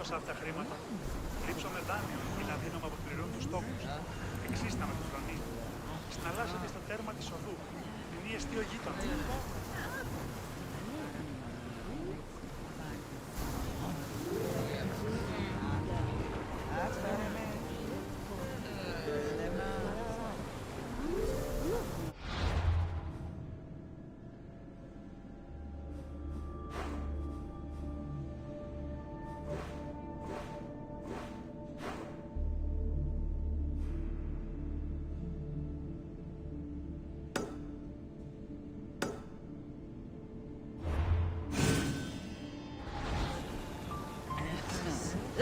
Τόσα από τα χρήματα. Λείψαμε δάνειο, δηλαδή να μου αποπληρώνουν τους τόκους. Εξίσταμε τη φρονή. Συναλλάσσεται στο τέρμα της οδού. Είναι η εστίο γείτονα.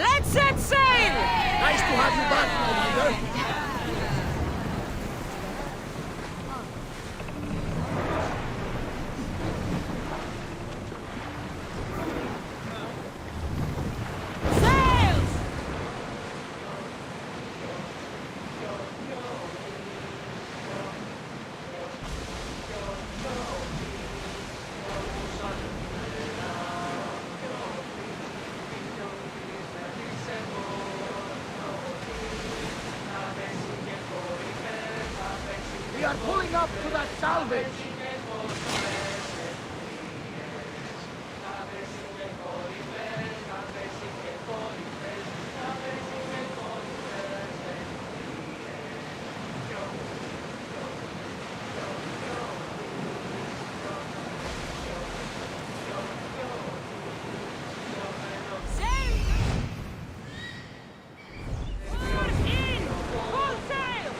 Let's set sail! Nice to have you back, Commander. Sails! We are pulling up to that salvage. Sail! Forward in! Full sail!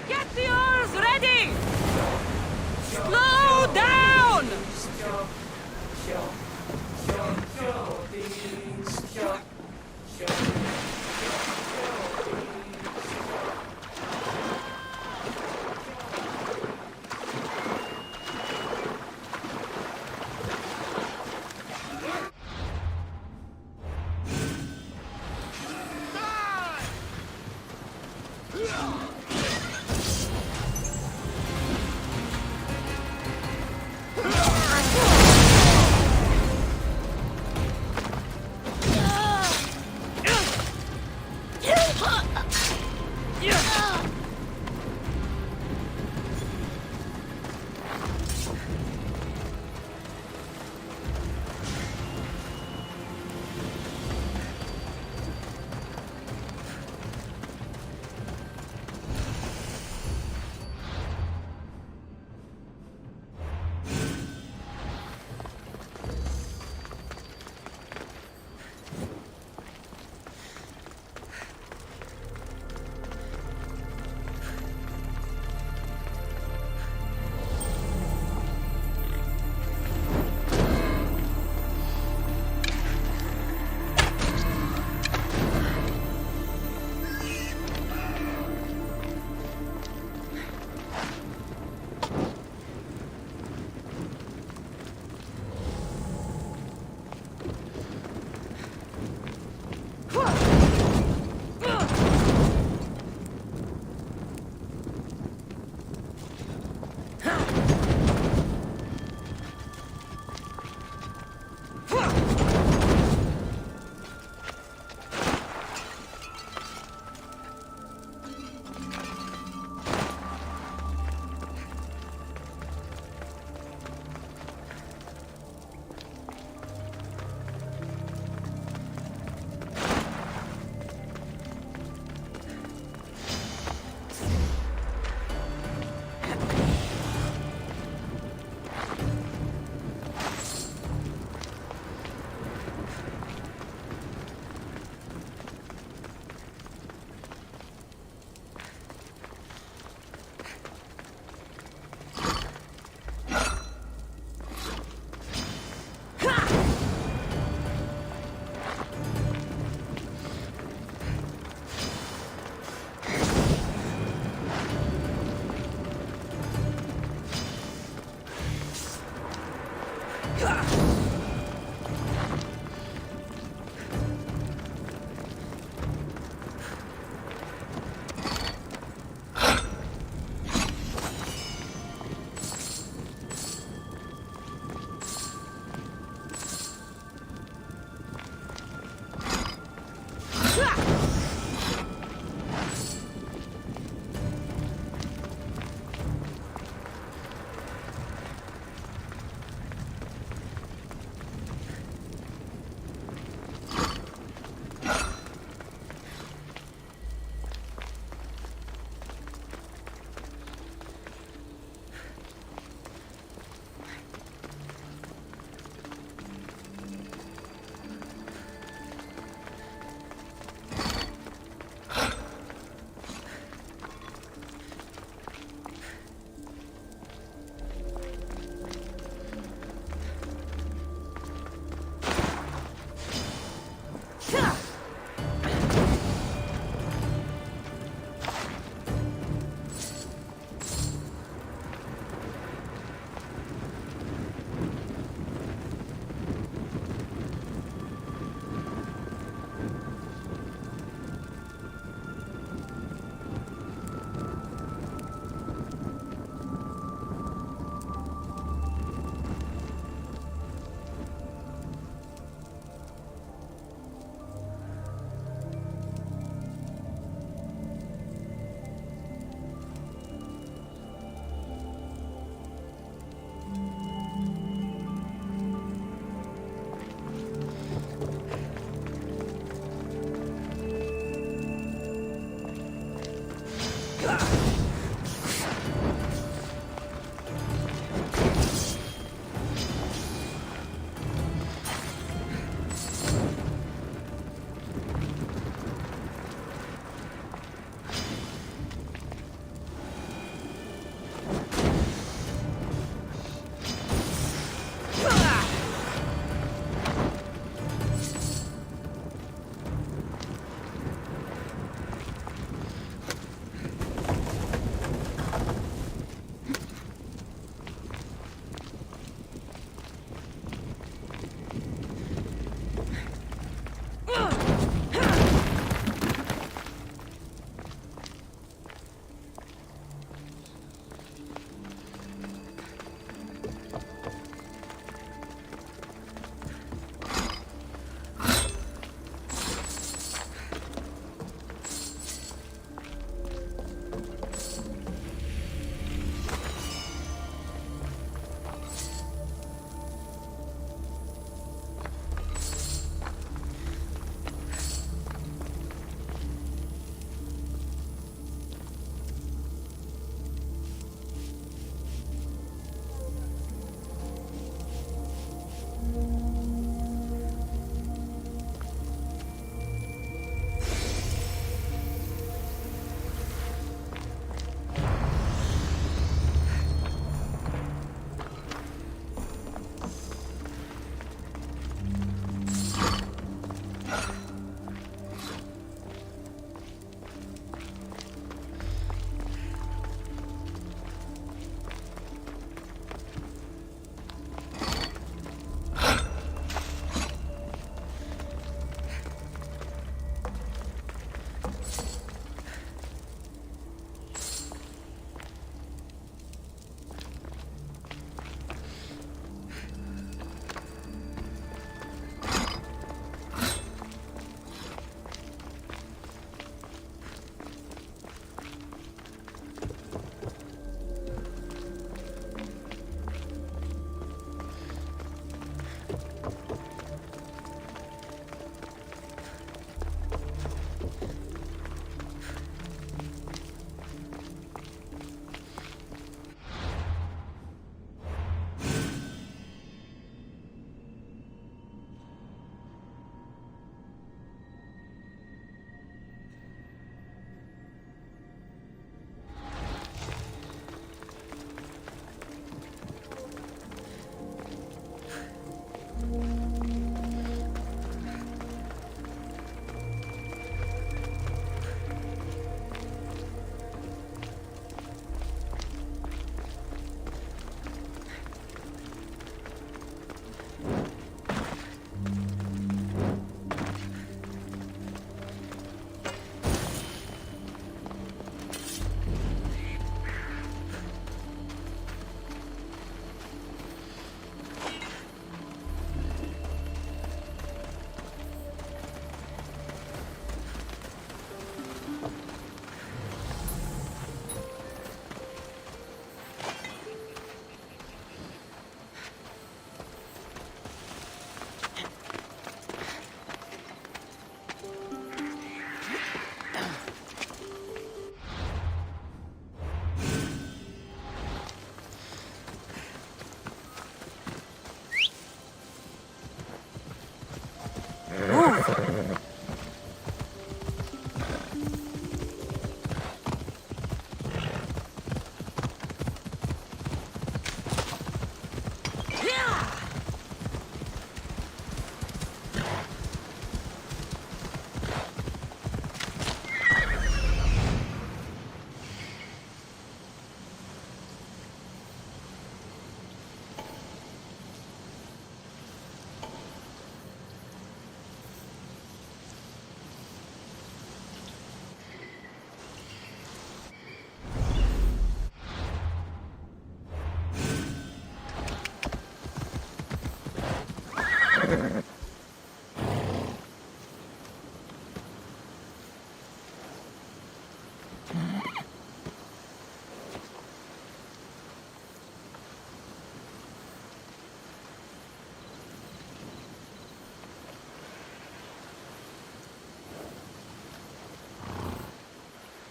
Get the oars ready! Slow down!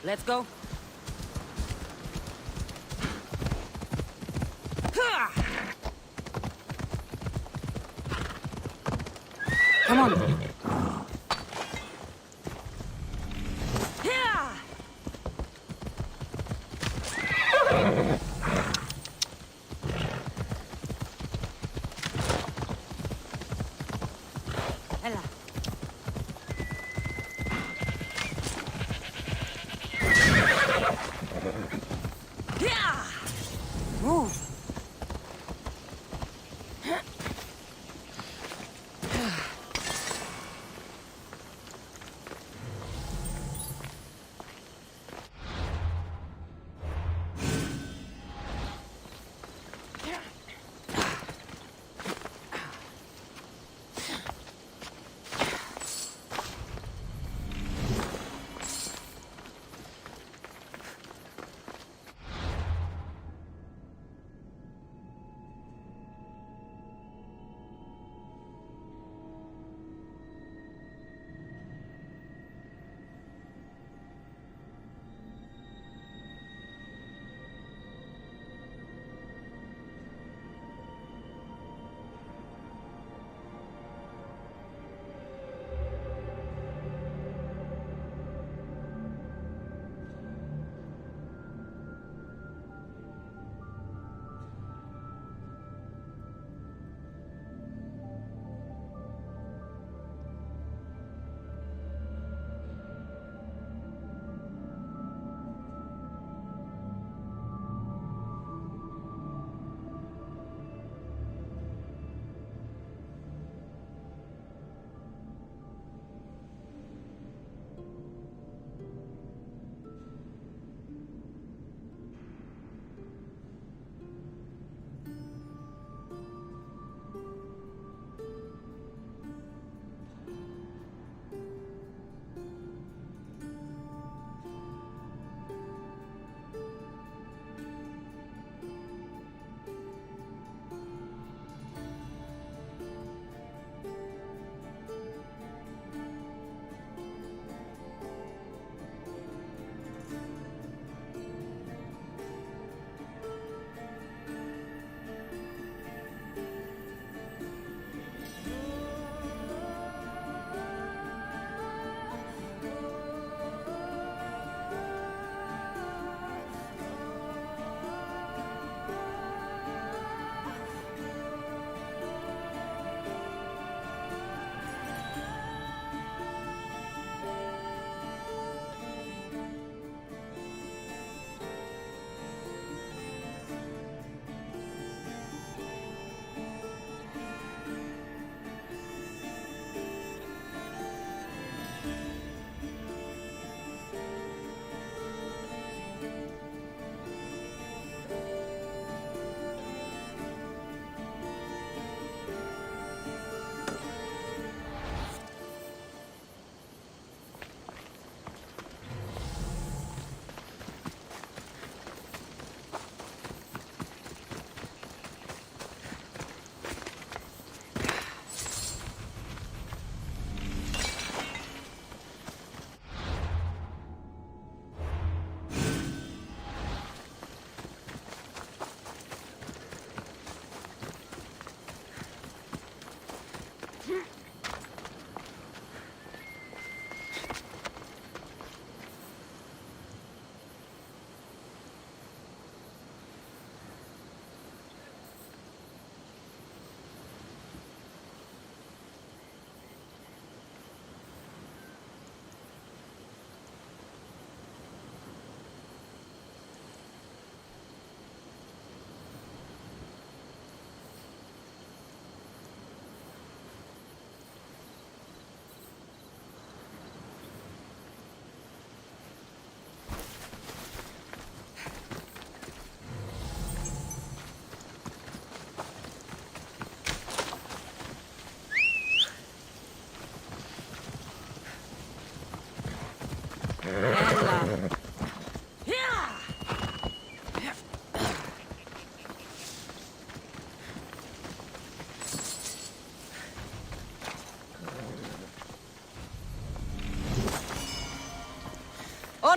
Let's go. Come on. Ella. Move.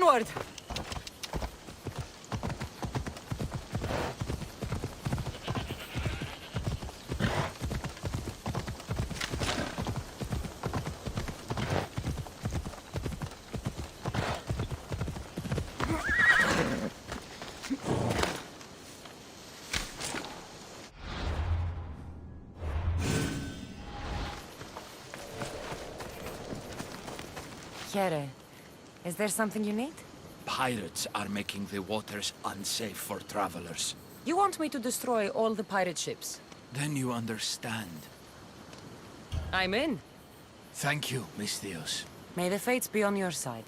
Onward! Here, is there something you need? Pirates are making the waters unsafe for travelers. You want me to destroy all the pirate ships? Then you understand. I'm in. Thank you, Misthios. May the fates be on your side.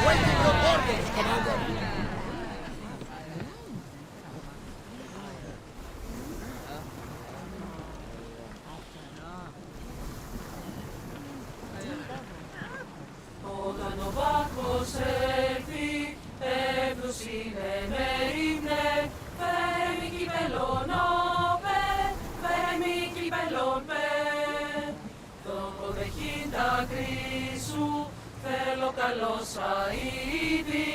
Waiting your orders, Commander. Όταν ο Βάκος έρθει, εύρωσινε μερίμνε, φέρε μη κυπελόν όπε, φέρε μη κυπελόν πε. Τον κοδεχήντα κρίσου, θέλω καλός αΐδι,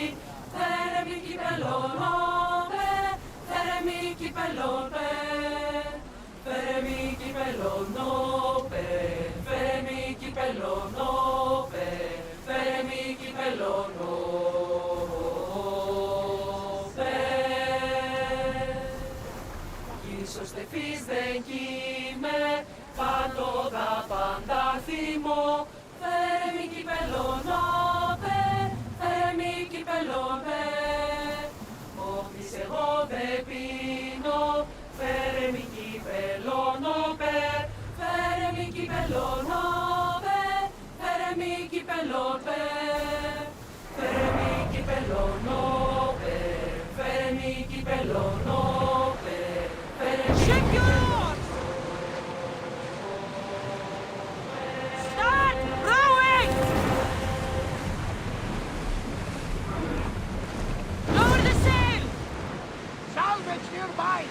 φέρε μη κυπελόν όπε, φέρε μη κυπελόν πε. Φέρε μη κυπελόν όπε, φέρε μη κυπελόν όπε, φέρε μη κυπελόν όπε. Ίσως τεφής δεν κοίμαι, πάντοτε πάντα θυμώ, φέρε μη κυπελόν όπε, φέρε μη κυπελόν πε. Όχθης εγώ δεν πίνω, φέρε μη κυπελόν όπε, φέρε μη κυπελόν όπε, φέρε μη κυπελόν πε. Φέρε μη κυπελόν όπε, φέρε μη κυπελόν όπε, φέρε μη κυπελόν. Start rowing! Lower the sail! Salvage nearby!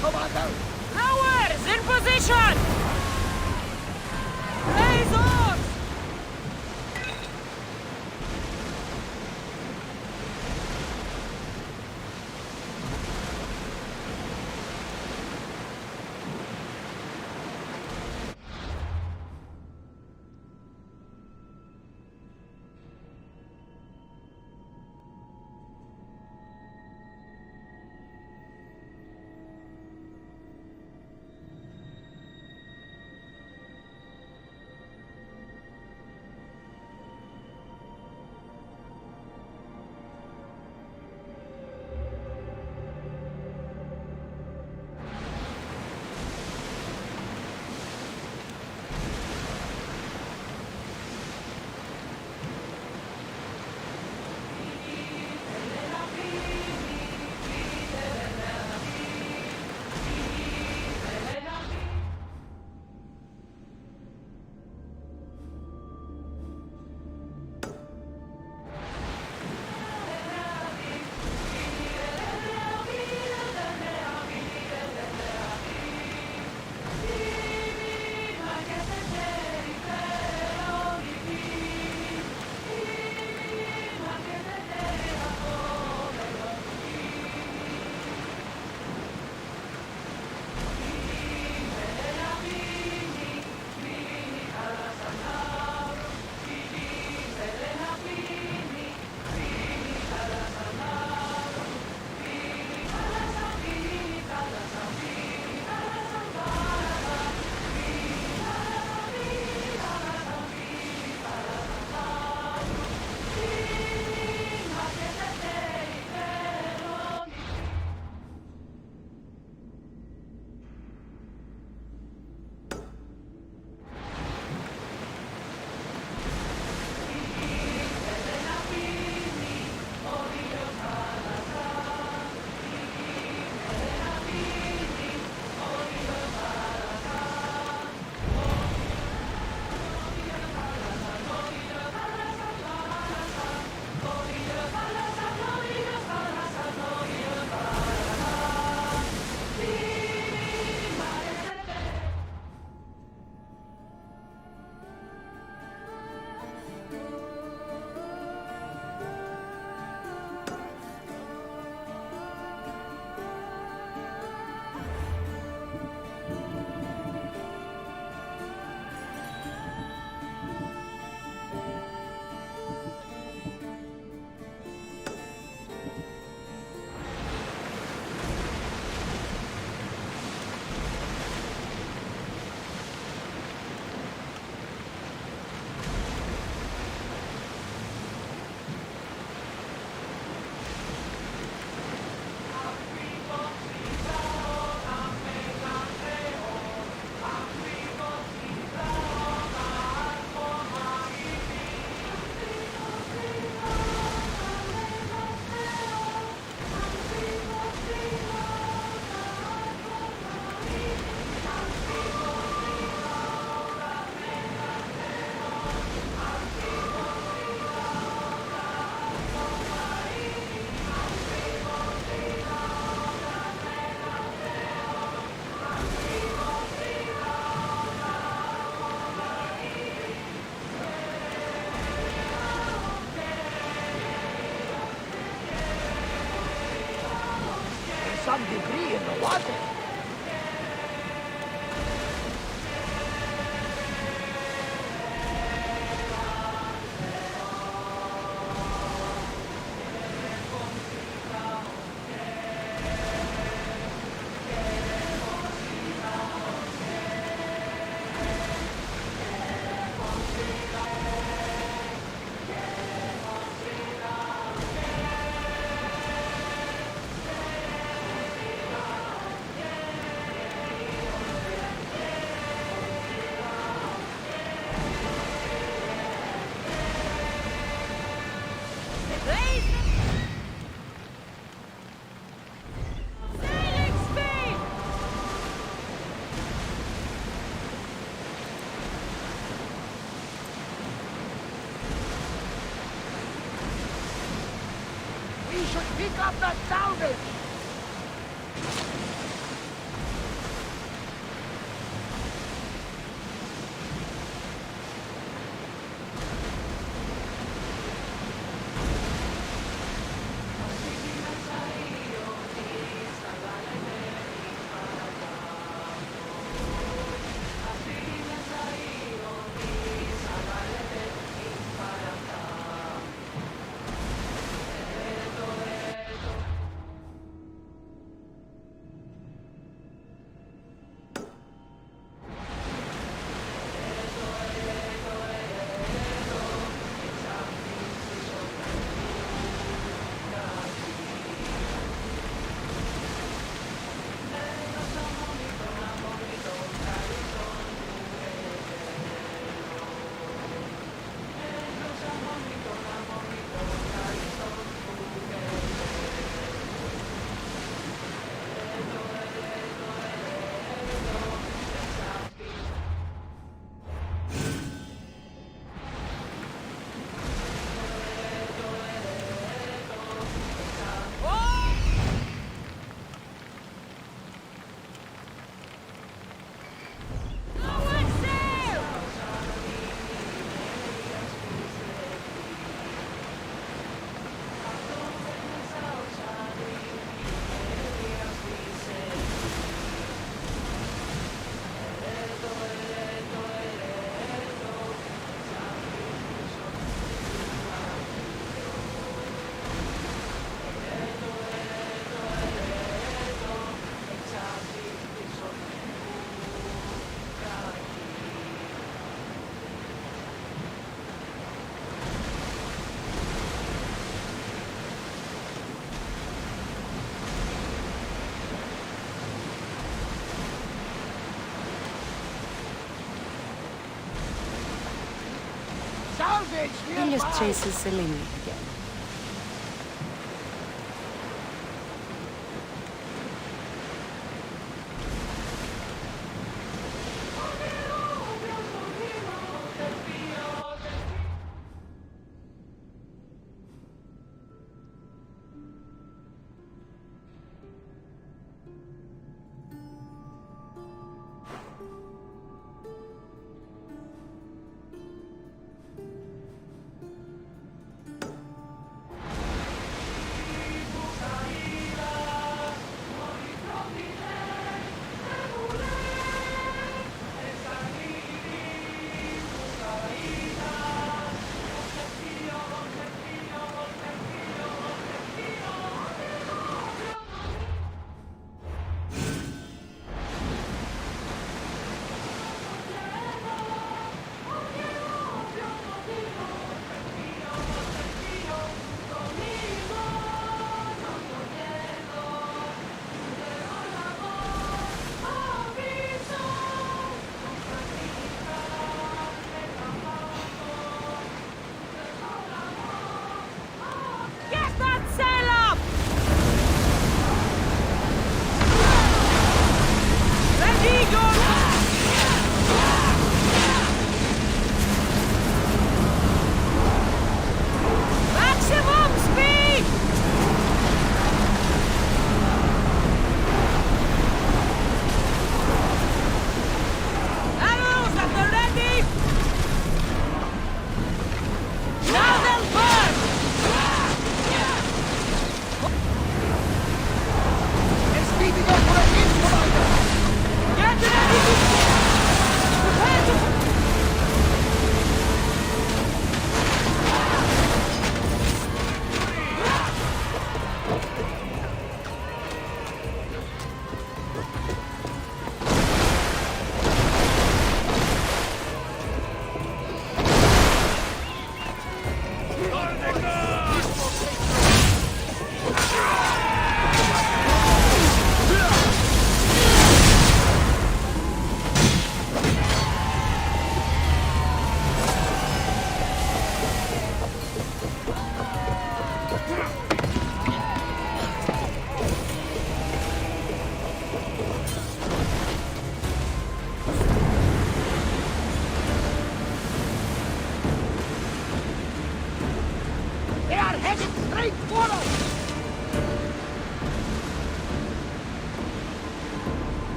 Commander! Rowers, in position! Raise oars! Some debris in the water. We should pick up that salvage! village Ήλιος nearby. chases Selene again.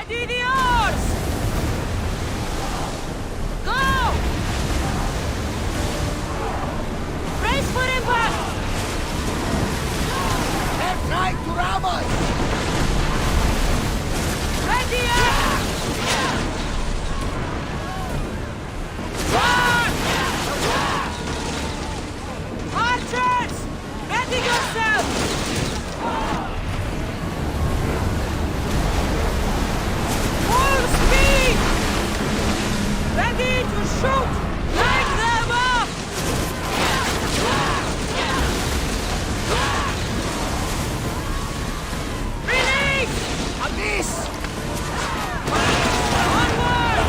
Ready the oars! Go! Brace for impact! They're trying to ram us! Ready up! Run! Archers! Ready yourself! Full speed! Ready to shoot! Light them up! Release! A miss! Onward!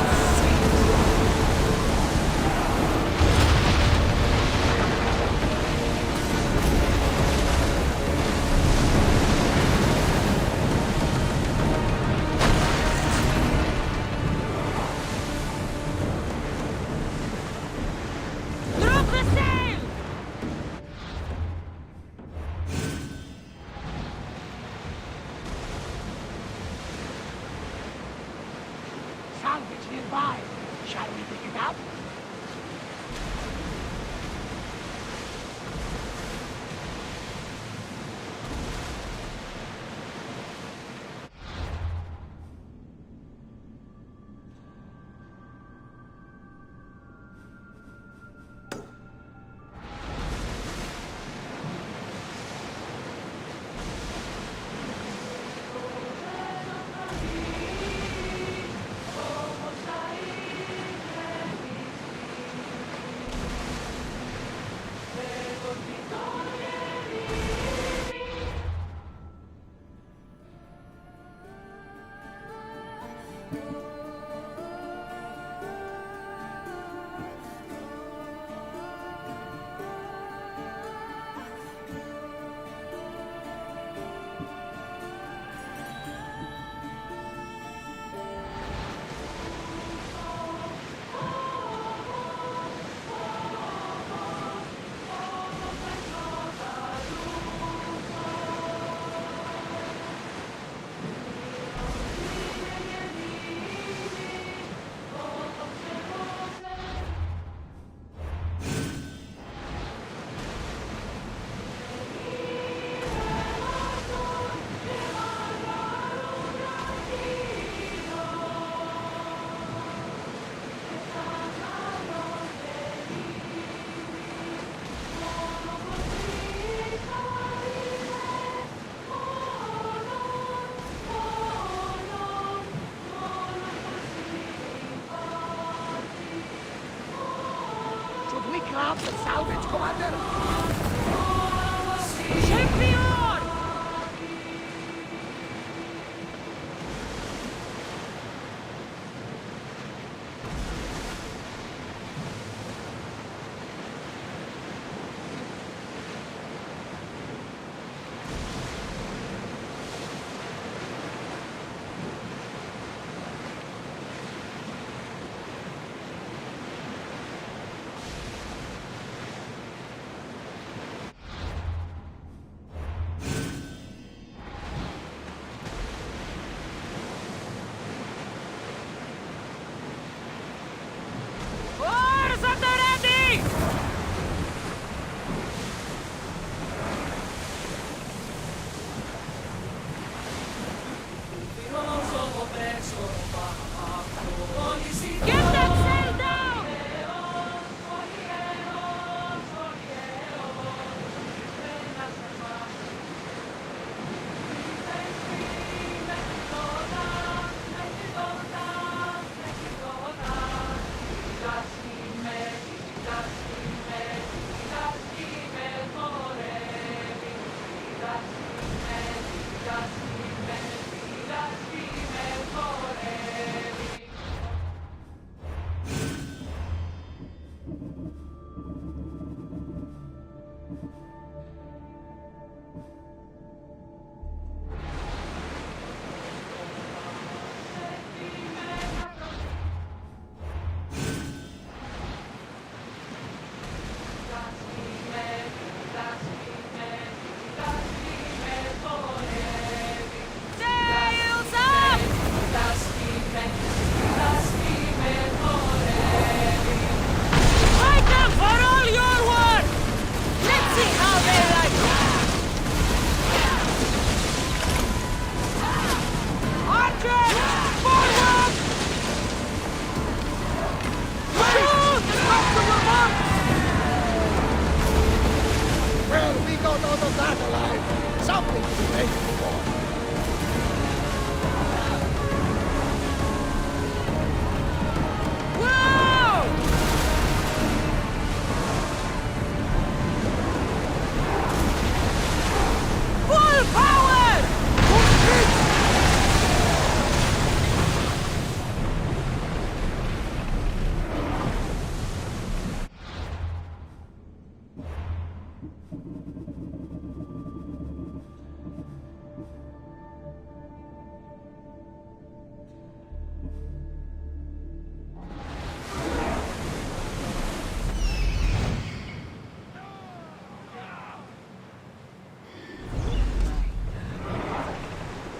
Drop the sail! Salvage nearby. Shall we pick it up? Should we grab the salvage, Commander? Shake the oar! out of that alive. Something to be thankful for. Whoa! Full power!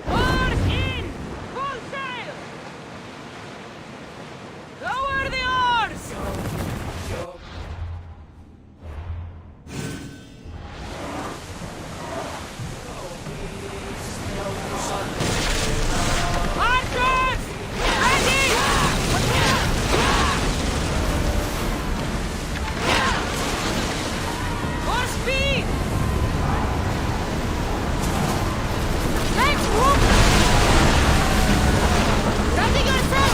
Oars in! Full sail! Lower the oars! Archers! Ready! More speed! Let's move! Ready yourself!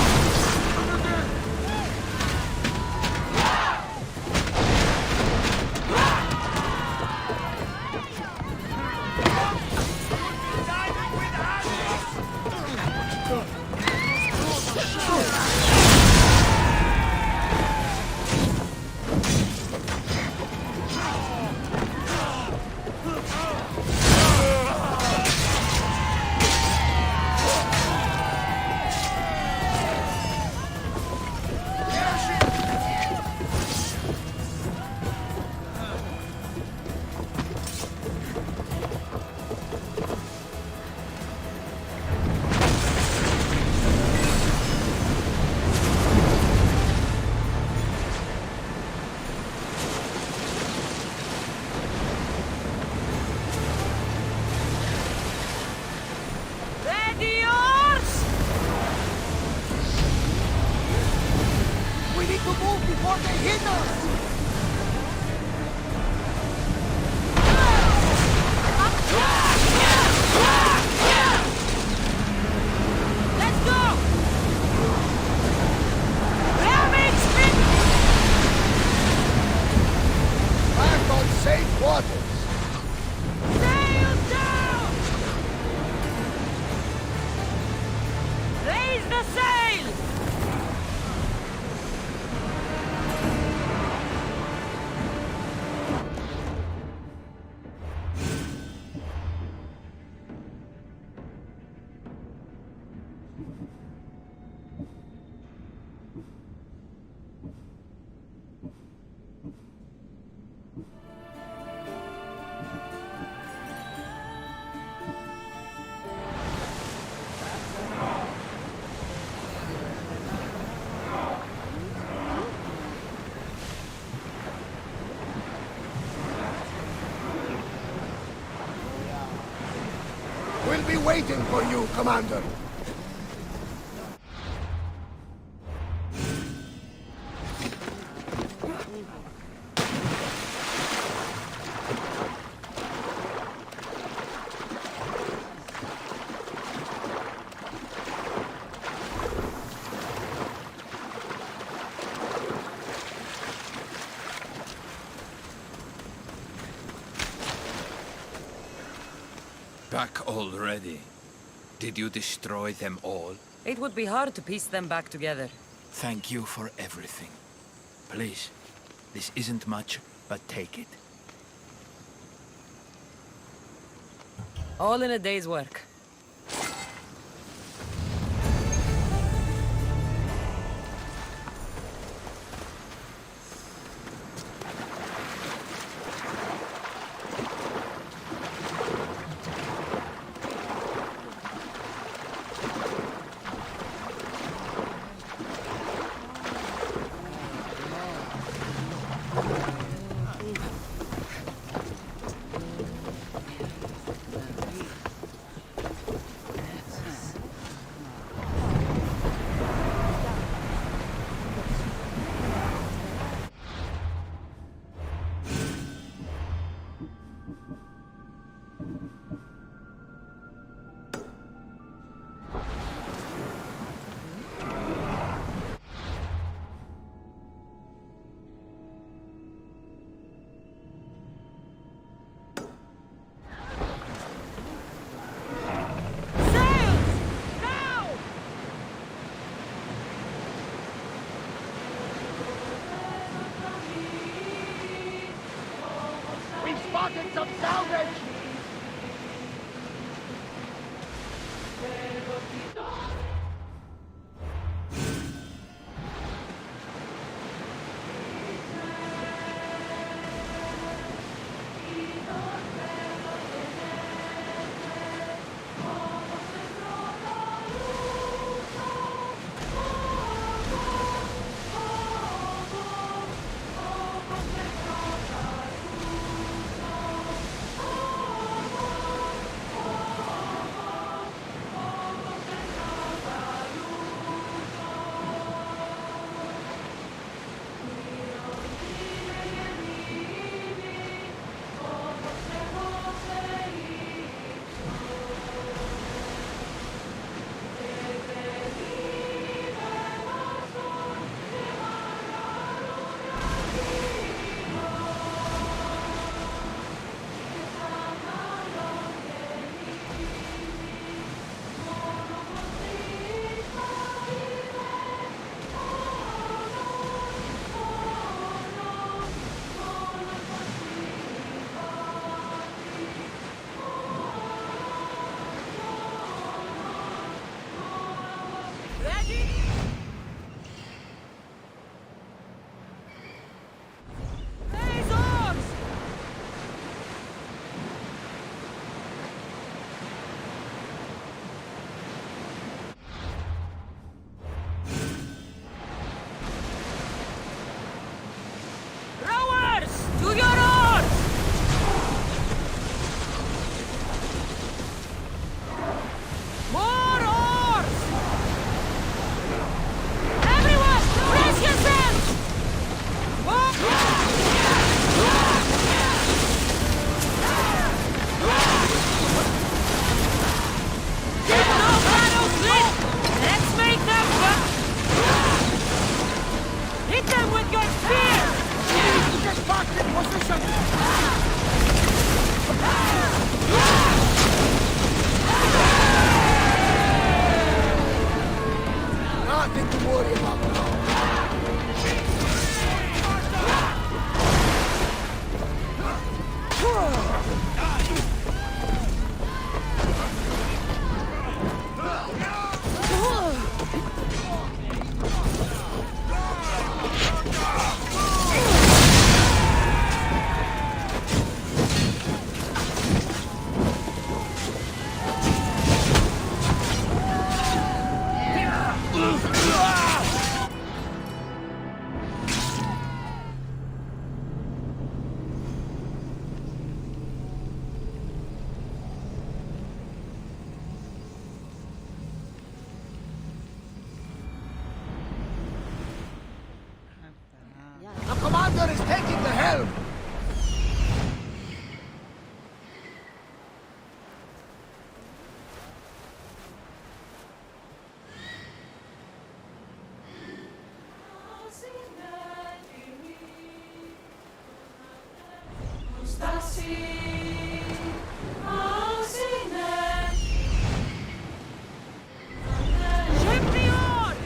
Ready oars! We need to move before they hit us. Let's go! Ramming speed! Back on safe waters. Sail down! Raise the sail! We'll be waiting for you, Commander. Back already. Did you destroy them all? It would be hard to piece them back together. Thank you for everything. Please, this isn't much, but take it. All in a day's work. spotted some salvage! Ready? Raise arms! Rowers! To your oars! More oars! Everyone, brace yourselves! Get no paddles lit! Let's make them work! Hit them with your spear! Get back in position! Nothing to worry about now. The commander is taking the helm! Ship the oars!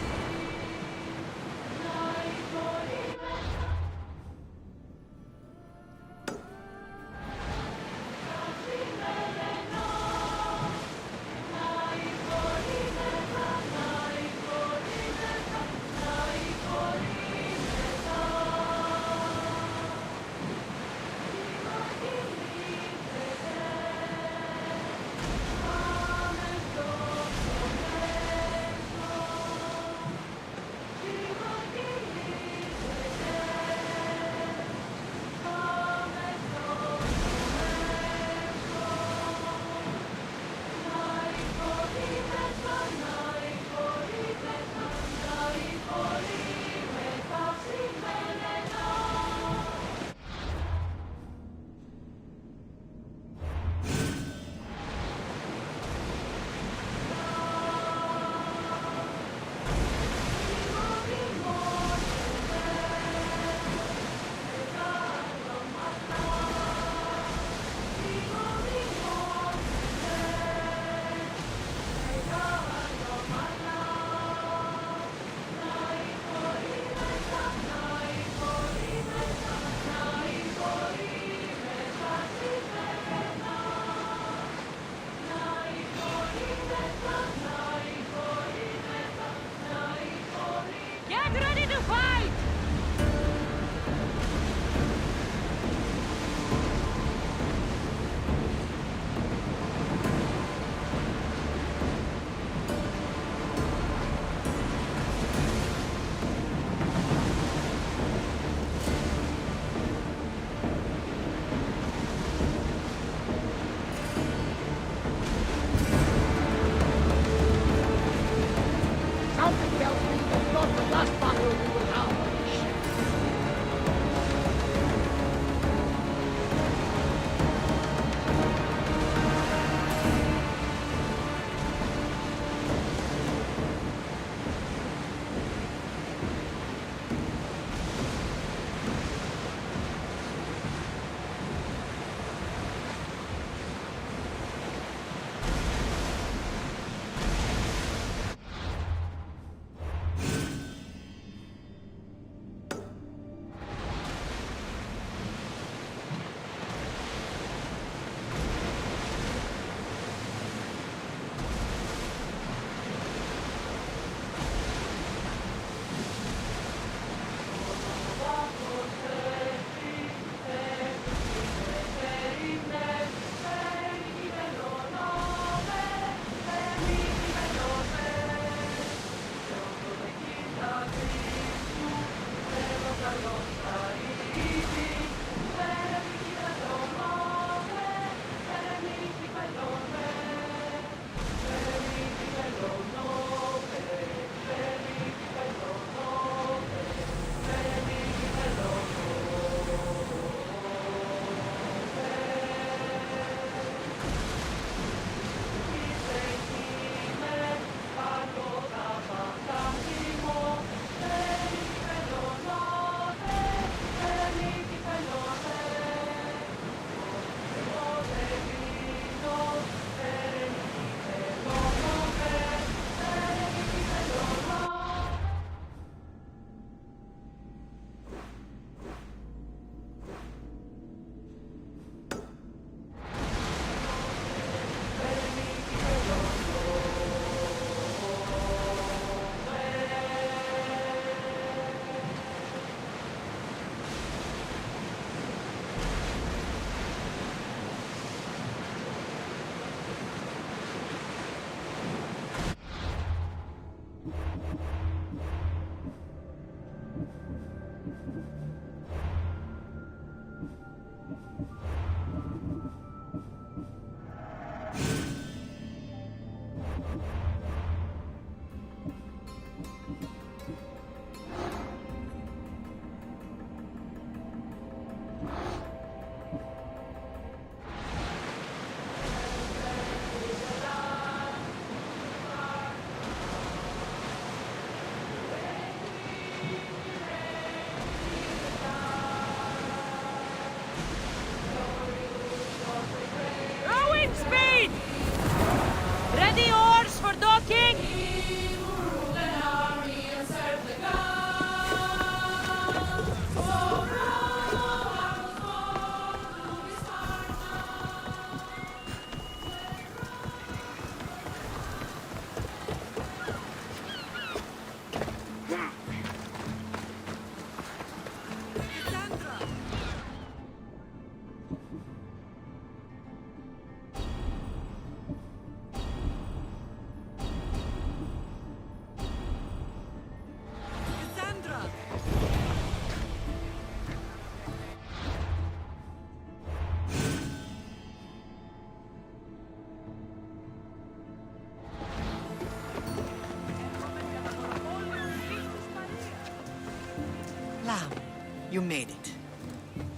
You made it.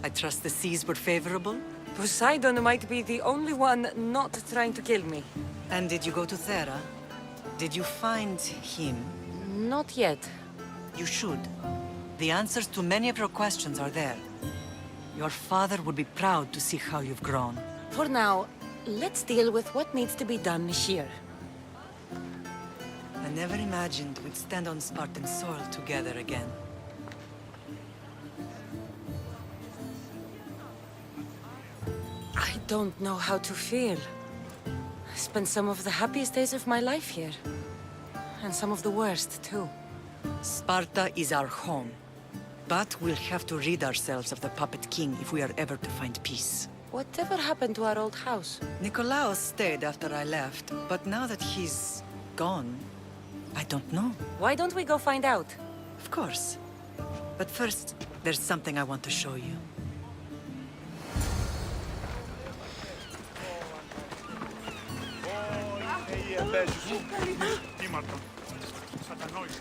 I trust the seas were favorable? Poseidon might be the only one not trying to kill me. And did you go to Thera? Did you find him? Not yet. You should. The answers to many of your questions are there. Your father would be proud to see how you've grown. For now, let's deal with what needs to be done here. I never imagined we'd stand on Spartan soil together again. I don't know how to feel. I spent some of the happiest days of my life here. And some of the worst, too. Sparta is our home. But we'll have to rid ourselves of the Puppet King if we are ever to find peace. Whatever happened to our old house? Nikolaos stayed after I left, but now that he's gone, I don't know. Why don't we go find out? Of course. But first, there's something I want to show you. Ήμαρτο. Σατανόησε.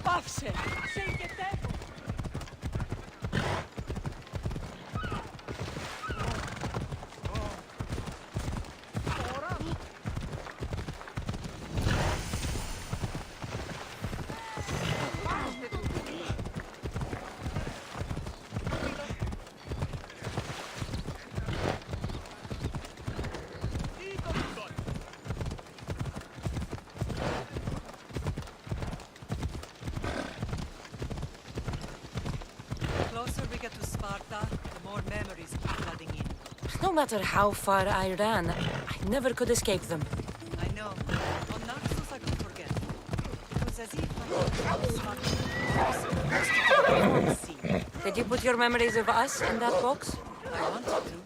Πάυσε! Σε ηγετεύω! The closer we get to Sparta, the more memories keep flooding in. No matter how far I ran, I never could escape them. I know. On Naxos I could forget. It was as if I was Odyssey. Did you put your memories of us in that box? I wanted to,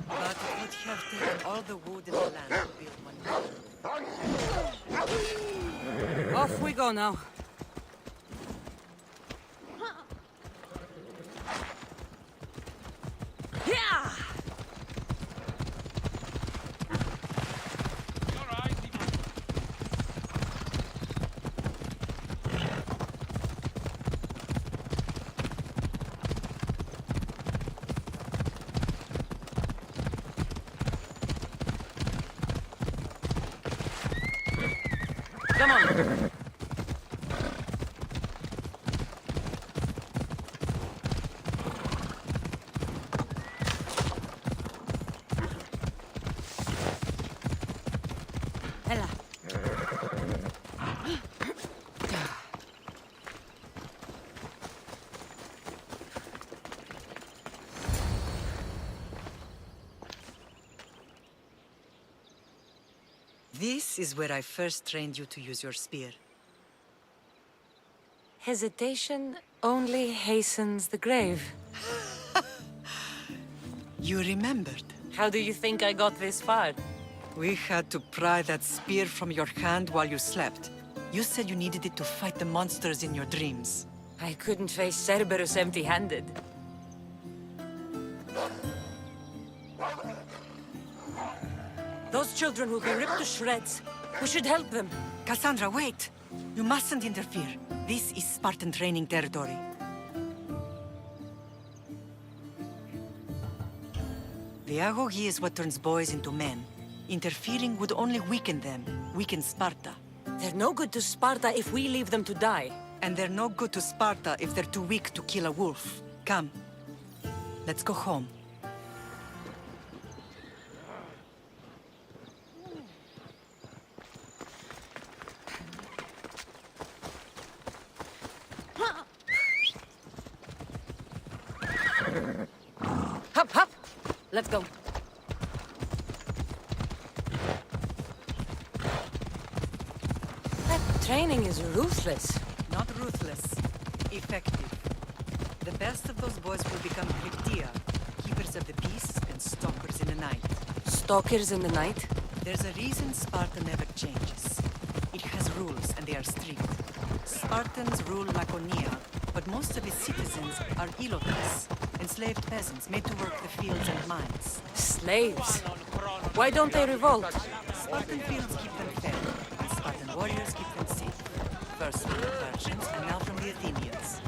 but it would have taken all the wood in the land to build one. Off we go now. Come on. Ella. This is where I first trained you to use your spear. Hesitation only hastens the grave. You remembered. How do you think I got this far? We had to pry that spear from your hand while you slept. You said you needed it to fight the monsters in your dreams. I couldn't face Cerberus empty-handed. Those children will be ripped to shreds. We should help them. Kassandra, wait! You mustn't interfere. This is Spartan training territory. The agoge is what turns boys into men. Interfering would only weaken them, weaken Sparta. They're no good to Sparta if we leave them to die. And they're no good to Sparta if they're too weak to kill a wolf. Come, let's go home. Hop, hop! Let's go. That training is ruthless. Not ruthless, effective. The best of those boys will become Plectia, keepers of the peace and stalkers in the night. Stalkers in the night? There's a reason Sparta never changes. It has rules, and they are strict. Spartans rule Laconia, but most of its citizens are Ilotas, and Enslaved peasants made to work the fields and mines. Slaves. Why don't they revolt? Spartan fields keep them fed, and Spartan warriors keep them safe. First from the Persians, and now from the Athenians.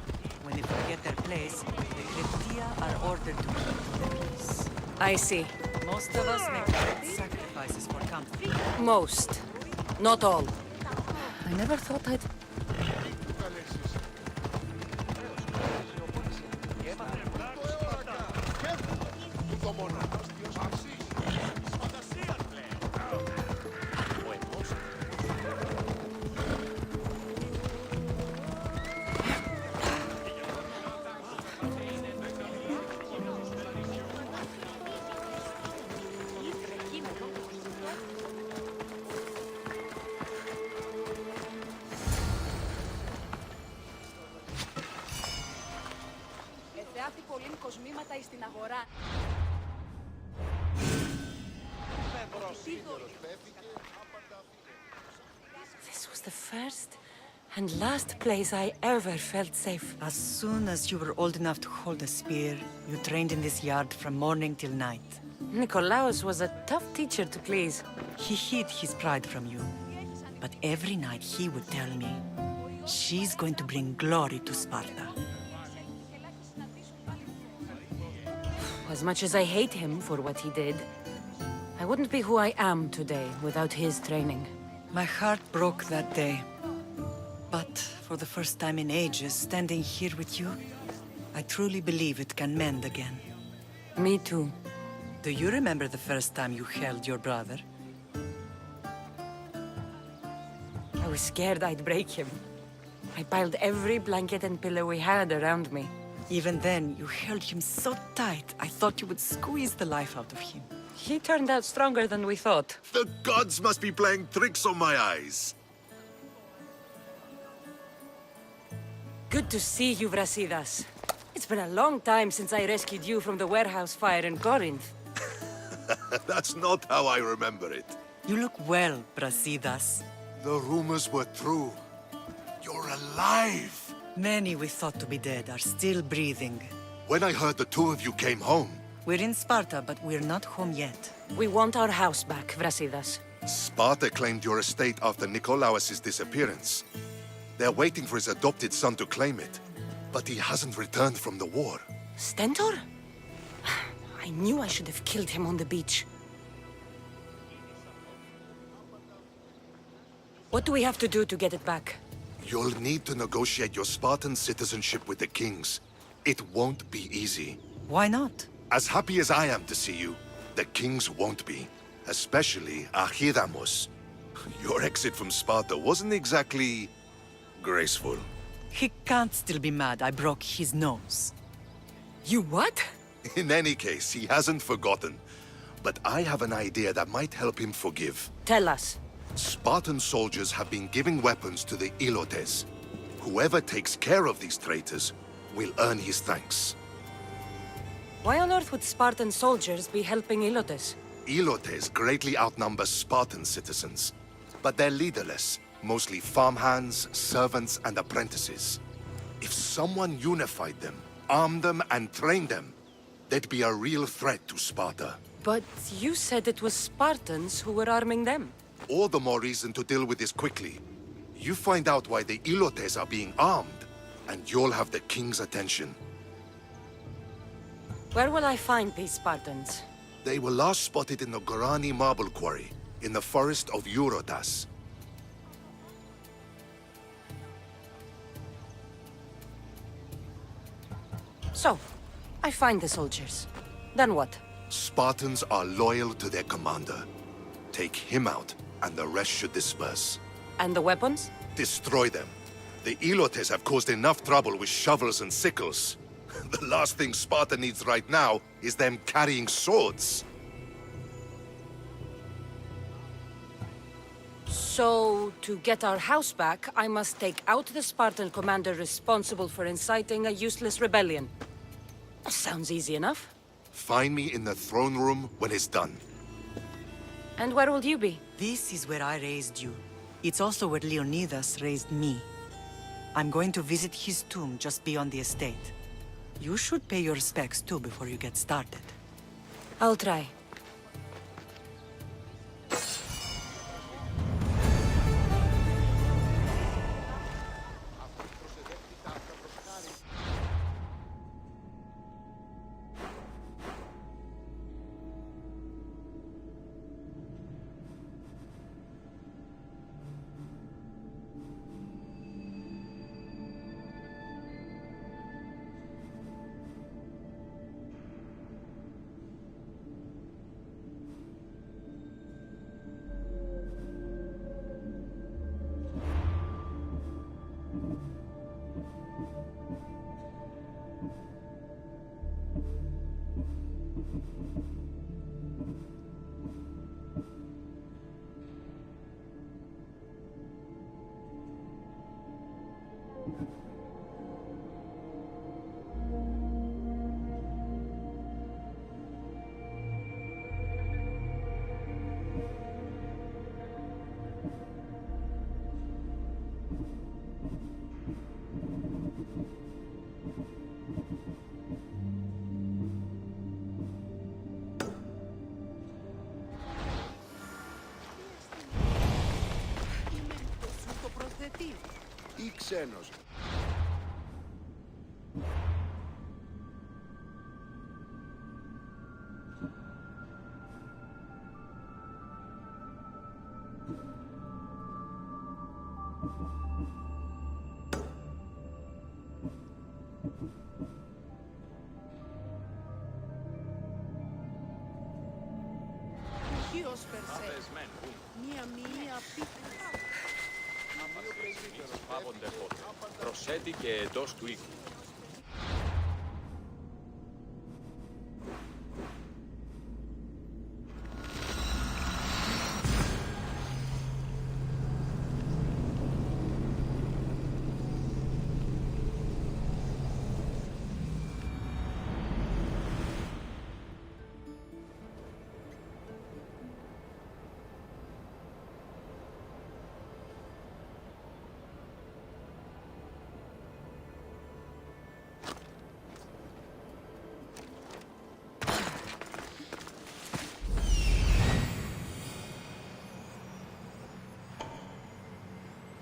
When they forget their place, the Cryptia are ordered to keep the peace. I see. Most of us make great sacrifices for comfort. Most. Not all. I never thought I'd... Εδράπτει πολλήν κοσμήματα εις την αγορά. This was the first and last place I ever felt safe. As soon as you were old enough to hold a spear, you trained in this yard from morning till night. Nikolaos was a tough teacher to please. He hid his pride from you. But every night he would tell me, she's going to bring glory to Sparta. As much as I hate him for what he did, I wouldn't be who I am today without his training. My heart broke that day. But for the first time in ages, standing here with you, I truly believe it can mend again. Me too. Do you remember the first time you held your brother? I was scared I'd break him. I piled every blanket and pillow we had around me. Even then, you held him so tight, I thought you would squeeze the life out of him. He turned out stronger than we thought. The gods must be playing tricks on my eyes. Good to see you, Brasidas. It's been a long time since I rescued you from the warehouse fire in Corinth. That's not how I remember it. You look well, Brasidas. The rumors were true. You're alive! Many we thought to be dead are still breathing. When I heard the two of you came home, We're in Sparta, but we're not home yet. We want our house back, Brasidas. Sparta claimed your estate after Nikolaos' disappearance. They're waiting for his adopted son to claim it. But he hasn't returned from the war. Stentor? I knew I should have killed him on the beach. What do we have to do to get it back? You'll need to negotiate your Spartan citizenship with the kings. It won't be easy. Why not? As happy as I am to see you, the kings won't be. Especially Archidamos. Your exit from Sparta wasn't exactly graceful. He can't still be mad I broke his nose. You what? In any case, he hasn't forgotten. But I have an idea that might help him forgive. Tell us. Spartan soldiers have been giving weapons to the Ilotes. Whoever takes care of these traitors will earn his thanks. Why on earth would Spartan soldiers be helping Ilotes? Ilotes greatly outnumber Spartan citizens, but they're leaderless, mostly farmhands, servants, and apprentices. If someone unified them, armed them, and trained them, they'd be a real threat to Sparta. But you said it was Spartans who were arming them. All the more reason to deal with this quickly. You find out why the Ilotes are being armed, and you'll have the king's attention. Where will I find these Spartans? They were last spotted in the Gorani marble quarry, in the forest of Eurotas. So, I find the soldiers. Then what? Spartans are loyal to their commander. Take him out, and the rest should disperse. And the weapons? Destroy them. The Ilotes have caused enough trouble with shovels and sickles. The last thing Sparta needs right now is them carrying swords. So, to get our house back, I must take out the Spartan commander responsible for inciting a useless rebellion. Sounds easy enough. Find me in the throne room when it's done. And where will you be? This is where I raised you. It's also where Leonidas raised me. I'm going to visit his tomb just beyond the estate. You should pay your respects too before you get started. I'll try. Ή ξένος. Ποιος περσέ. Μία πίτα. Πάγονται πότε. Προσέτει και εντός του οίκου.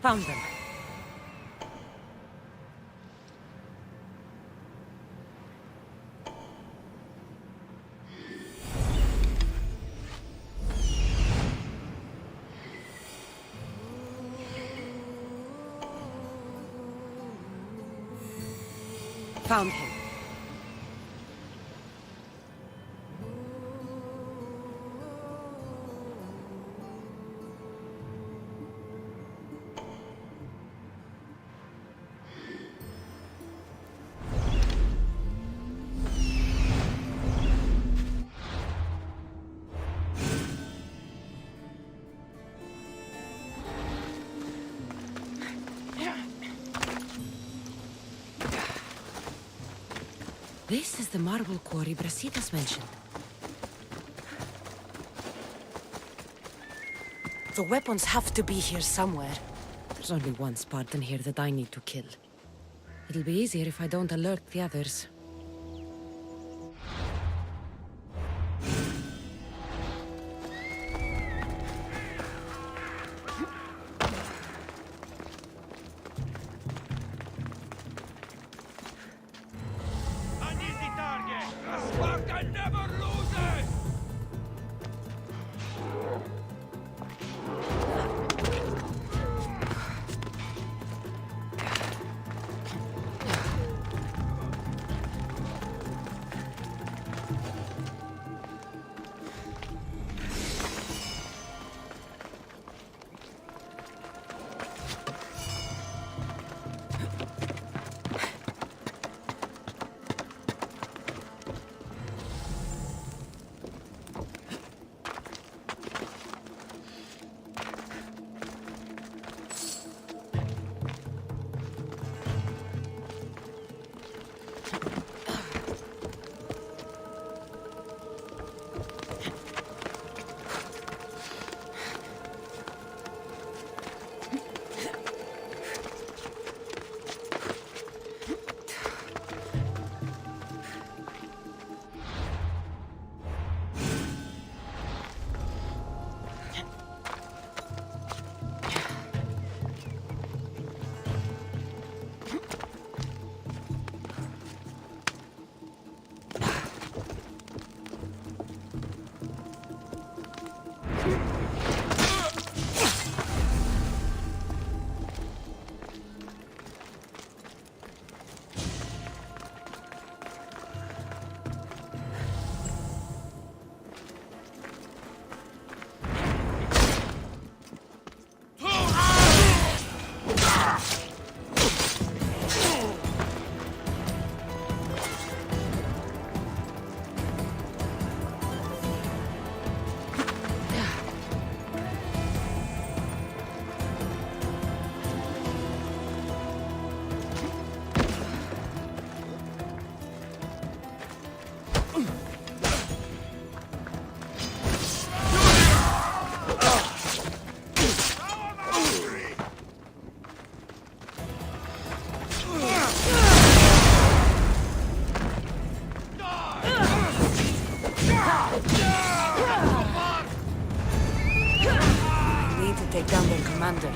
Found them. Found him. This is the marble quarry Brasidas mentioned. The weapons have to be here somewhere. There's only one Spartan here that I need to kill. It'll be easier if I don't alert the others. take down their commander.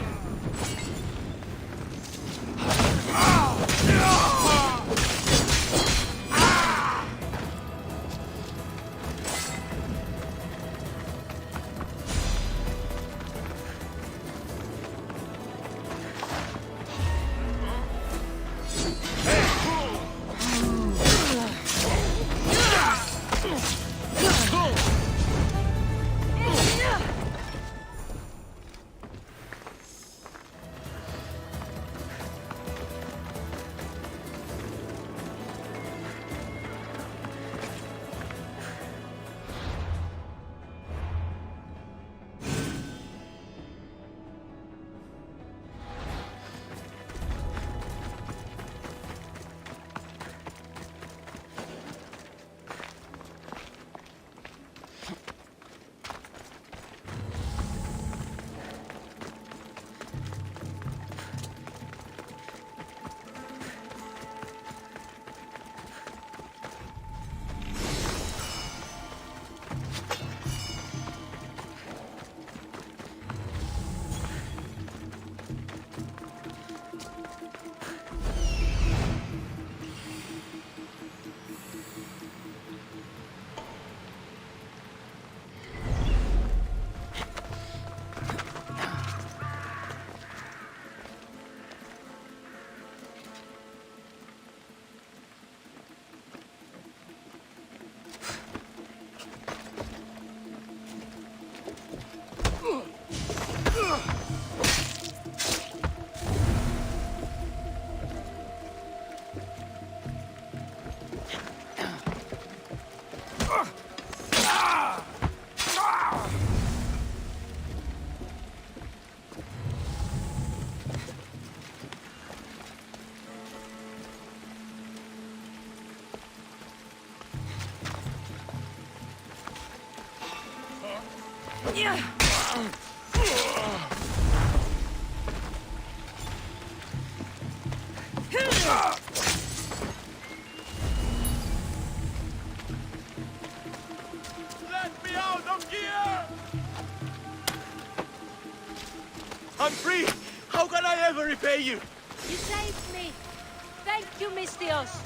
Let me out of here! I'm free! How can I ever repay you? You saved me. Thank you, Mistios.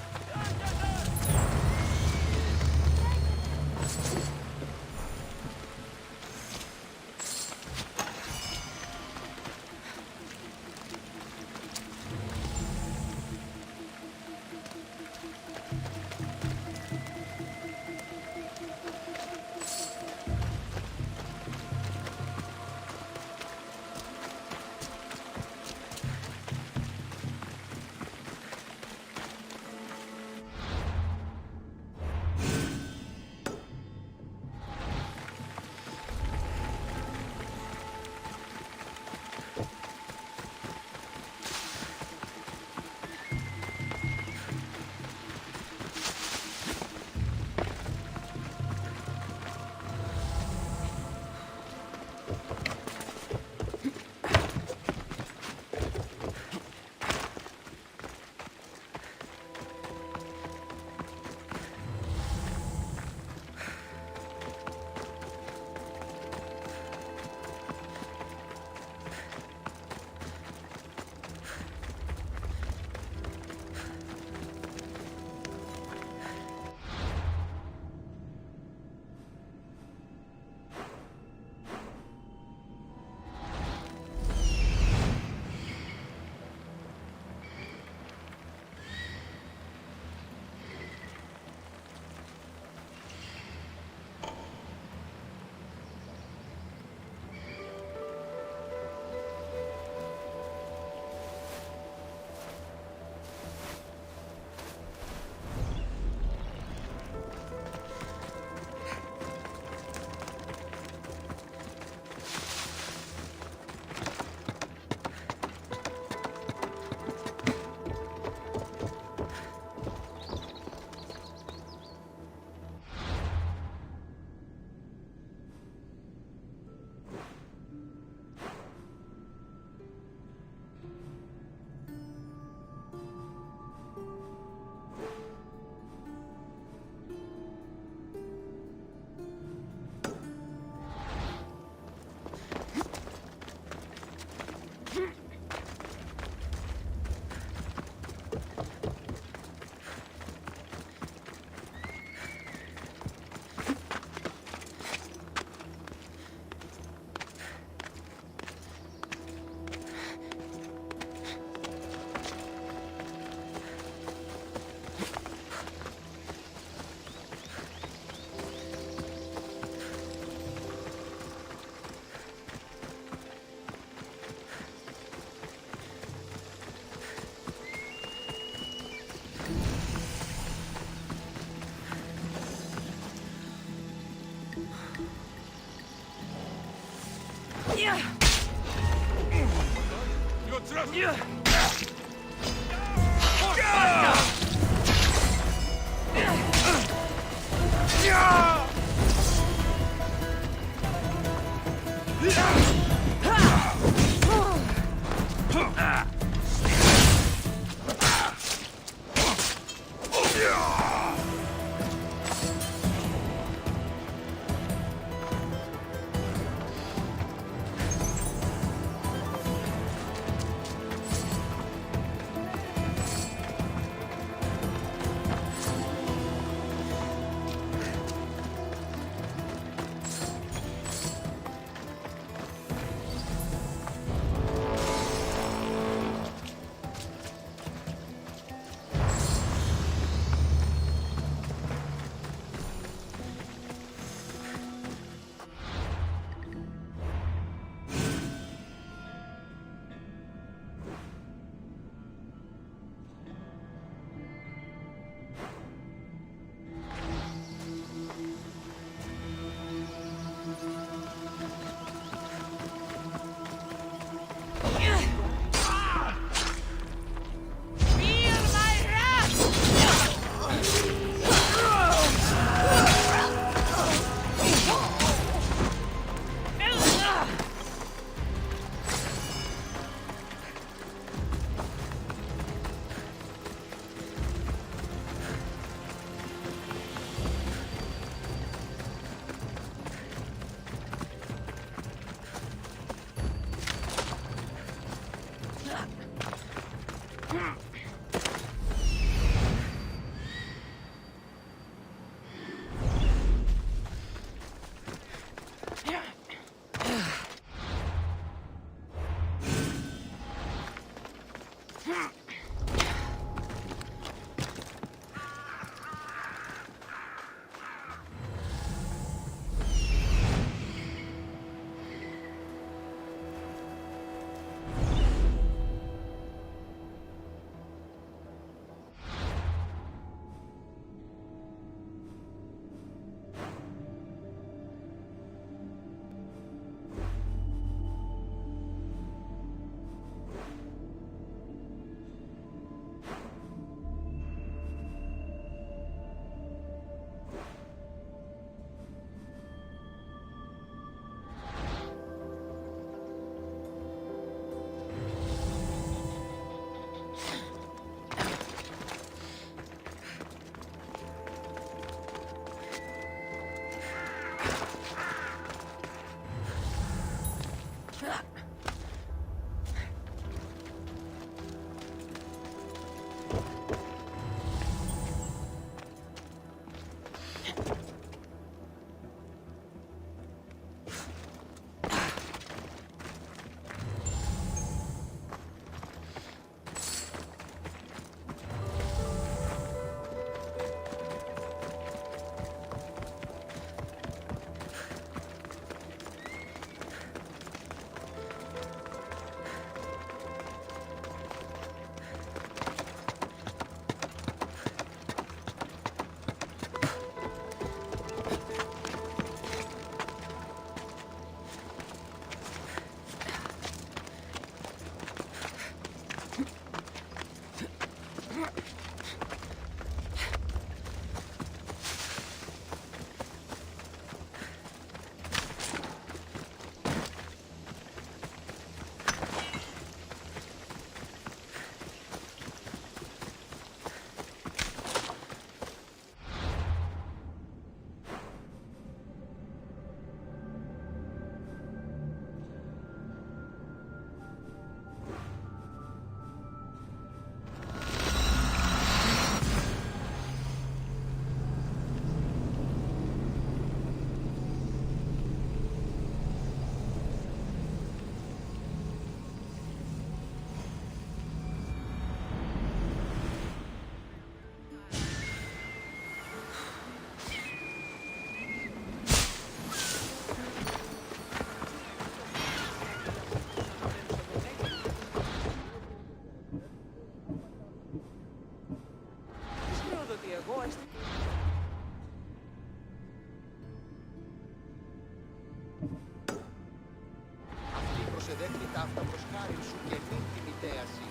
Δέχτη τα αυτά προς χάρη σου και μην τη μητέαση.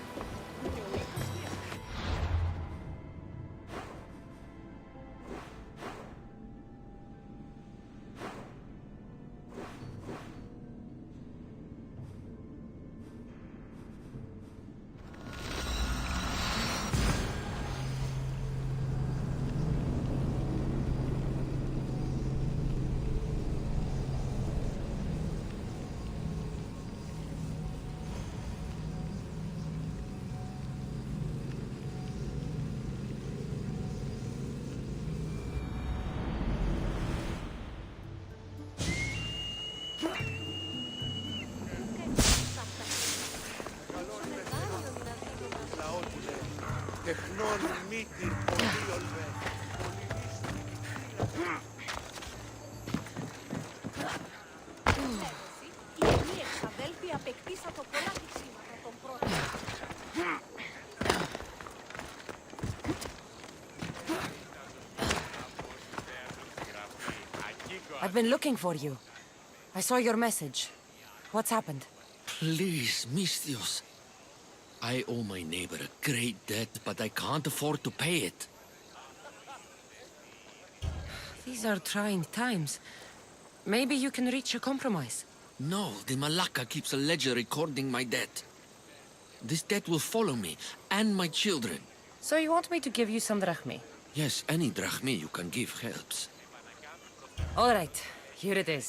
Τεχνών μύτη, πολύ ολβέ. Οι εννοί εξαδέλφοι απεκτήσαν το πολλά χρησίματα των πρώτων. I've been looking for you. I saw your message. What's happened? Please, Mistios. I owe my neighbor a great debt, but I can't afford to pay it. These are trying times. Maybe you can reach a compromise. No, the Malaka keeps a ledger recording my debt. This debt will follow me and my children. So you want me to give you some drachmi? Yes, any drachmi you can give helps. All right, here it is.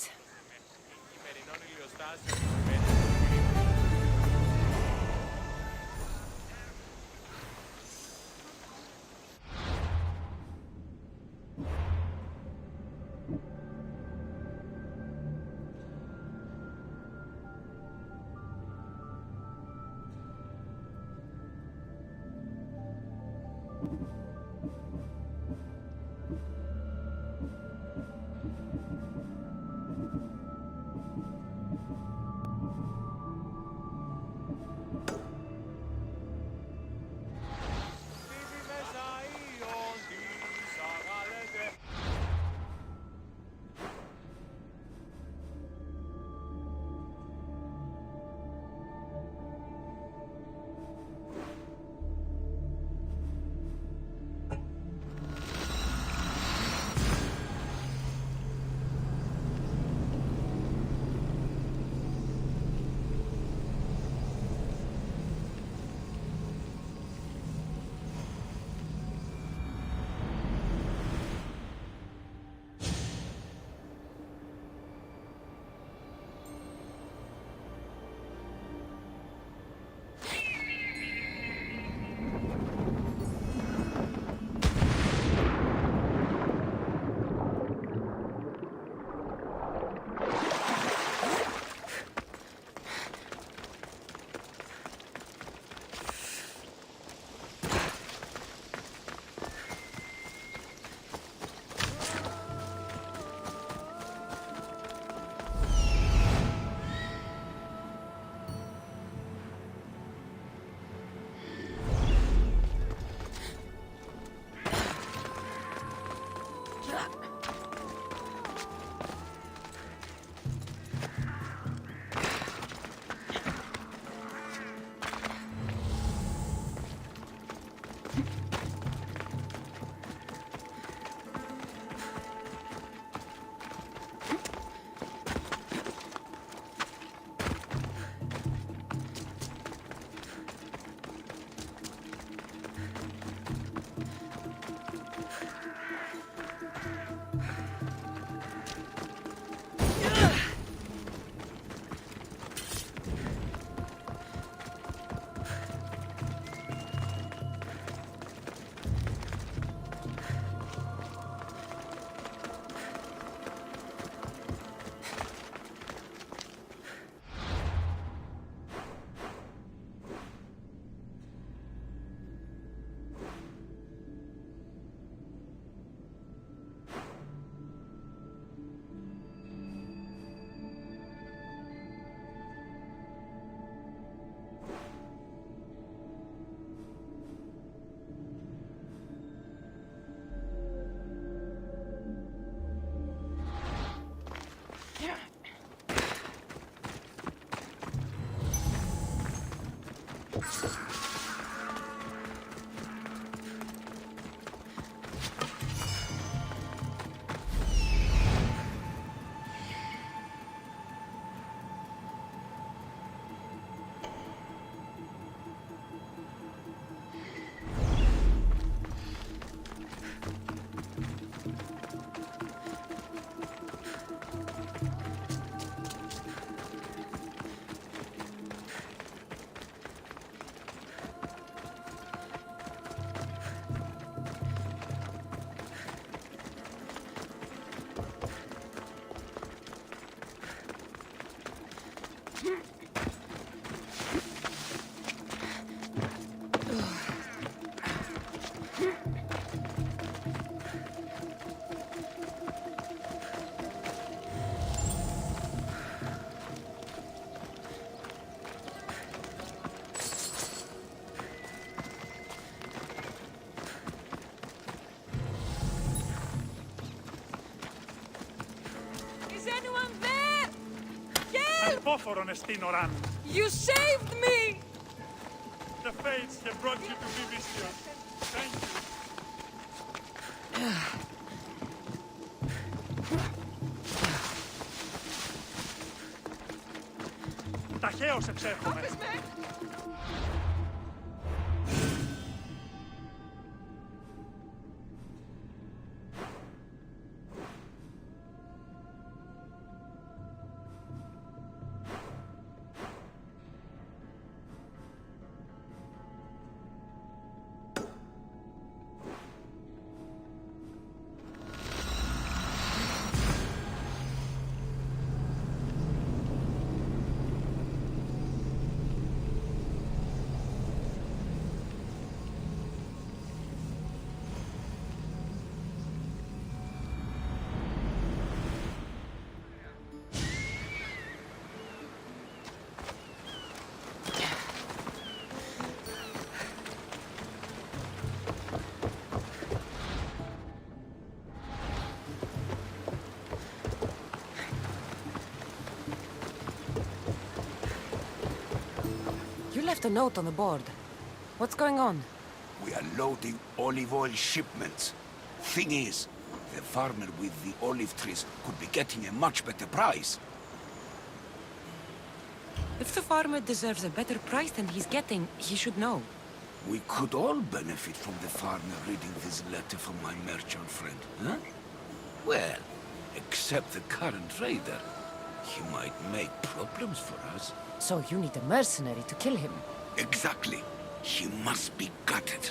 Is anyone there? Help! Ελπόφορον εστίν οράν. You saved me! The fates have brought you to me, Vision. Thank you. Ταχαίως εξέρχομαι. You left a note on the board. What's going on? We are loading olive oil shipments. Thing is, the farmer with the olive trees could be getting a much better price. If the farmer deserves a better price than he's getting, he should know. We could all benefit from the farmer reading this letter from my merchant friend, huh? Well, except the current trader. He might make problems for us. So you need a mercenary to kill him. Exactly. He must be gutted.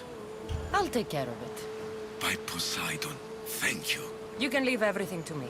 I'll take care of it. By Poseidon, thank you. You can leave everything to me.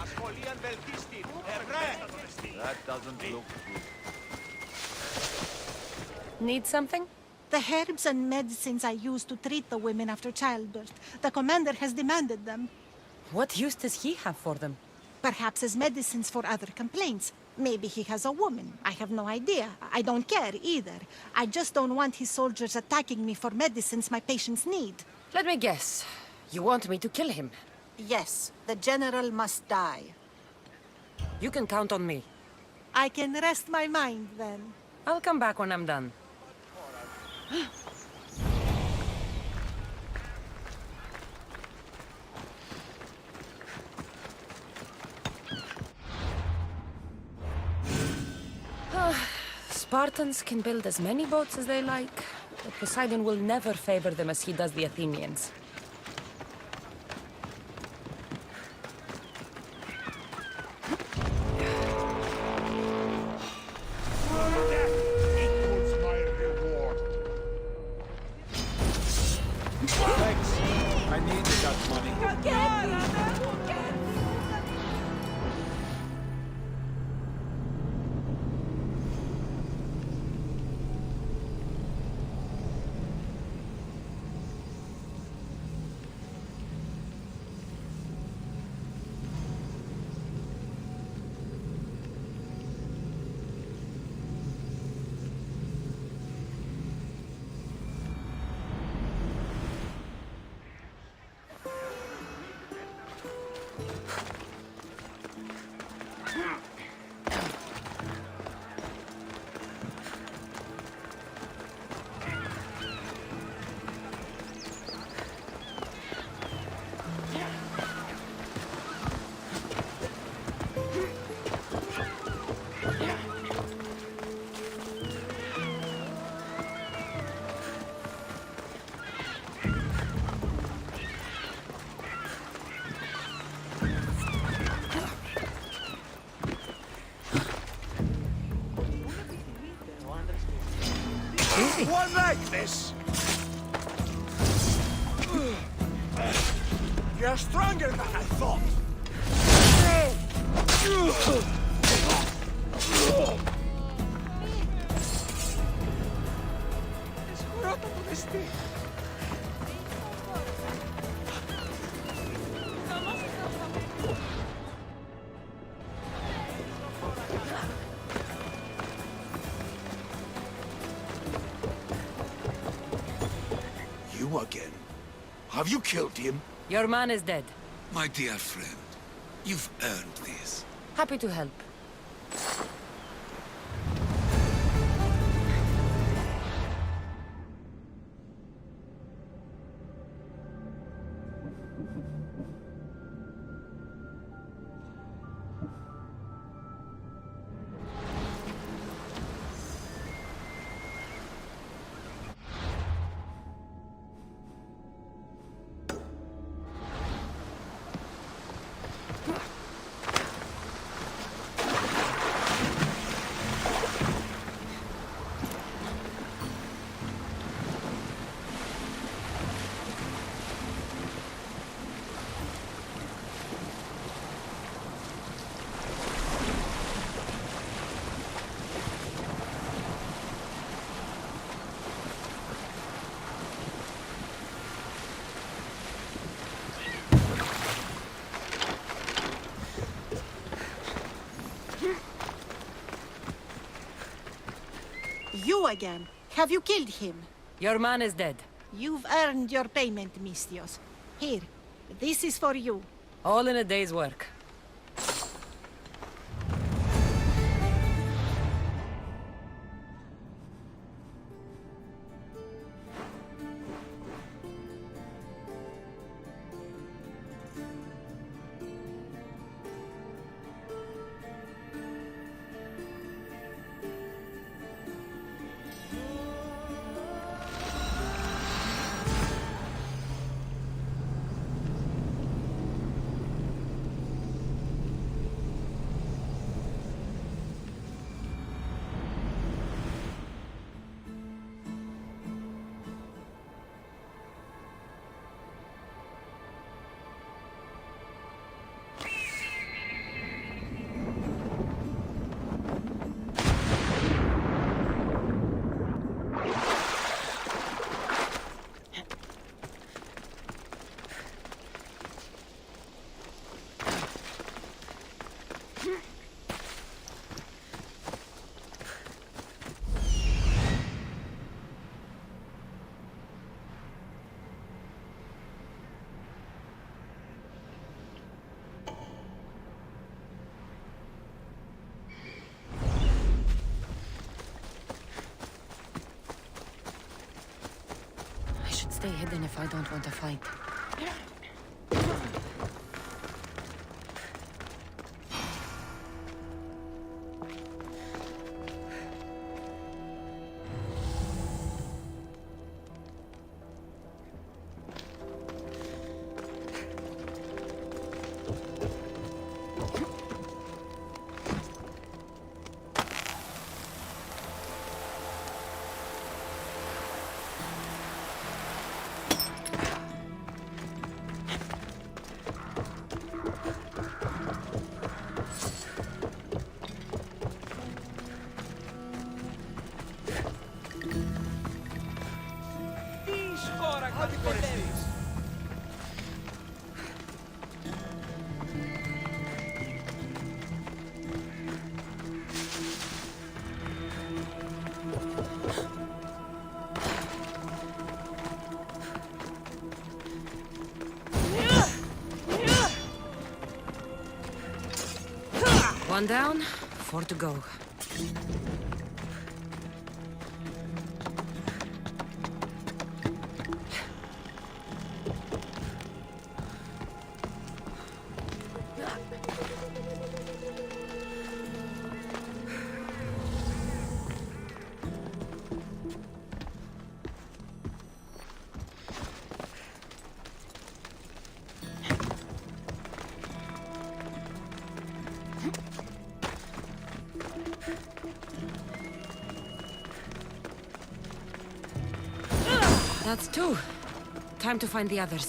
Ασχολίαν βελτίστη. Ευρέ! That doesn't look good. Need something? The herbs and medicines I use to treat the women after childbirth. The commander has demanded them. What use does he have for them? Perhaps as medicines for other complaints. Maybe he has a woman. I have no idea. I don't care either. I just don't want his soldiers attacking me for medicines my patients need. Let me guess. You want me to kill him? Yes, the general must die. You can count on me. I can rest my mind then. I'll come back when I'm done. Spartans can build as many boats as they like, but Poseidon will never favor them as he does the Athenians. Equals my reward. Thanks. I needed that money. One like this. You're stronger than I thought. You again? Have you killed him? Your man is dead. My dear friend, you've earned this. Happy to help. You again. Have you killed him? Your man is dead. You've earned your payment, Mistios. Here, this is for you. All in a day's work. Stay hidden if I don't want to fight. One down, 4 to go. That's 2. Time to find the others.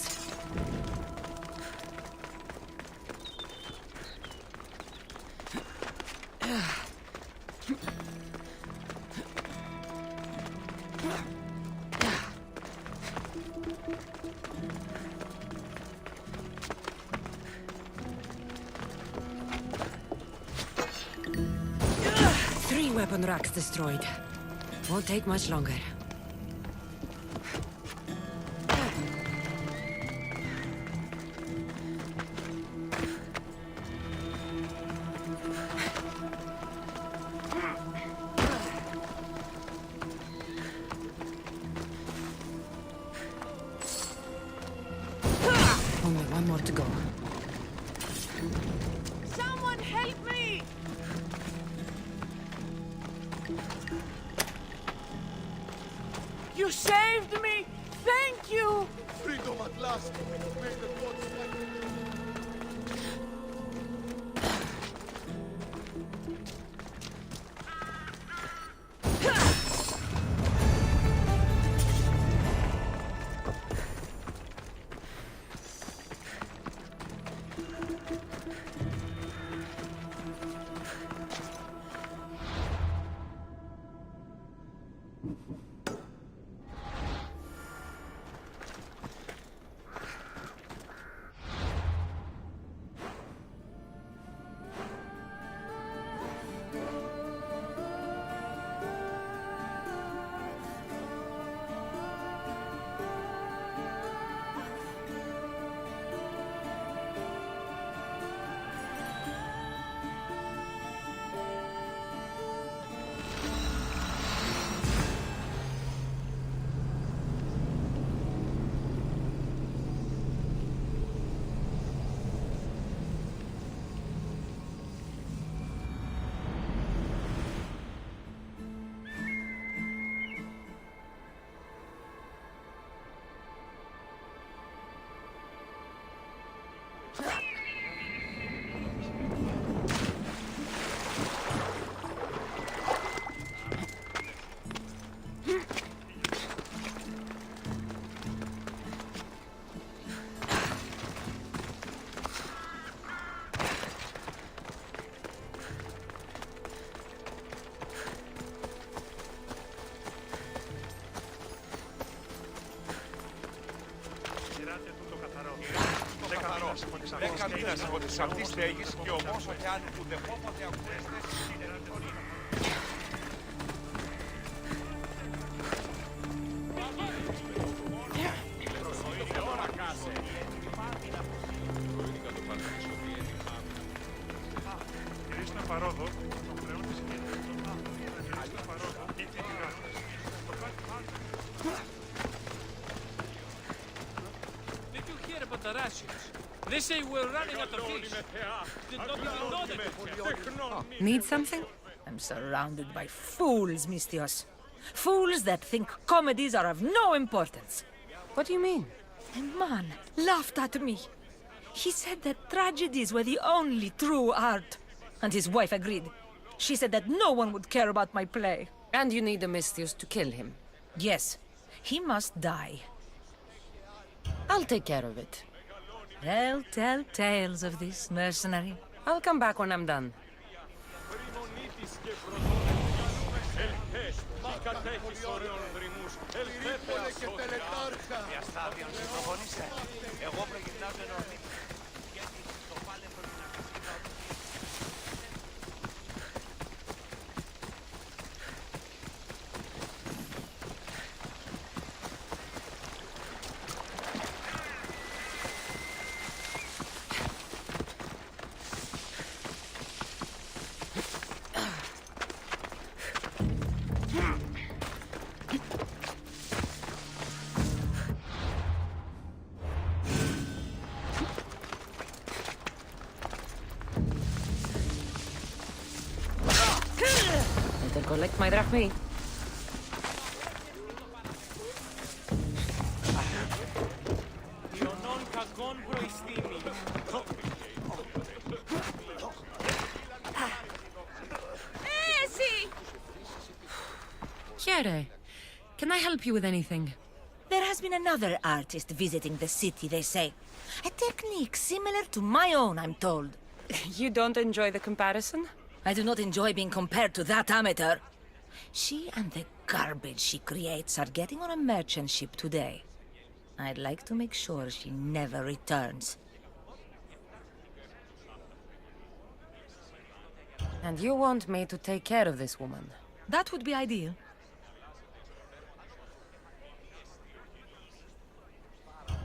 Three weapon racks destroyed. Won't take much longer. Only one more to go. Someone help me! You saved me! Thank you! Freedom at last! May the gods fight. Μήνας από τις αυτής στέγης και όμως ωκεάνου που δεχόποτε αγωνέστες είναι ραντεβονή. Γυρίσουμε παρόδο, το πλέον της γυρίσουμε παρόδο ή τι γράφεις. Did you hear about the rations? They say we're running out of fish. Did not even know that. Need something? I'm surrounded by fools, Mistios. Fools that think comedies are of no importance. What do you mean? A man laughed at me. He said that tragedies were the only true art. And his wife agreed. She said that no one would care about my play. And you need a Mistios to kill him. Yes, he must die. I'll take care of it. They'll tell tales of this mercenary. I'll come back when I'm done. Collect my drachmi. Chiere, can I help you with anything? There has been another artist visiting the city, they say. A technique similar to my own, I'm told. You don't enjoy the comparison? I do not enjoy being compared to that amateur. She and the garbage she creates are getting on a merchant ship today. I'd like to make sure she never returns. And you want me to take care of this woman? That would be ideal.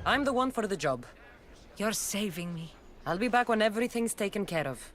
I'm the one for the job. You're saving me. I'll be back when everything's taken care of.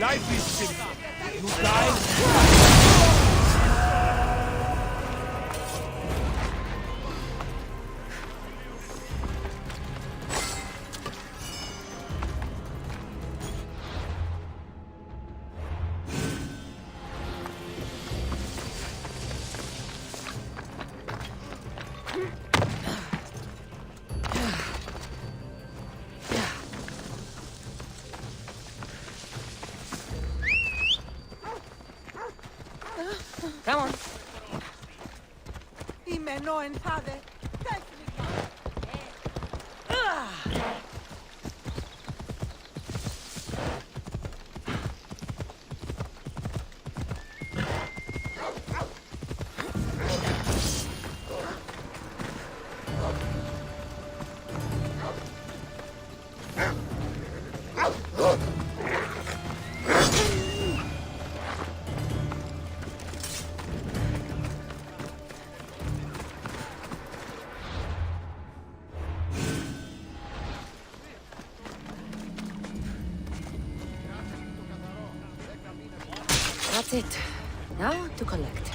Life is simple. You die. Come on. Είμαι νόεν, father. That's it. Now to collect.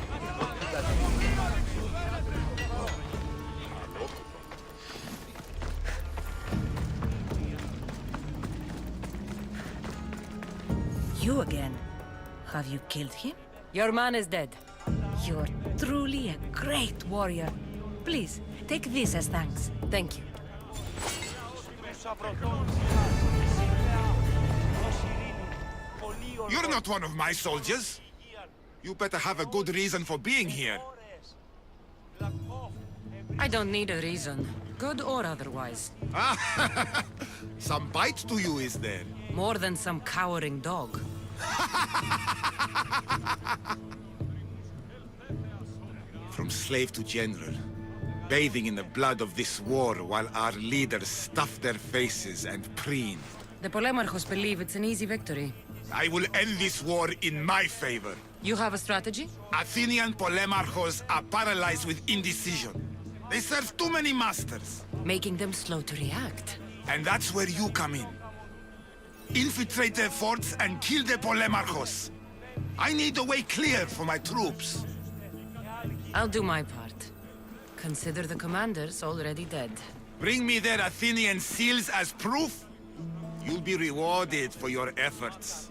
You again? Have you killed him? Your man is dead. You're truly a great warrior. Please, take this as thanks. Thank you. You're not one of my soldiers. You better have a good reason for being here. I don't need a reason, good or otherwise. Some bite to you, is there? More than some cowering dog. From slave to general, bathing in the blood of this war while our leaders stuff their faces and preen. The Polemarchos believe it's an easy victory. I will end this war in my favor. You have a strategy? Athenian Polemarchos are paralyzed with indecision. They serve too many masters. Making them slow to react. And that's where you come in. Infiltrate their forts and kill the Polemarchos. I need a way clear for my troops. I'll do my part. Consider the commanders already dead. Bring me their Athenian seals as proof. You'll be rewarded for your efforts.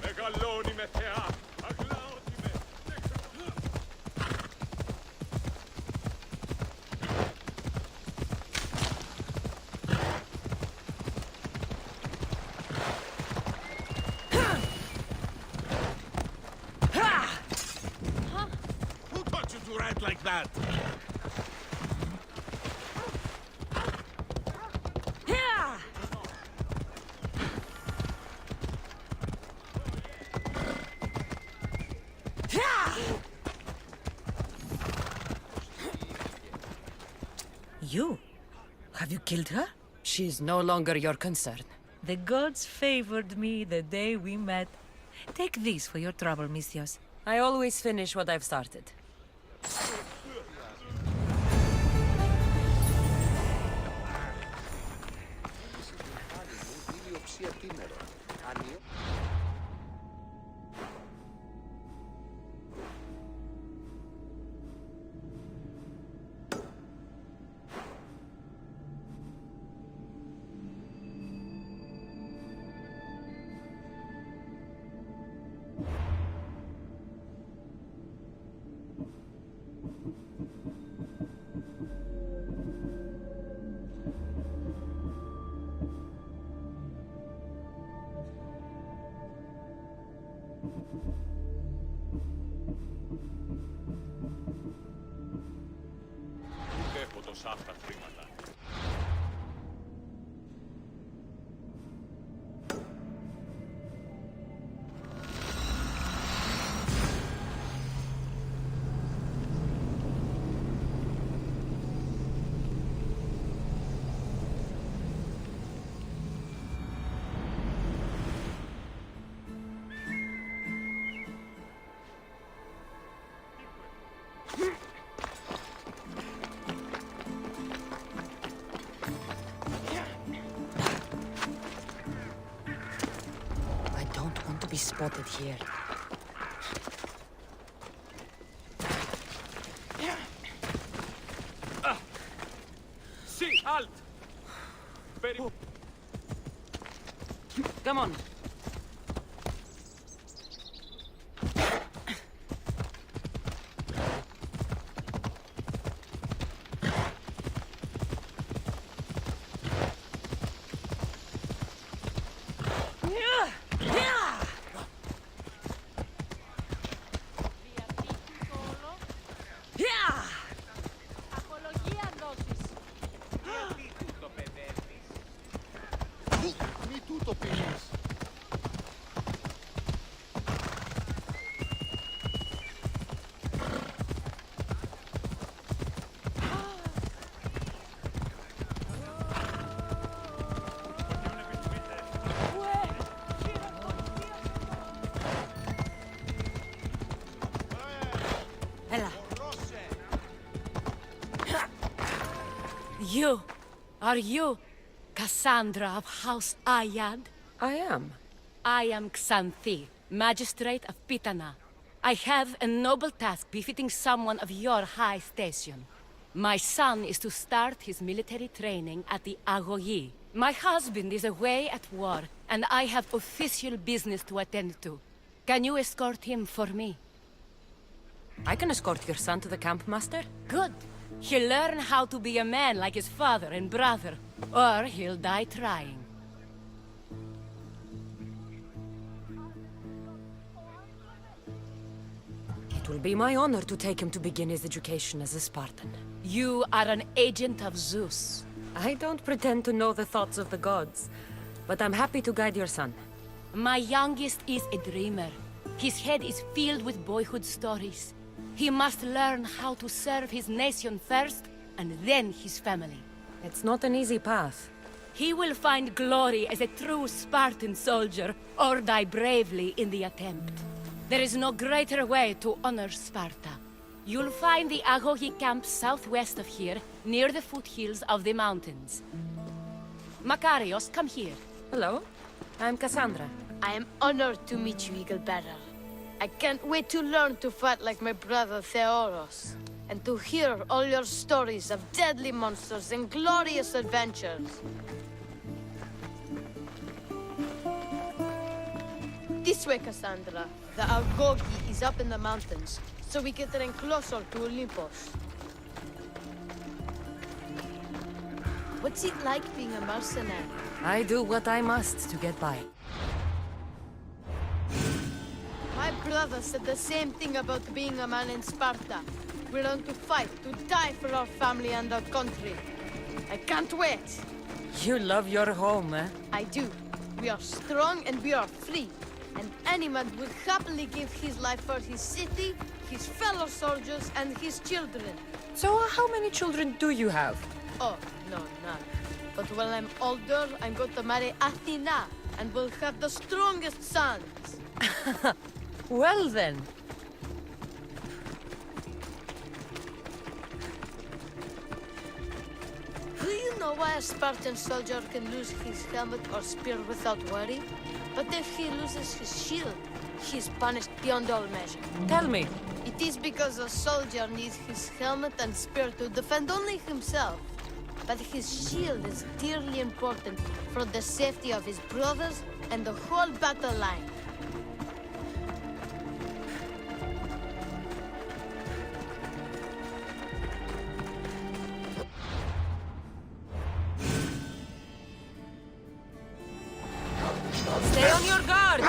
Μεγαλώνει με θεά, αγλάωτη με. Who taught you to ride like that? You? Have you killed her? She's no longer your concern. The gods favored me the day we met. Take this for your trouble, Misthios. I always finish what I've started. Ούτε έχω τόσα αυτά χρήματα. I don't want to be spotted here. Sì, halt! Come on. Μη τούτο πίνεις. Ella. You. Are you Kassandra of House Ayad? I am. I am Xanthi, magistrate of Pitana. I have a noble task befitting someone of your high station. My son is to start his military training at the Agoyi. My husband is away at war, and I have official business to attend to. Can you escort him for me? I can escort your son to the camp, Master. Good. He'll learn how to be a man like his father and brother, or he'll die trying. It will be my honor to take him to begin his education as a Spartan. You are an agent of Zeus. I don't pretend to know the thoughts of the gods, but I'm happy to guide your son. My youngest is a dreamer. His head is filled with boyhood stories. He must learn how to serve his nation first, and then his family. It's not an easy path. He will find glory as a true Spartan soldier, or die bravely in the attempt. There is no greater way to honor Sparta. You'll find the Agogi camp southwest of here, near the foothills of the mountains. Makarios, come here. Hello, I'm Kassandra. I am honored to meet you, Eagle Bearer. I can't wait to learn to fight like my brother Theoros. and to hear all your stories of deadly monsters and glorious adventures. This way, Kassandra. The Algogi is up in the mountains, so we get in closer to Olympus. What's it like being a mercenary? I do what I must to get by. My brother said the same thing about being a man in Sparta. We learn to fight, to die for our family and our country. I can't wait. You love your home, eh? I do. We are strong and we are free. And any man would happily give his life for his city, his fellow soldiers, and his children. So how many children do you have? Oh, no, none. But when I'm older, I'm going to marry Athena, and we'll have the strongest sons. Well then. Do you know why a Spartan soldier can lose his helmet or spear without worry? But if he loses his shield, he is punished beyond all measure. Tell me. It is because a soldier needs his helmet and spear to defend only himself. But his shield is dearly important for the safety of his brothers and the whole battle line. Stay on your guard!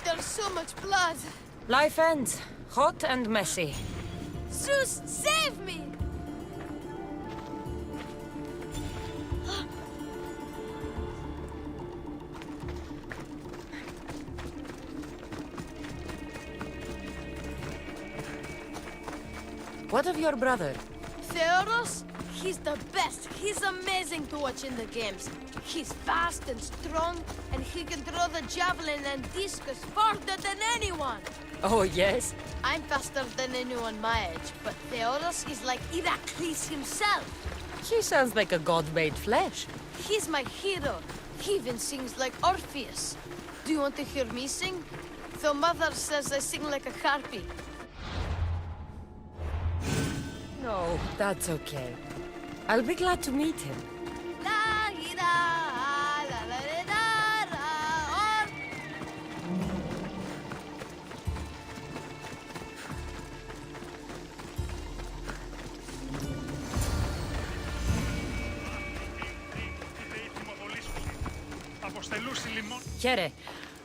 There's so much blood! Life ends. Hot and messy. Zeus, save me! What of your brother? Theodos? He's the best. He's amazing to watch in the games. He's fast and strong, and he can throw the javelin and discus farther than anyone. Oh, yes? I'm faster than anyone my age, but Theodos is like Heracles himself. He sounds like a god made flesh. He's my hero. He even sings like Orpheus. Do you want to hear me sing? Though Mother says I sing like a harpy. No, that's okay. I'll be glad to meet him. Here,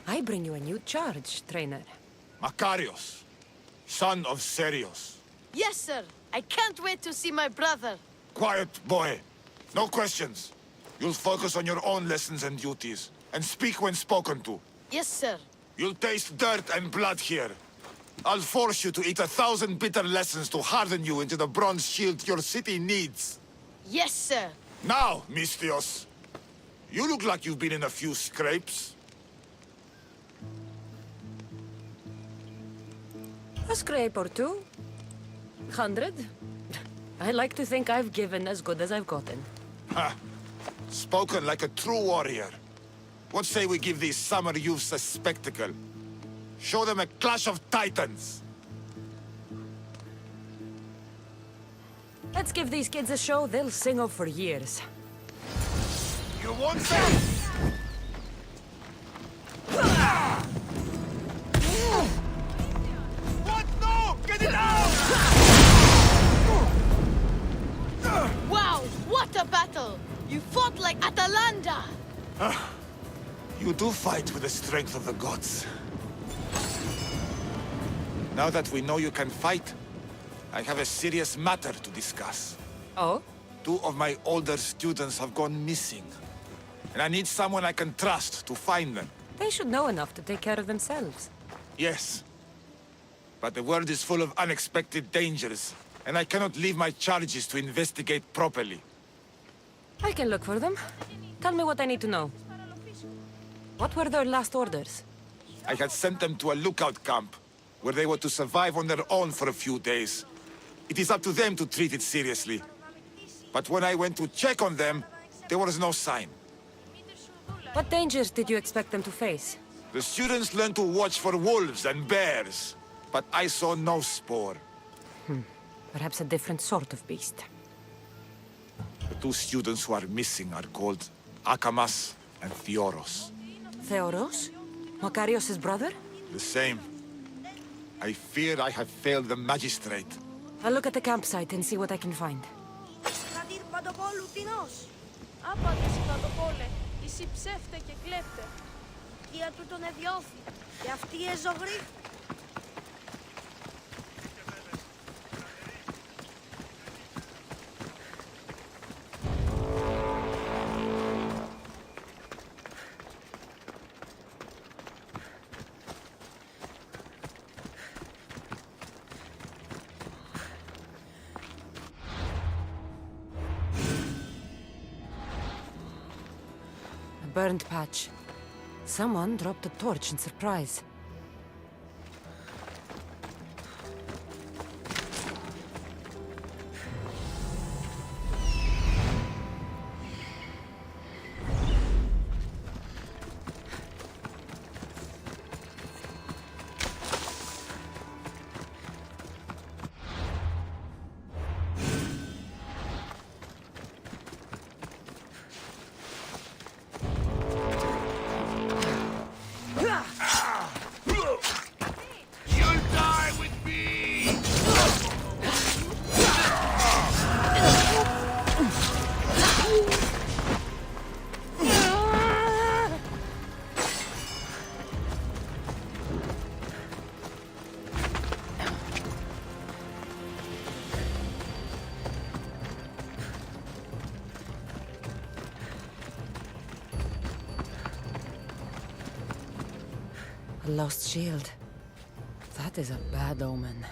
I bring you a new charge, trainer. Makarios, son of Serios. Yes, sir. I can't wait to see my brother. Quiet, boy. No questions. You'll focus on your own lessons and duties, and speak when spoken to. Yes, sir. You'll taste dirt and blood here. I'll force you to eat 1,000 bitter lessons to harden you into the bronze shield your city needs. Yes, sir. Now, Mistios, you look like you've been in a few scrapes. A scrape or two. 100? I like to think I've given as good as I've gotten. Ha! Spoken like a true warrior. What say we give these summer youths a spectacle? Show them a clash of titans! Let's give these kids a show they'll sing of for years. You won't say! What? No! Get it out! Wow, what a battle! You fought like Atalanta! You do fight with the strength of the gods. Now that we know you can fight, I have a serious matter to discuss. Oh? 2 of my older students have gone missing. And I need someone I can trust to find them. They should know enough to take care of themselves. Yes. But the world is full of unexpected dangers, and I cannot leave my charges to investigate properly. I can look for them. Tell me what I need to know. What were their last orders? I had sent them to a lookout camp, where they were to survive on their own for a few days. It is up to them to treat it seriously. But when I went to check on them, there was no sign. What dangers did you expect them to face? The students learned to watch for wolves and bears, but I saw no spore. Perhaps a different sort of beast. The two students who are missing are called Akamas and Theoros. Theoros? Makarios' brother? The same. I fear I have failed the magistrate. I'll look at the campsite and see what I can find. Άπαντες οι παντοπόλε, εσύ ψεύτε και κλέπτε. Δια του τον εδιώθη, και αυτή η εζωγρή. Burned patch. Someone dropped a torch in surprise. A lost shield. That is a bad omen.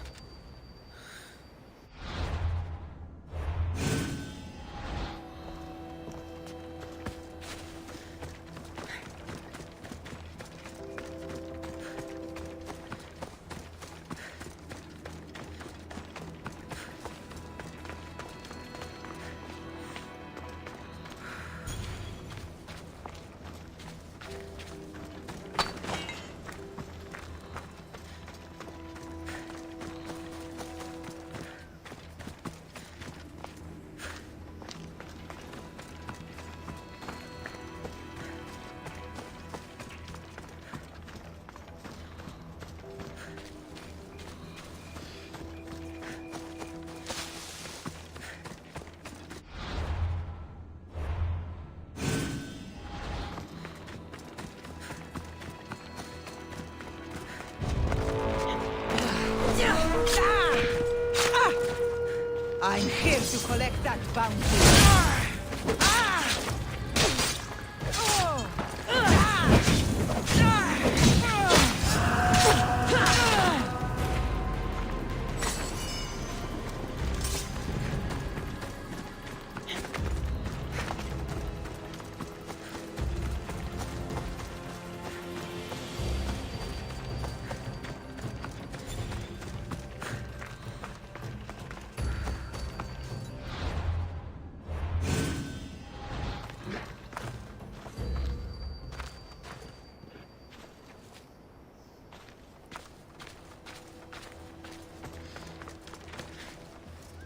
I'm here to collect that bounty.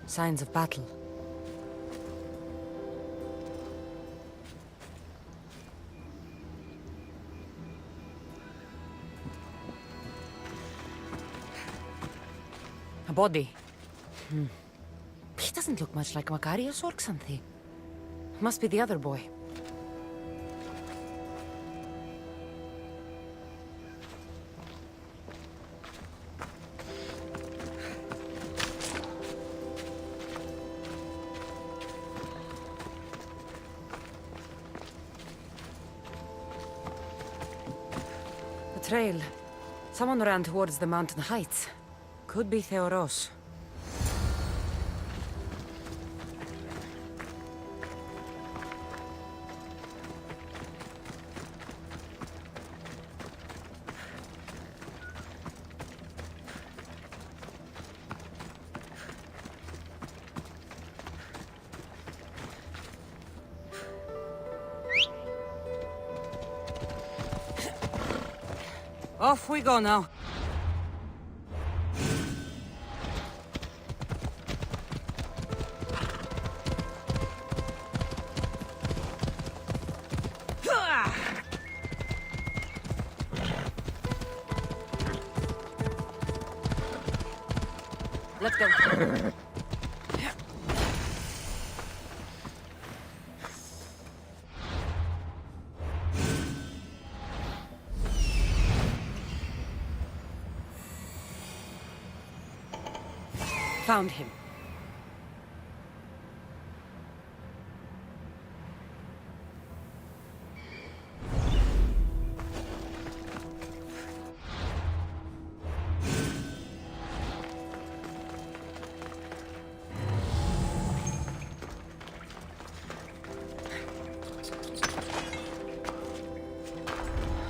Signs of battle. A body. He doesn't look much like Makarios or Xanthi. Must be the other boy. Trail. Someone ran towards the mountain heights. Could be Theoros. Off we go now. Let's go. Found him.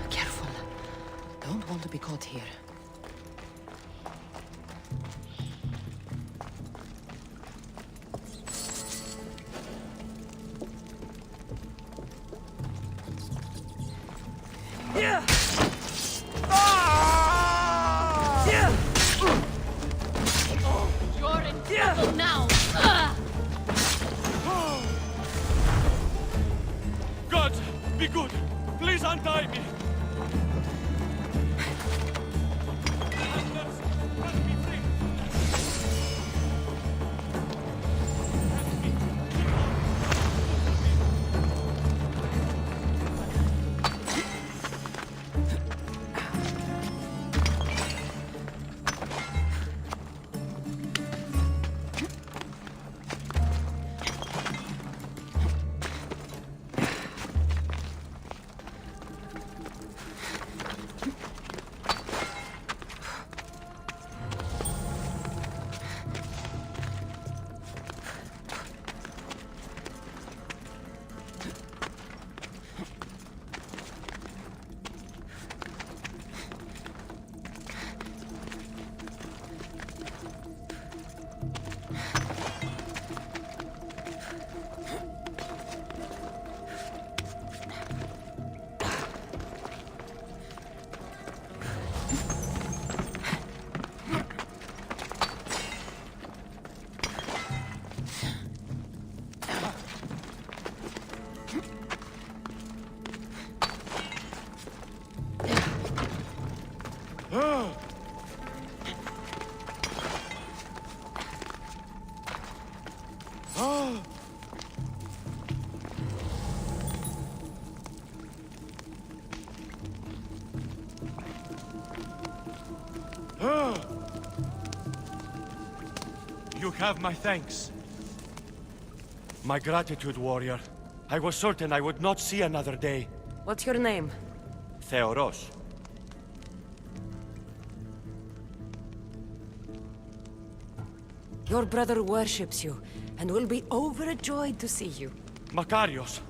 Careful. Don't want to be caught here. You're in trouble now. God, be good. Please untie me. You have my thanks. My gratitude, warrior. I was certain I would not see another day. What's your name? Theoros. Your brother worships you, and will be overjoyed to see you. Makarios.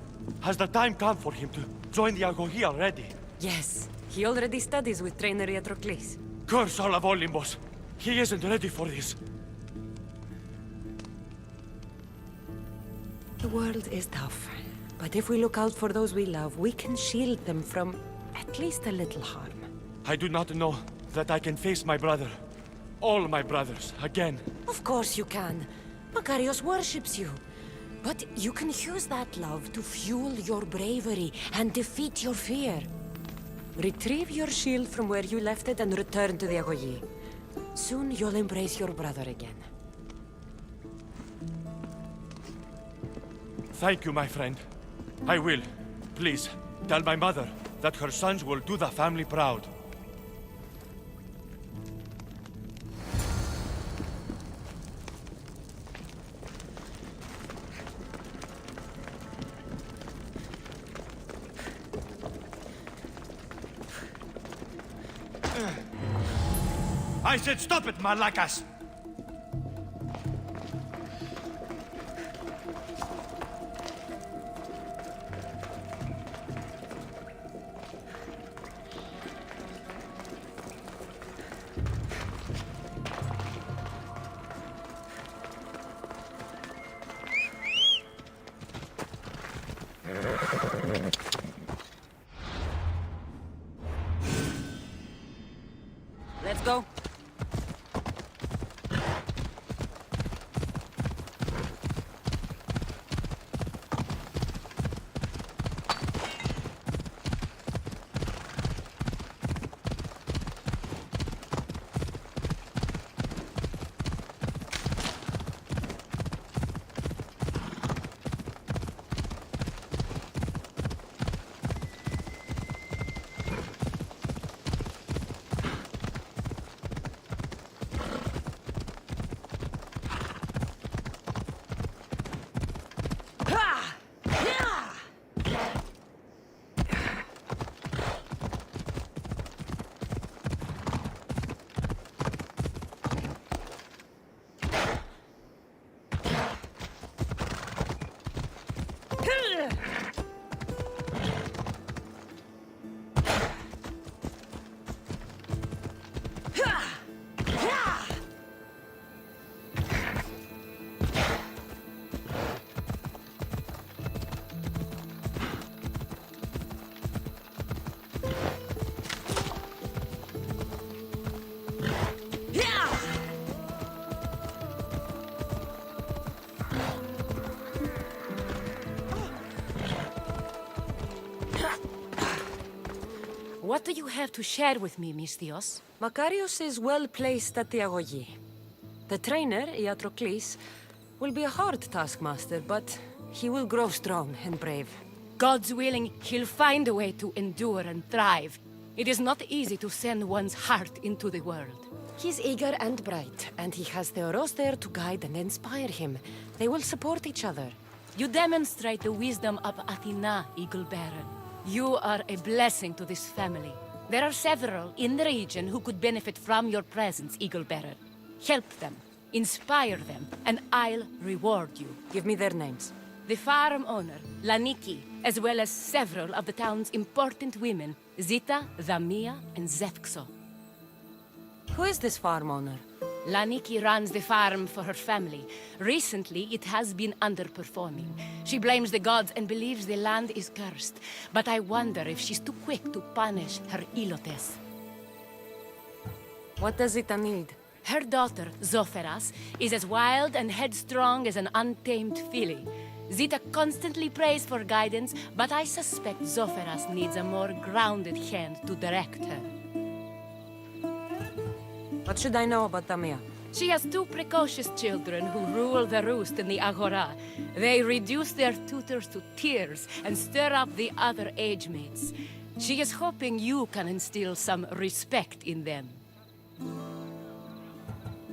Has the time come for him to join the Agogi already? Yes, he already studies with trainer Iatrocles. Curse all of Olympus. He isn't ready for this. The world is tough, but if we look out for those we love, we can shield them from at least a little harm. I do not know that I can face my brother. All my brothers, again. Of course you can. Makarios worships you. But you can use that love to fuel your bravery and defeat your fear. Retrieve your shield from where you left it and return to the Agogi. Soon you'll embrace your brother again. Thank you, my friend. I will. Please, tell my mother that her sons will do the family proud. I said stop it, Malakas! Let's go. What do you have to share with me, Misthios? Makarios is well placed at the Agogi. The trainer, Iatrocles, will be a hard taskmaster, but he will grow strong and brave. God's willing, he'll find a way to endure and thrive. It is not easy to send one's heart into the world. He's eager and bright, and he has Theoros there to guide and inspire him. They will support each other. You demonstrate the wisdom of Athena, Eagle Bearer. You are a blessing to this family. There are several in the region who could benefit from your presence, Eagle Bearer. Help them, inspire them, and I'll reward you. Give me their names. The farm owner, Laniki, as well as several of the town's important women, Zita, Zamia, and Zefxo. Who is this farm owner? Laniki runs the farm for her family. Recently, it has been underperforming. She blames the gods and believes the land is cursed. But I wonder if she's too quick to punish her ilotes. What does Zita need? Her daughter, Zoferas, is as wild and headstrong as an untamed filly. Zita constantly prays for guidance, but I suspect Zoferas needs a more grounded hand to direct her. What should I know about Tamia? She has two precocious children who rule the roost in the Agora. They reduce their tutors to tears and stir up the other age mates. She is hoping you can instill some respect in them.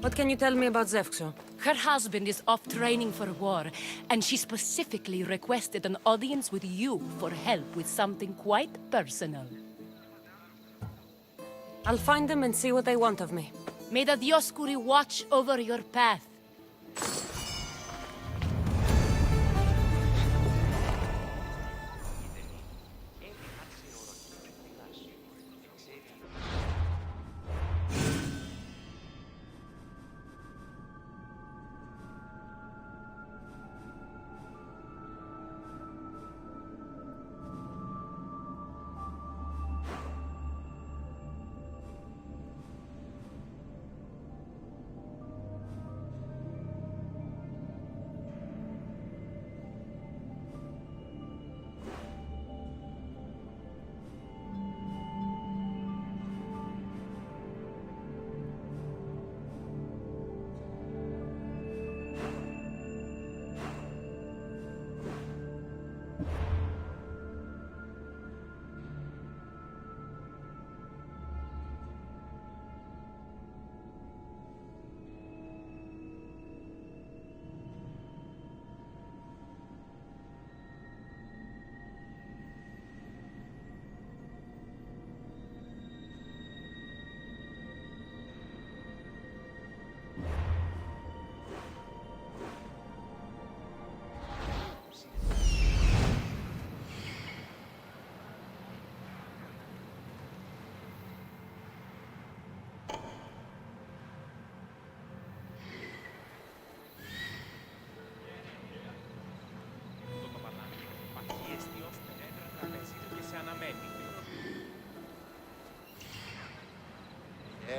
What can you tell me about Zefxo? Her husband is off training for war, and she specifically requested an audience with you for help with something quite personal. I'll find them and see what they want of me. May the Dioscuri watch over your path.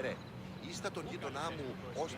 Ρε, ήστα τον γείτονά μου ως...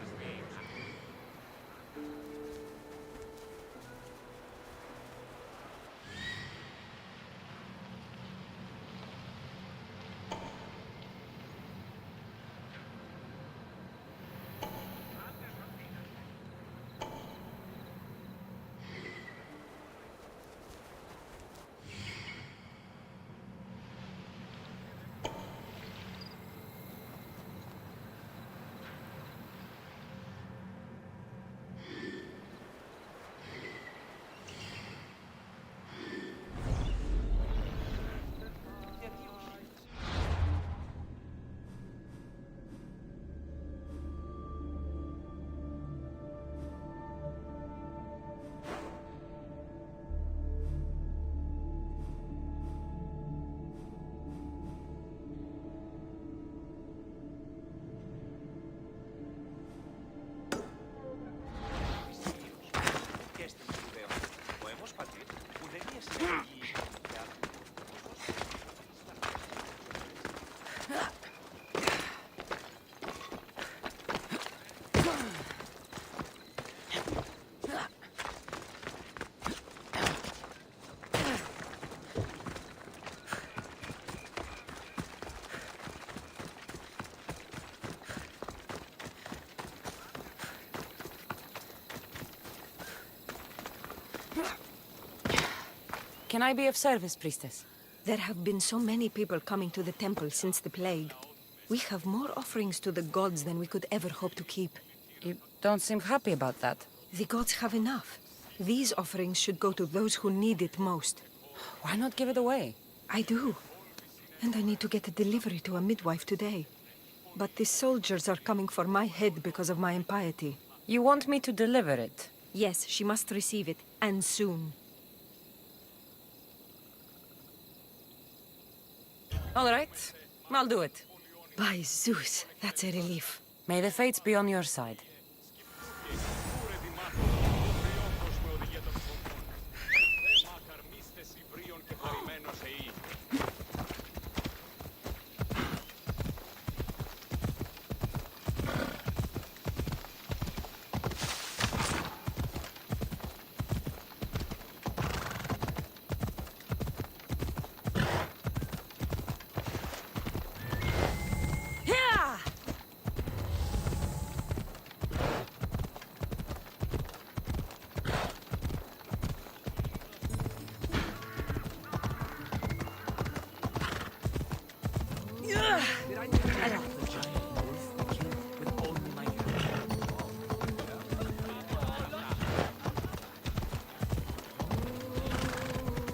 Can I be of service, priestess? There have been so many people coming to the temple since the plague. We have more offerings to the gods than we could ever hope to keep. You don't seem happy about that. The gods have enough. These offerings should go to those who need it most. Why not give it away? I do. And I need to get a delivery to a midwife today. But the soldiers are coming for my head because of my impiety. You want me to deliver it? Yes, she must receive it, and soon. All right, I'll do it. By Zeus, that's a relief. May the fates be on your side.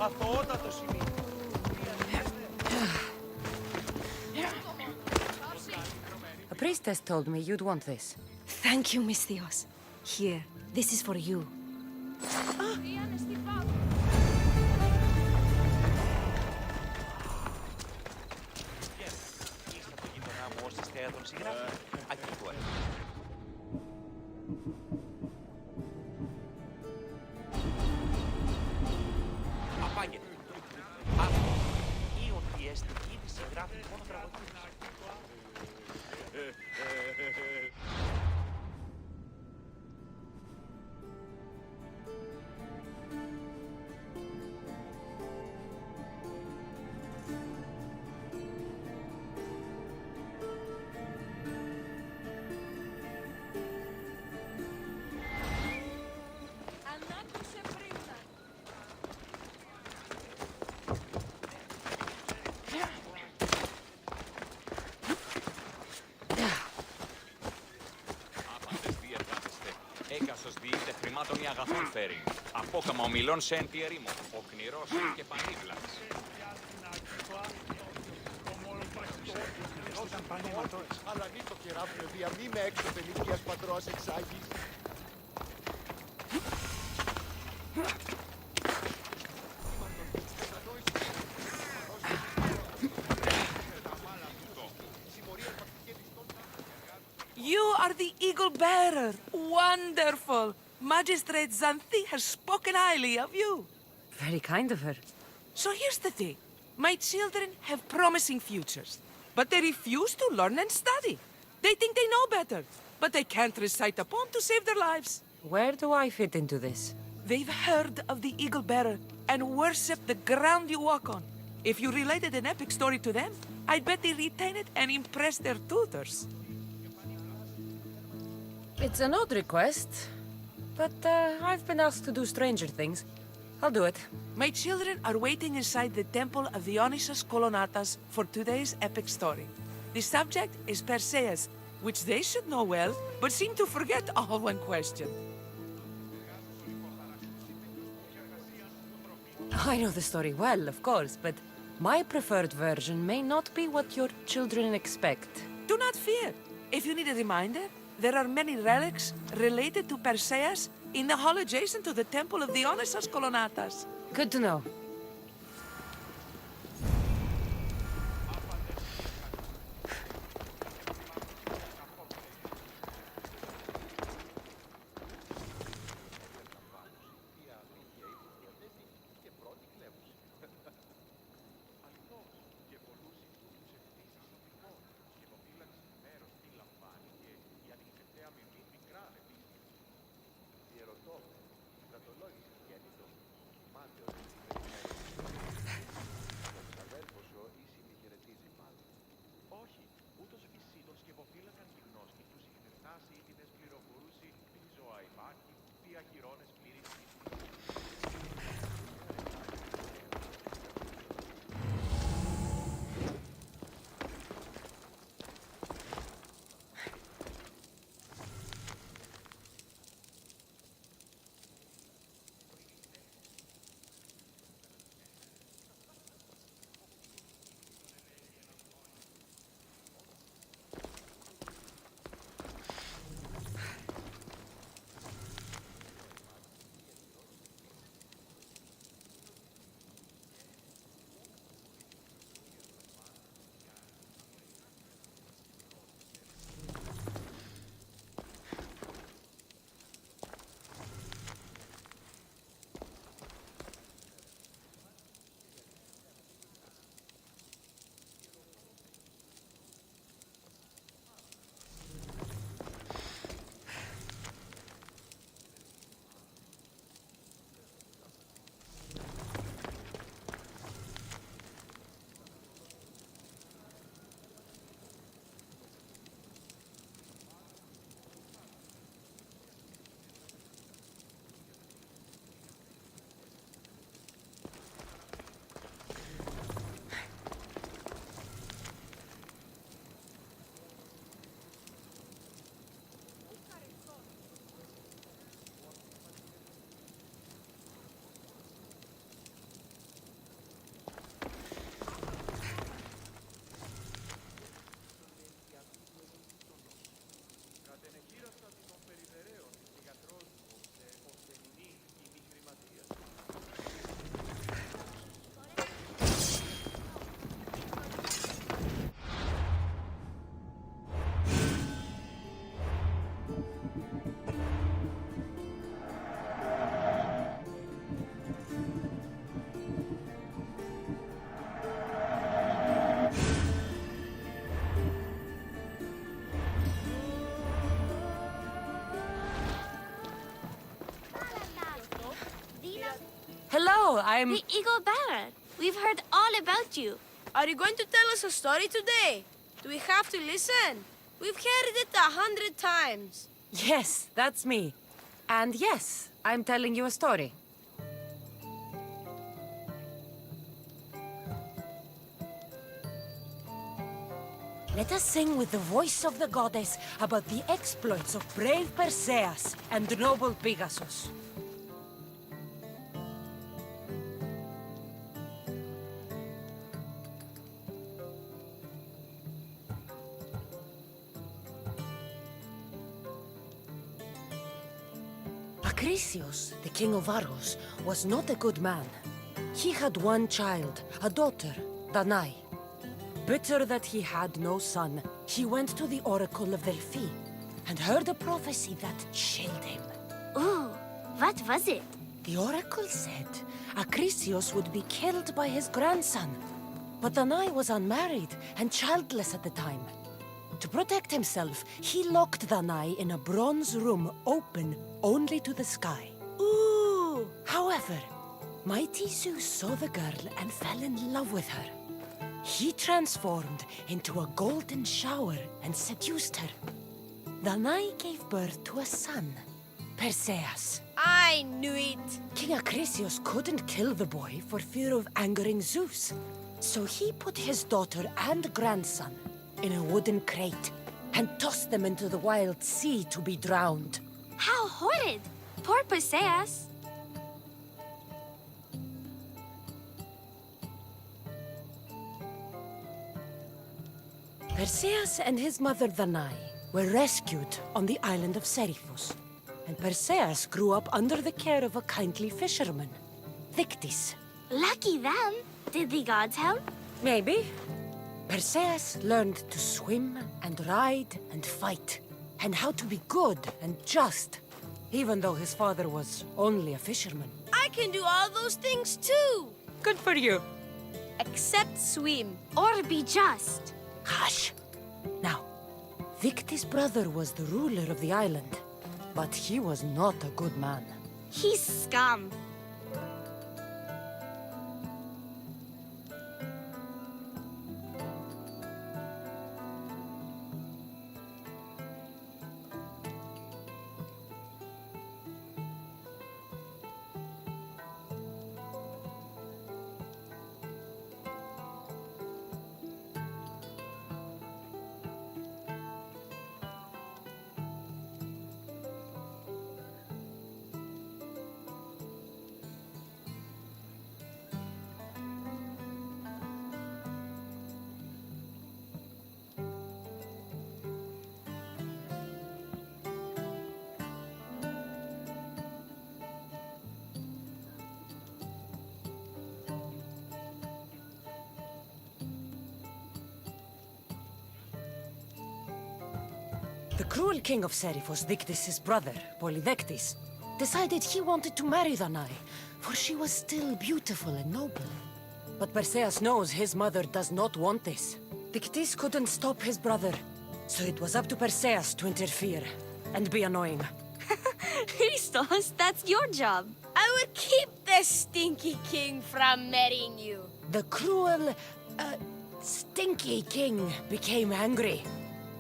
Αθωότατο σημείο. A priestess told me you'd want this. Thank you, Misthios. Here, this is for you. Ήστα το γείτονά μου ως αστέα τον συγγράφη. Ακύβω. Απάγεται. Αυτό ή ότι εστική της συγγράφη μόνο τραγωδίες. Έγκασος διεῖται χρημάτων ή αγαθών φέρει. Απόκαμα ομιλών σε εν τη ερήμο. Ο κνηρός και πανίβλας. Αλλά μη το κεράφνε βία, μη με έξω πενικίας πατρός εξάγεις. You are the eagle bearer. Wonderful. Magistrate Xanthi has spoken highly of you. Very kind of her. So here's the thing. My children have promising futures, but they refuse to learn and study. They think they know better, but they can't recite a poem to save their lives. Where do I fit into this? They've heard of the Eagle Bearer and worship the ground you walk on. If you related an epic story to them, I'd bet they retain it and impress their tutors. It's an odd request, but I've been asked to do stranger things. I'll do it. My children are waiting inside the Temple of Dionysus Kolonatas for today's epic story. The subject is Perseus, which they should know well, but seem to forget all when questioned. I know the story well, of course, but my preferred version may not be what your children expect. Do not fear. If you need a reminder, there are many relics related to Perseus in the hall adjacent to the Temple of Dionysus Kolonatas. Good to know. Hello, I'm... The Eagle Bearer. We've heard all about you. Are you going to tell us a story today? Do we have to listen? We've heard it 100 times. Yes, that's me. And yes, I'm telling you a story. Let us sing with the voice of the goddess about the exploits of brave Perseus and noble Pegasus. Acrisius, the king of Argos, was not a good man. He had one child, a daughter, Danae. Bitter that he had no son, he went to the oracle of Delphi and heard a prophecy that chilled him. Ooh, what was it? The oracle said Acrisius would be killed by his grandson. But Danae was unmarried and childless at the time. To protect himself, he locked Danai in a bronze room open only to the sky. Ooh! However, mighty Zeus saw the girl and fell in love with her. He transformed into a golden shower and seduced her. Danai gave birth to a son, Perseus. I knew it! King Acrisius couldn't kill the boy for fear of angering Zeus. So he put his daughter and grandson in a wooden crate and tossed them into the wild sea to be drowned. How horrid! Poor Perseus. Perseus and his mother Danai were rescued on the island of Seriphos, and Perseus grew up under the care of a kindly fisherman, Dictys. Lucky them. Did the gods help? Maybe. Perseus learned to swim and ride and fight, and how to be good and just, even though his father was only a fisherman. I can do all those things too! Good for you. Except swim. Or be just. Hush! Now, Dictys' brother was the ruler of the island, but he was not a good man. He's scum. The cruel king of Seriphos, Dictys' brother, Polydectes, decided he wanted to marry Danai, for she was still beautiful and noble. But Perseus knows his mother does not want this. Dictys couldn't stop his brother, so it was up to Perseus to interfere and be annoying. Christos, that's your job. I will keep the stinky king from marrying you. The cruel, stinky king became angry.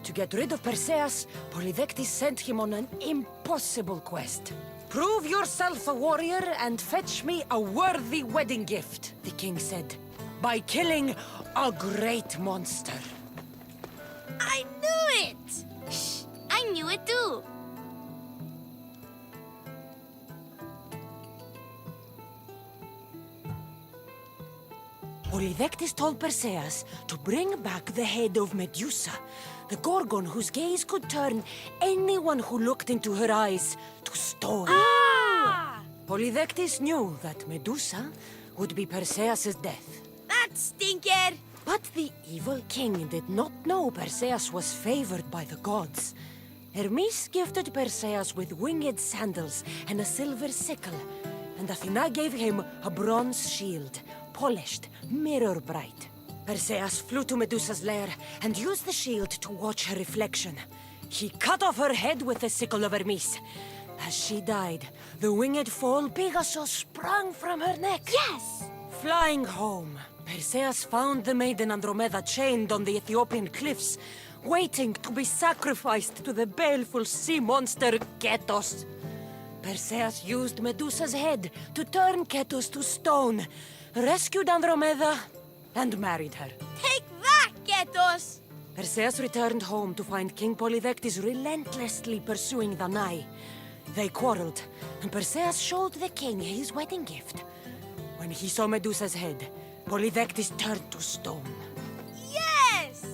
To get rid of Perseus, Polydectes sent him on an impossible quest. Prove yourself a warrior and fetch me a worthy wedding gift, the king said, by killing a great monster. I knew it! Shh, I knew it too. Polydectes told Perseus to bring back the head of Medusa, the Gorgon whose gaze could turn anyone who looked into her eyes to stone. Ah! Polydectes knew that Medusa would be Perseus' death. That stinker! But the evil king did not know Perseus was favored by the gods. Hermes gifted Perseus with winged sandals and a silver sickle, and Athena gave him a bronze shield, polished, mirror bright. Perseus flew to Medusa's lair and used the shield to watch her reflection. He cut off her head with the sickle of Hermes. As she died, the winged foal Pegasus sprang from her neck. Yes! Flying home, Perseus found the maiden Andromeda chained on the Ethiopian cliffs, waiting to be sacrificed to the baleful sea monster Ketos. Perseus used Medusa's head to turn Ketos to stone, rescued Andromeda, and married her. Take that, Ketos! Perseus returned home to find King Polydectes relentlessly pursuing Danai. They quarreled, and Perseus showed the king his wedding gift. When he saw Medusa's head, Polydectes turned to stone. Yes!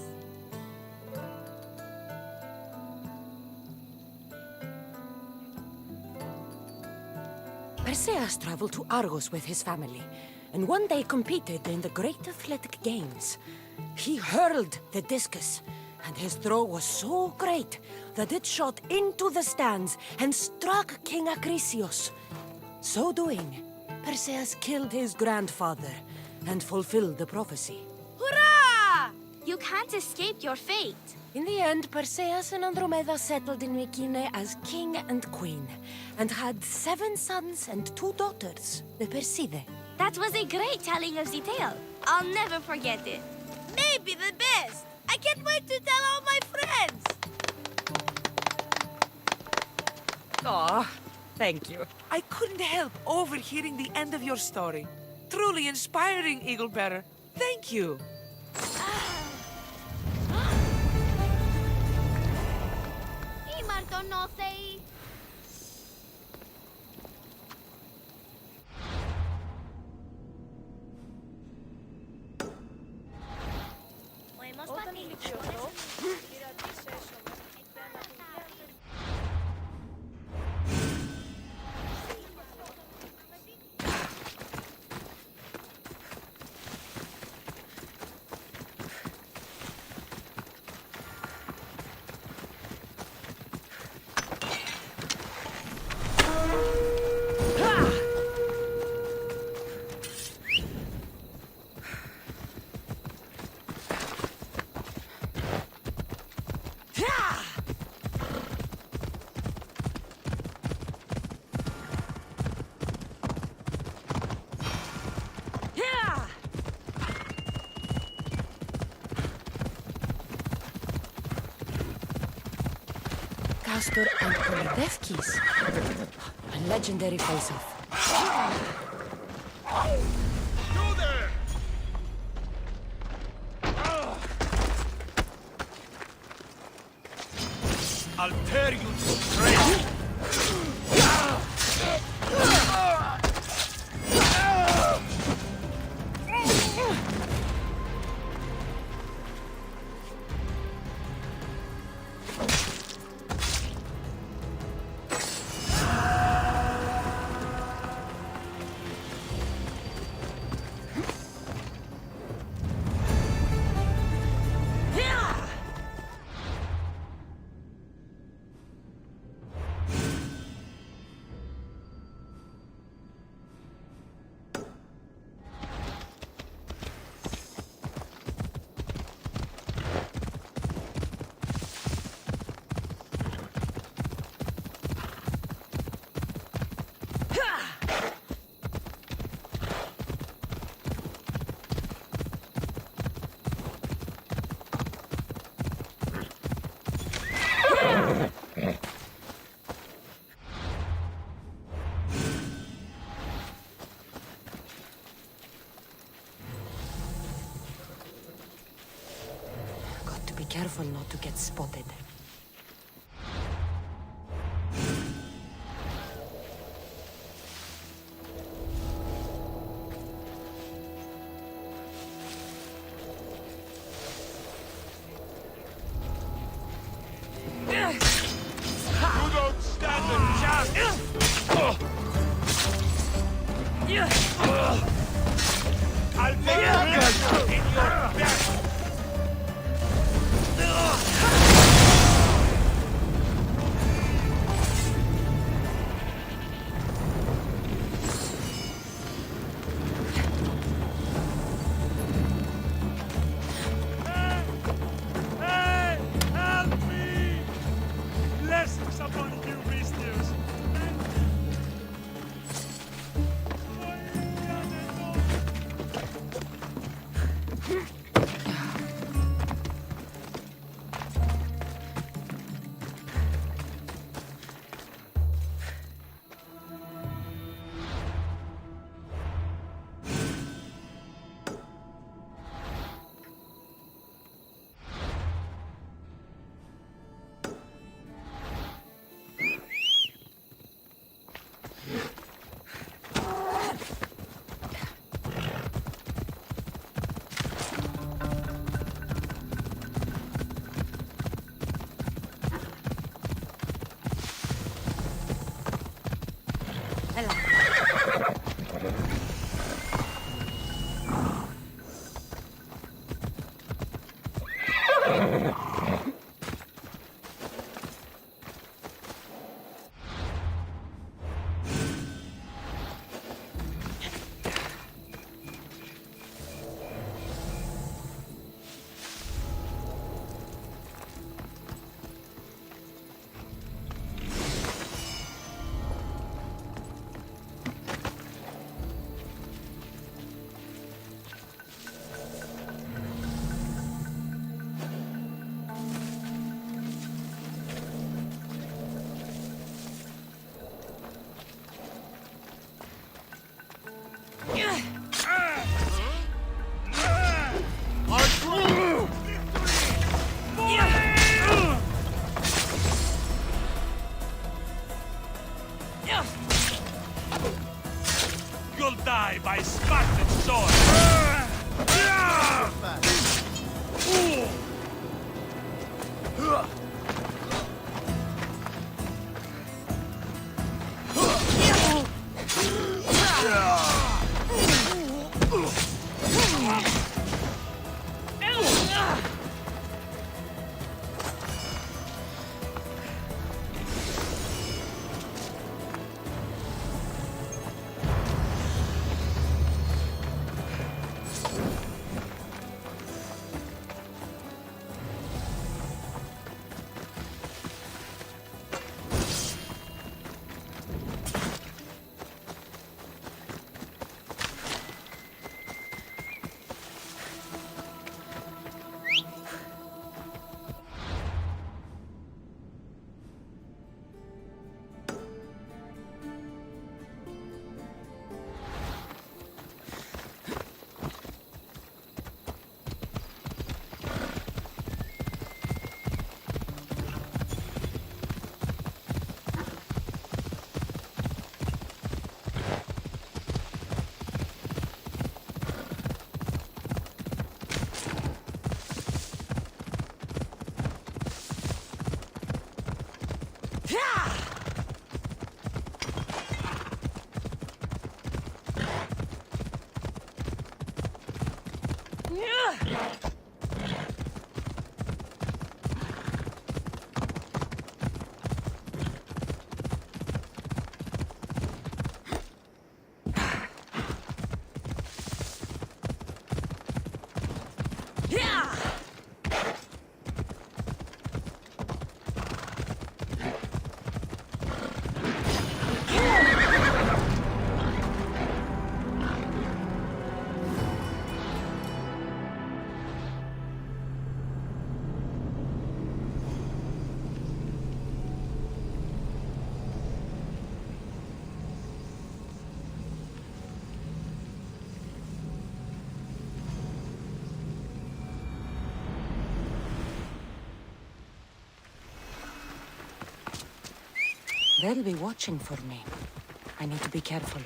Perseus traveled to Argos with his family, and one day competed in the Great Athletic Games. He hurled the discus, and his throw was so great that it shot into the stands and struck King Acrisius. So doing, Perseus killed his grandfather and fulfilled the prophecy. Hurrah! You can't escape your fate. In the end, Perseus and Andromeda settled in Mykene as king and queen, and had 7 sons and 2 daughters, the Perside. That was a great telling of the tale. I'll never forget it. Maybe the best. I can't wait to tell all my friends. Aw, thank you. I couldn't help overhearing the end of your story. Truly inspiring, Eagle Bearer. Thank you. Castor and Polydevkis. A legendary face-off. I'll tear you to shreds! Got to be careful not to get spotted. You don't stand a chance! I'll make you in your death! Hey! Help me! Blessings upon you, Vistius! They'll be watching for me. I need to be careful.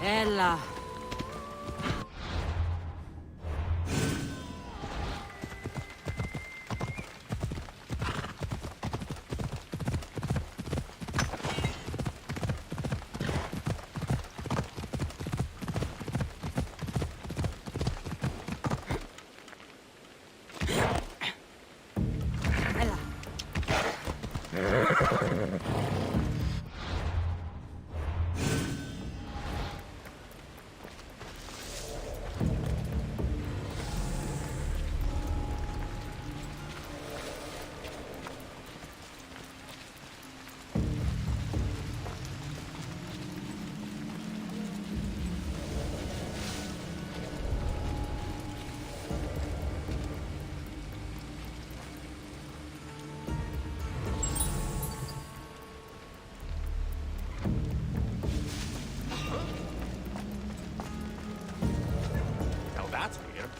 Ella. Now that's weird.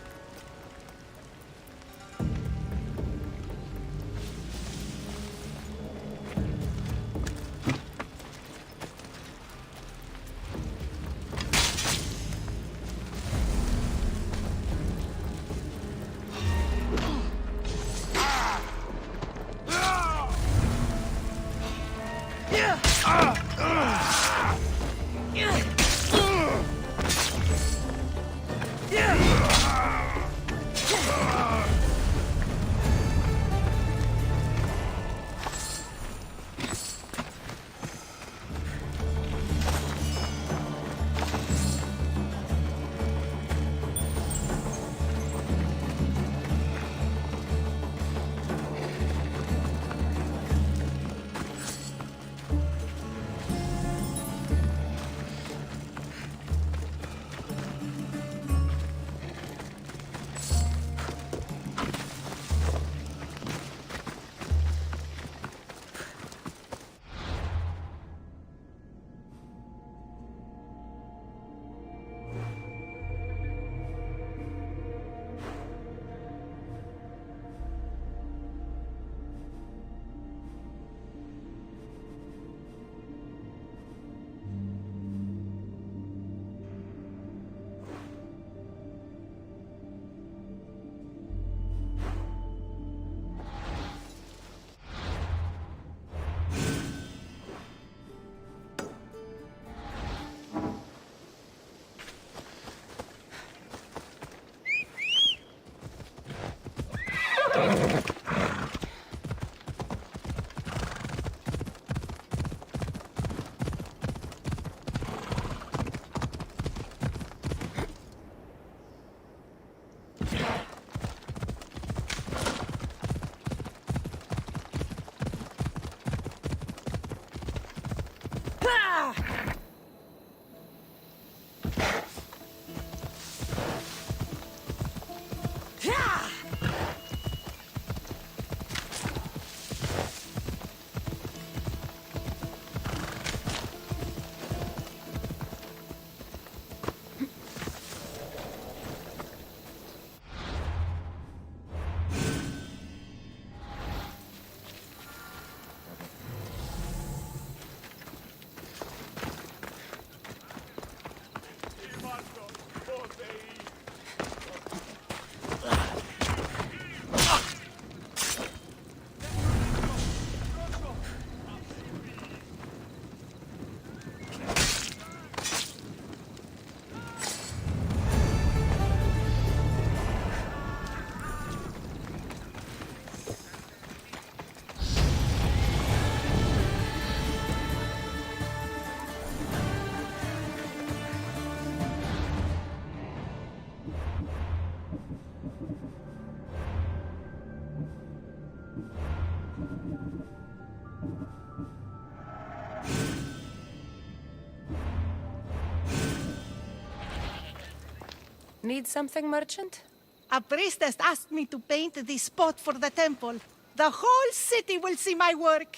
Need something, merchant? A priestess asked me to paint this spot for the temple. The whole city will see my work.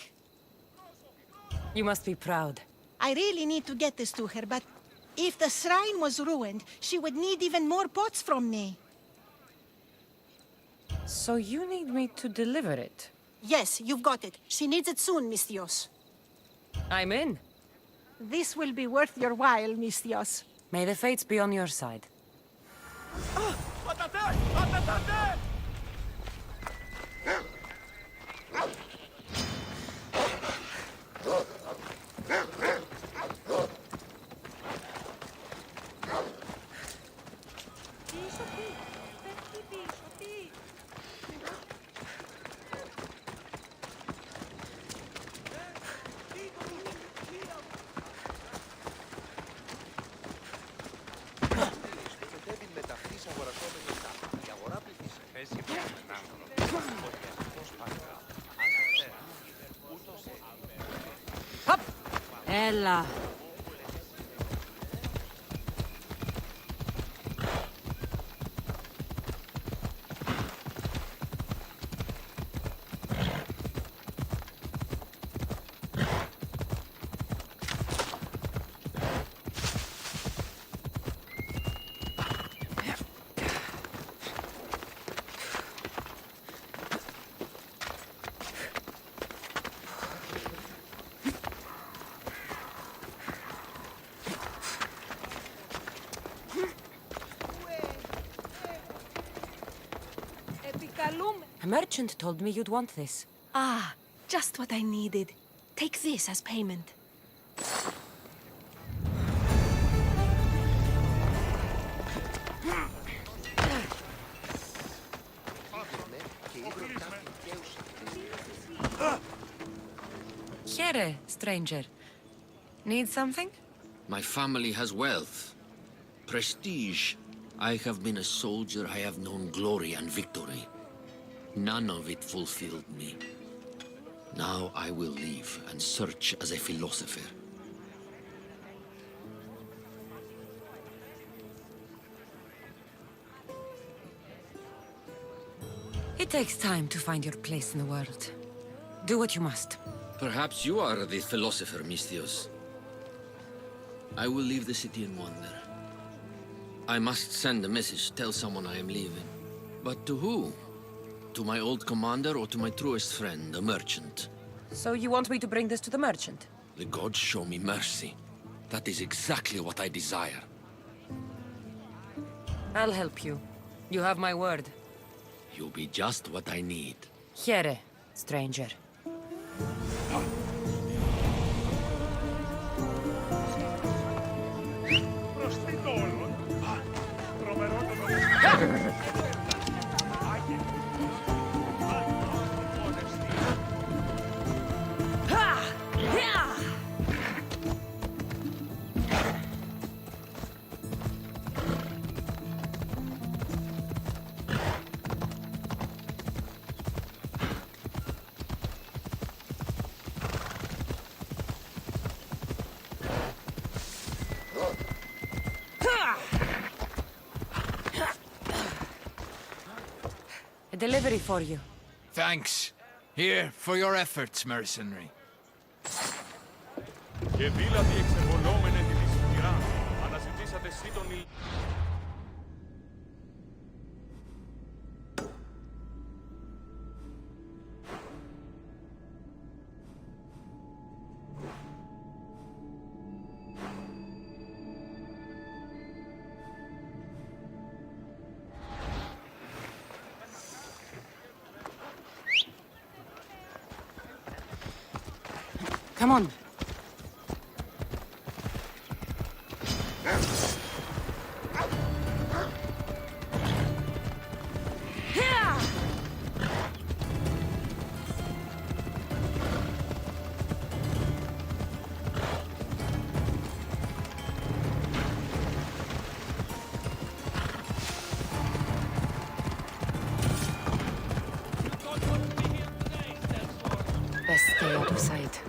You must be proud. I really need to get this to her, but if the shrine was ruined, she would need even more pots from me. So you need me to deliver it? Yes, you've got it. She needs it soon, Mistios. I'm in. This will be worth your while, Mistios. May the fates be on your side. Ella. A merchant told me you'd want this. Ah, just what I needed. Take this as payment. Here, stranger. Need something? My family has wealth, prestige. I have been a soldier, I have known glory and victory. None of it fulfilled me. Now I will leave and search as a philosopher. It takes time to find your place in the world. Do what you must. Perhaps you are the philosopher, Misthios. I will leave the city and wander. I must send a message, tell someone I am leaving. But to who? To my old commander or to my truest friend, the merchant? So you want me to bring this to the merchant? The gods show me mercy. That is exactly what I desire. I'll help you. You have my word. You'll be just what I need. Here, stranger. A delivery for you. Thanks. Here, for your efforts, mercenary. Και δηλαδή εξεβολόμενε τη λησφυρά, αναζητήσατε εσύ τον ηλ... Come on. Best stay out of sight.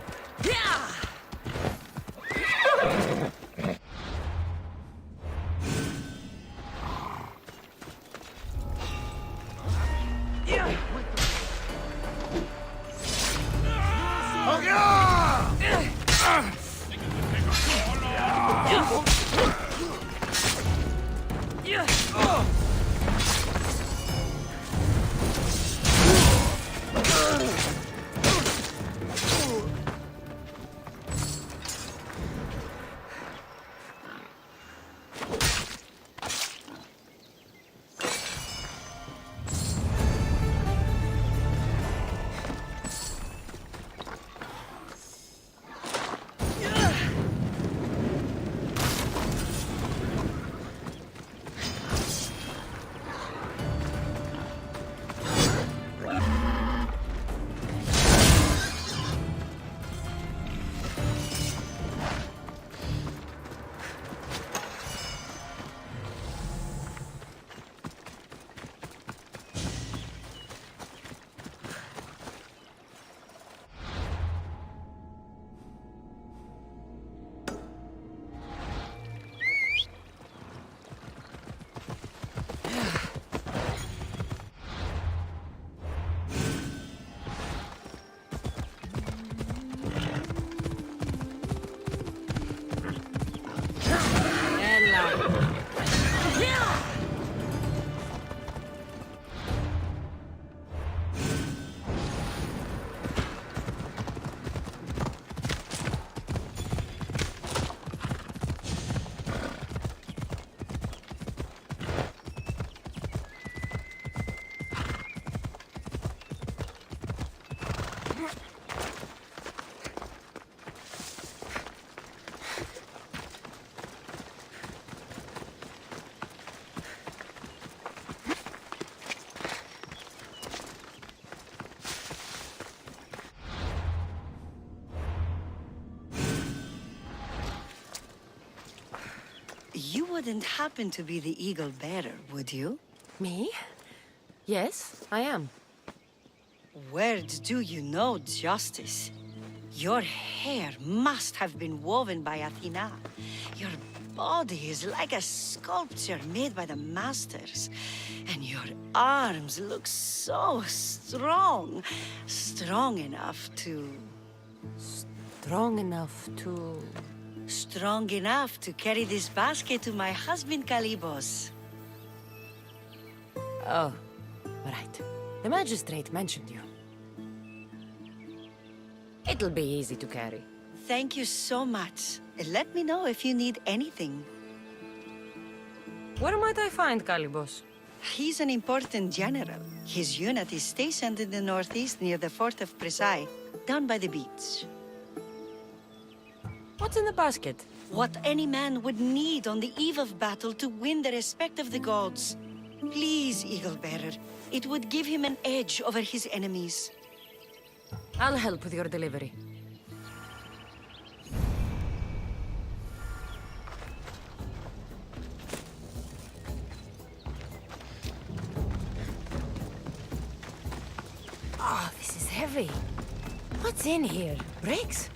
You wouldn't happen to be the eagle bearer, would you? Me? Yes, I am. Where do you know justice? Your hair must have been woven by Athena. Your body is like a sculpture made by the masters. And your arms look so strong. Strong enough to... Strong enough to... Strong enough to carry this basket to my husband, Kalibos. Oh, right. The magistrate mentioned you. It'll be easy to carry. Thank you so much. Let me know if you need anything. Where might I find Kalibos? He's an important general. His unit is stationed in the northeast near the fort of Presai, down by the beach. What's in the basket? What any man would need on the eve of battle to win the respect of the gods. Please, Eagle Bearer. It would give him an edge over his enemies. I'll help with your delivery. Oh, this is heavy. What's in here? Bricks?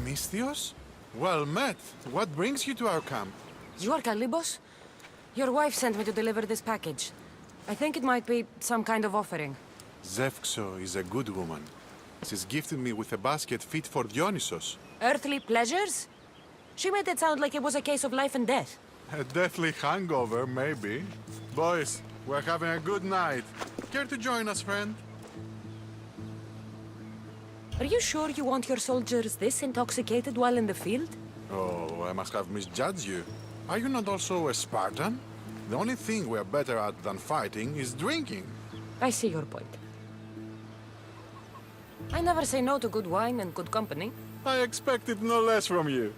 Misthios? Well met. What brings you to our camp? You are Kalibos? Your wife sent me to deliver this package. I think it might be some kind of offering. Zevxo is a good woman. She's gifted me with a basket fit for Dionysos. Earthly pleasures? She made it sound like it was a case of life and death. A deathly hangover, maybe. Boys, we're having a good night. Care to join us, friend? Are you sure you want your soldiers this intoxicated while in the field? Oh, I must have misjudged you. Are you not also a Spartan? The only thing we're better at than fighting is drinking. I see your point. I never say no to good wine and good company. I expected no less from you.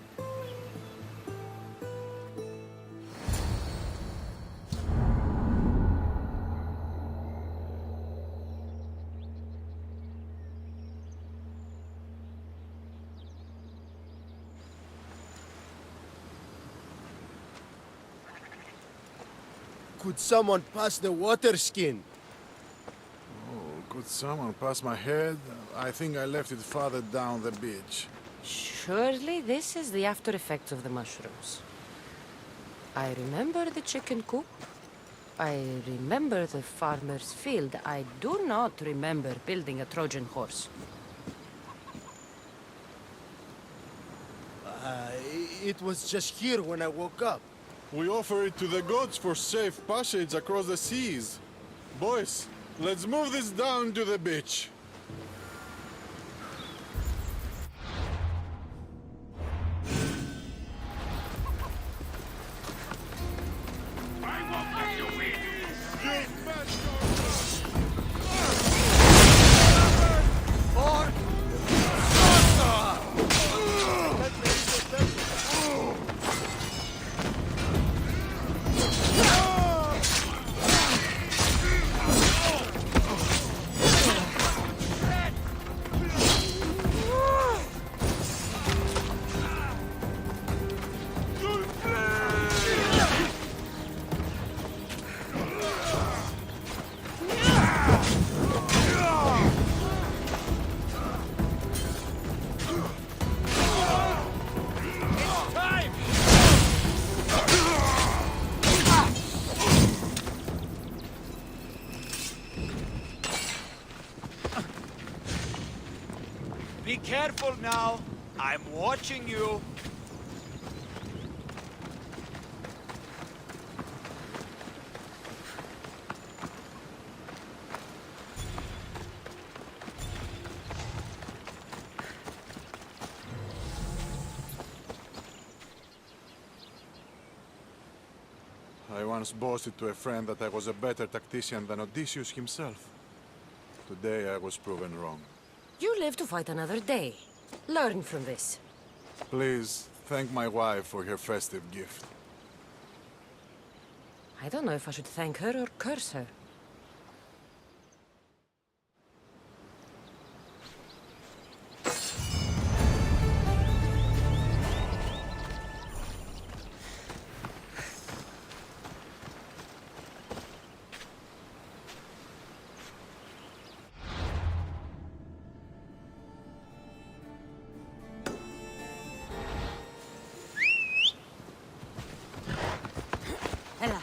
Could someone pass the water skin? Oh, could someone pass my head? I think I left it farther down the beach. Surely this is the after effects of the mushrooms. I remember the chicken coop. I remember the farmer's field. I do not remember building a Trojan horse. It was just here when I woke up. We offer it to the gods for safe passage across the seas. Boys, Let's move this down to the beach. Be careful now. I'm watching you. I once boasted to a friend that I was a better tactician than Odysseus himself. Today I was proven wrong. You live to fight another day. Learn from this. Please, thank my wife for her festive gift. I don't know if I should thank her or curse her. Ella.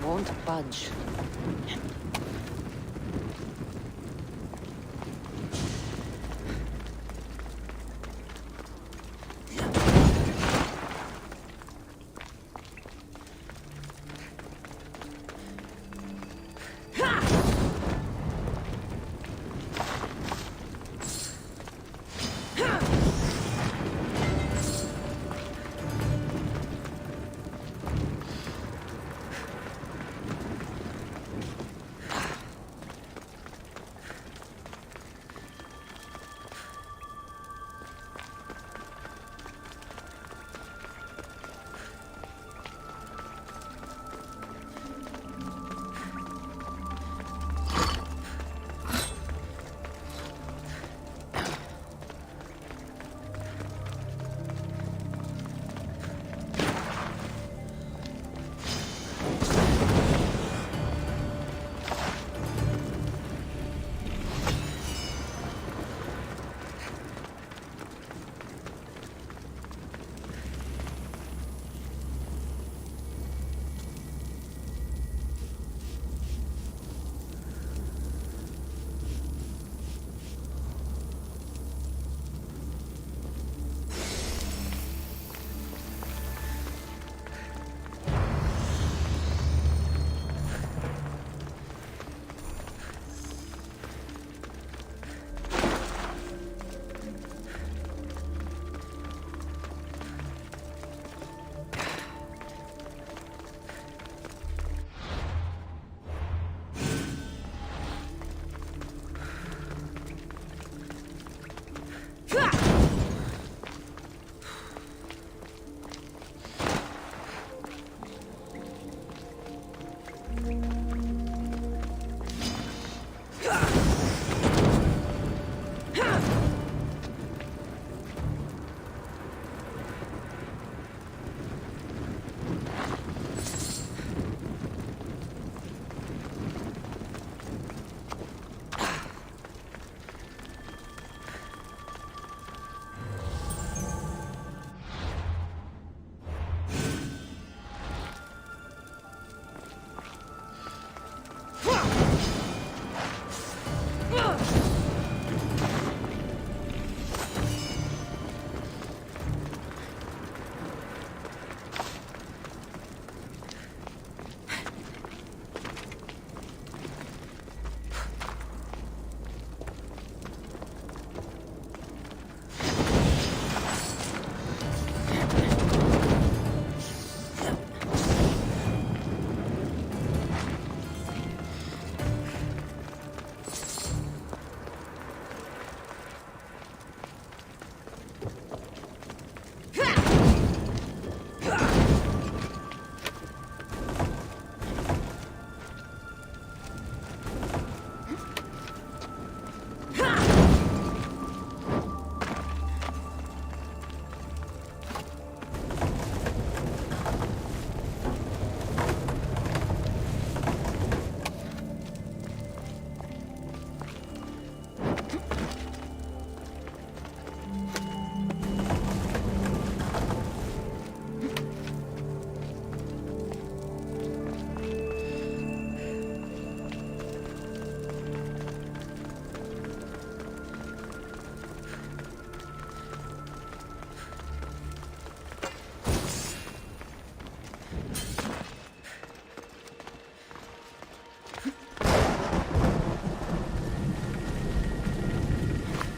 Won't budge.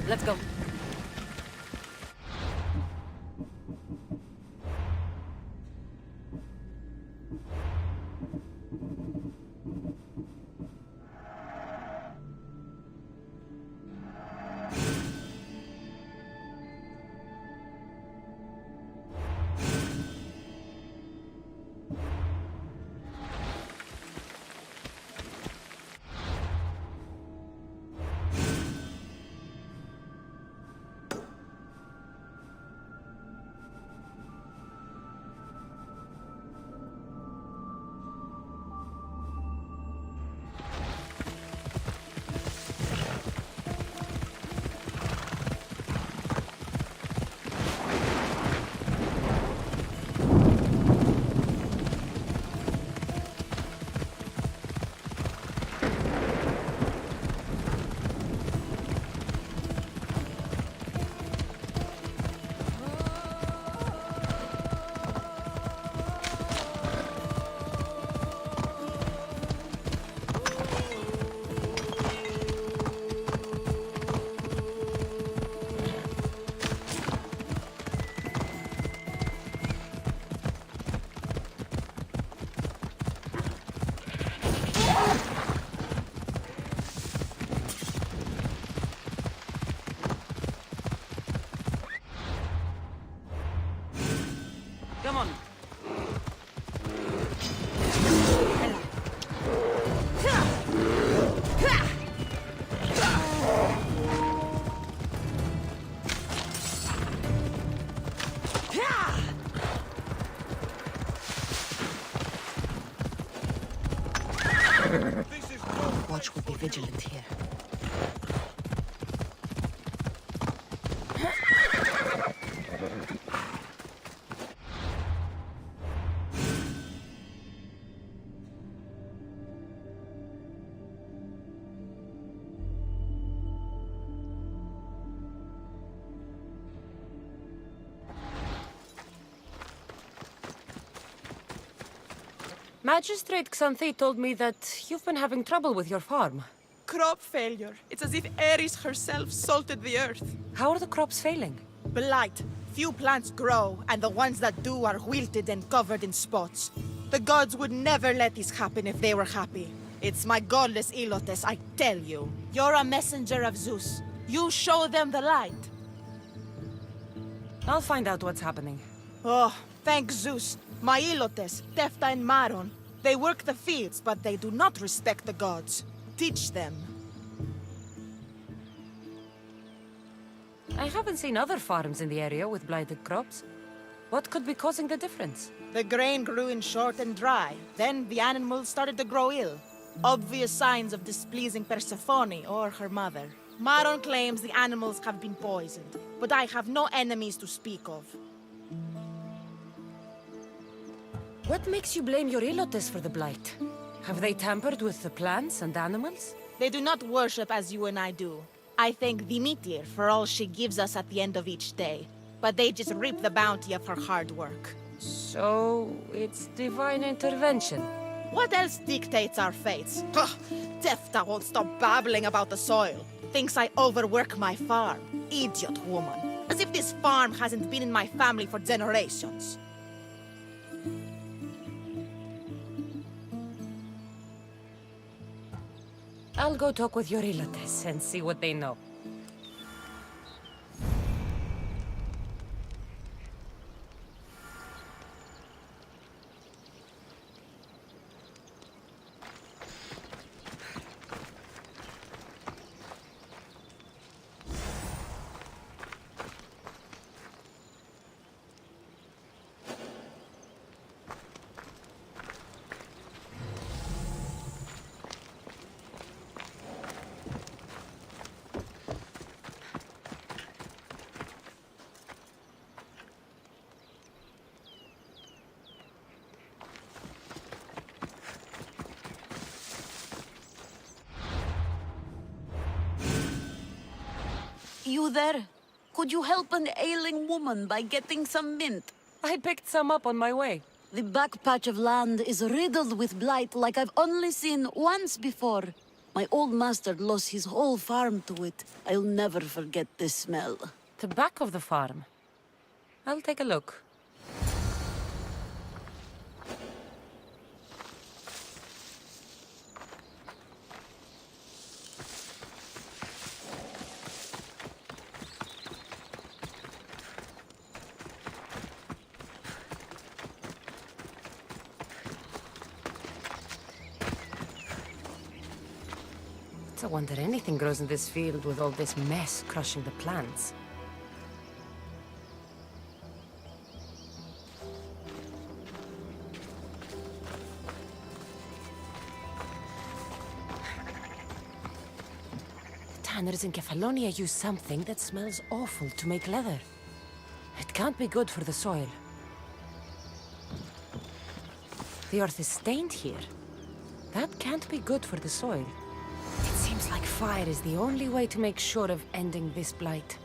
Let's go. Come on. Watch will be vigilant here. Magistrate Xanthi told me that you've been having trouble with your farm. Crop failure. It's as if Ares herself salted the earth. How are the crops failing? Blight. Few plants grow, and the ones that do are wilted and covered in spots. The gods would never let this happen if they were happy. It's my godless Ilotes, I tell you. You're a messenger of Zeus. You show them the light. I'll find out what's happening. Oh, thank Zeus. My Ilotes, Tefta and Maron. They work the fields, but they do not respect the gods. Teach them. I haven't seen other farms in the area with blighted crops. What could be causing the difference? The grain grew in short and dry. Then the animals started to grow ill. Obvious signs of displeasing Persephone or her mother. Maron claims the animals have been poisoned, but I have no enemies to speak of. What makes you blame your Ilotes for the blight? Have they tampered with the plants and animals? They do not worship as you and I do. I thank Demeter for all she gives us at the end of each day, but they just reap the bounty of her hard work. So, it's divine intervention. What else dictates our fates? Ugh, Tefta won't stop babbling about the soil. Thinks I overwork my farm. Idiot woman. As if this farm hasn't been in my family for generations. I'll go talk with your Ilotes and see what they know. You there? Could you help an ailing woman by getting some mint? I picked some up on my way. The back patch of land is riddled with blight like I've only seen once before. My old master lost his whole farm to it. I'll never forget this smell. The back of the farm. I'll take a look. It's a wonder anything grows in this field with all this mess crushing the plants. The tanners in Kefalonia use something that smells awful to make leather. It can't be good for the soil. The earth is stained here. That can't be good for the soil. It seems like fire is the only way to make sure of ending this blight.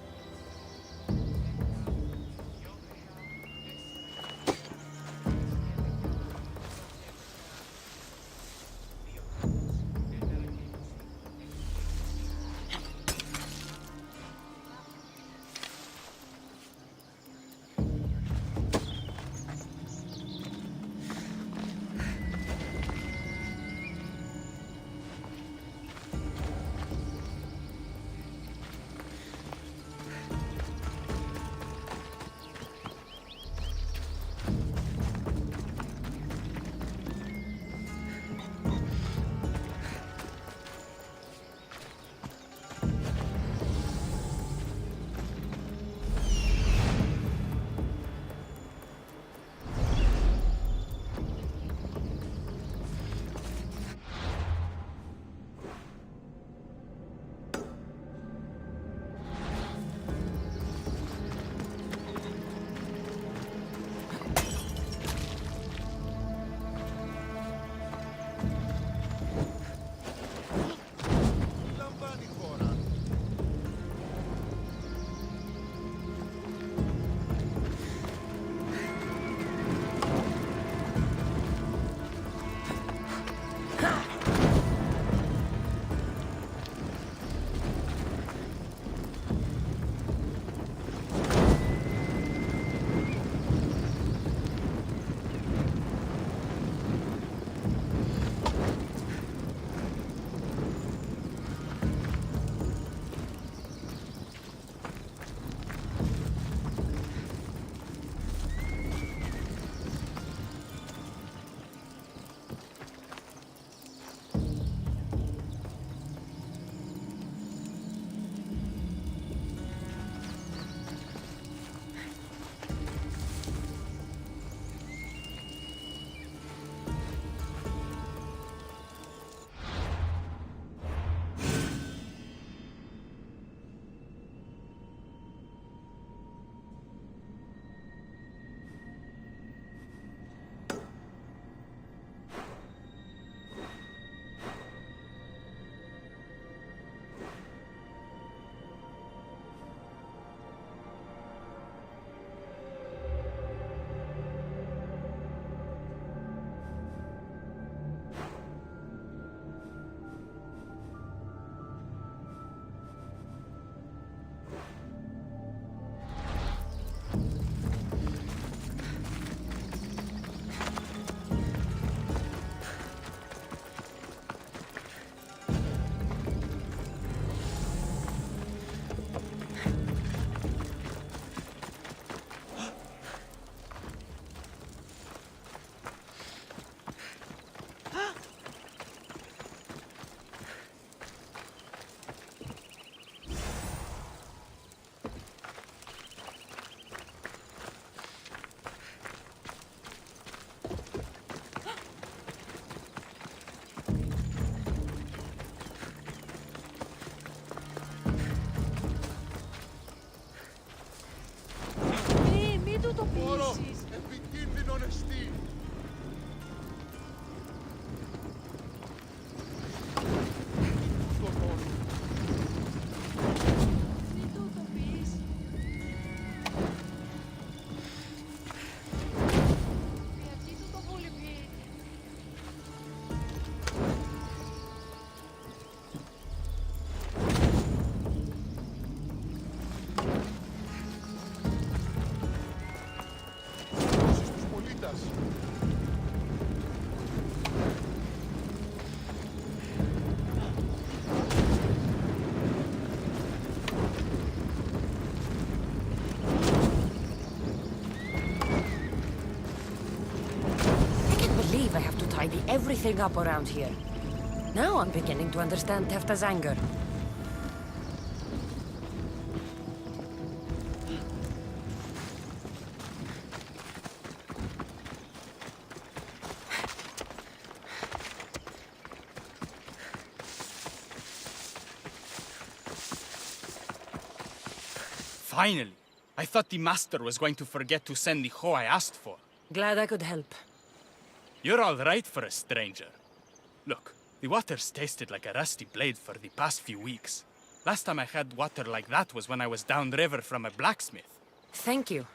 everything up around here. Now I'm beginning to understand Tefta's anger. Finally! I thought the master was going to forget to send the hoe I asked for. Glad I could help. You're all right for a stranger. Look, the water's tasted like a rusty blade for the past few weeks. Last time I had water like that was when I was downriver from a blacksmith. Thank you.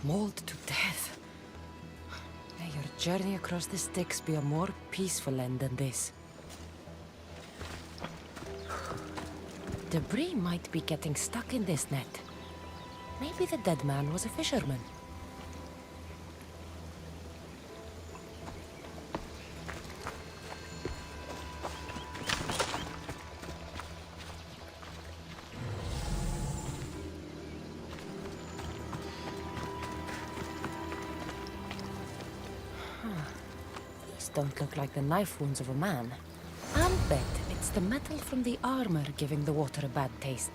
Mauled to death. May your journey across the Styx be a more peaceful end than this. Debris might be getting stuck in this net. Maybe the dead man was a fisherman. Don't look like the knife wounds of a man. I'll bet it's the metal from the armor giving the water a bad taste.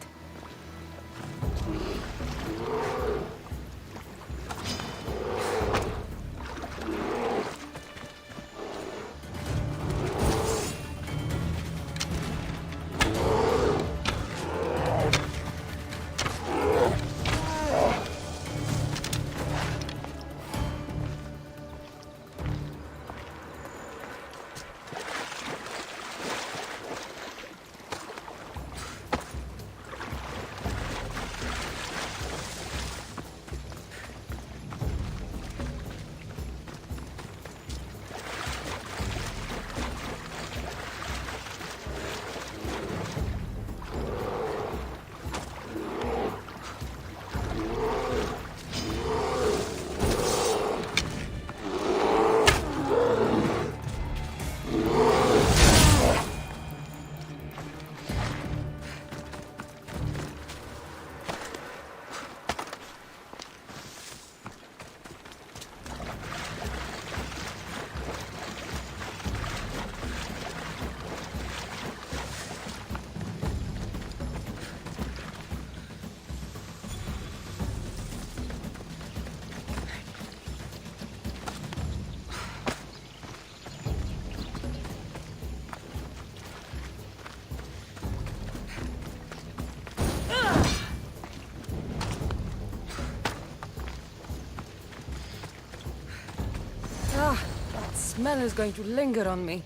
smell is going to linger on me.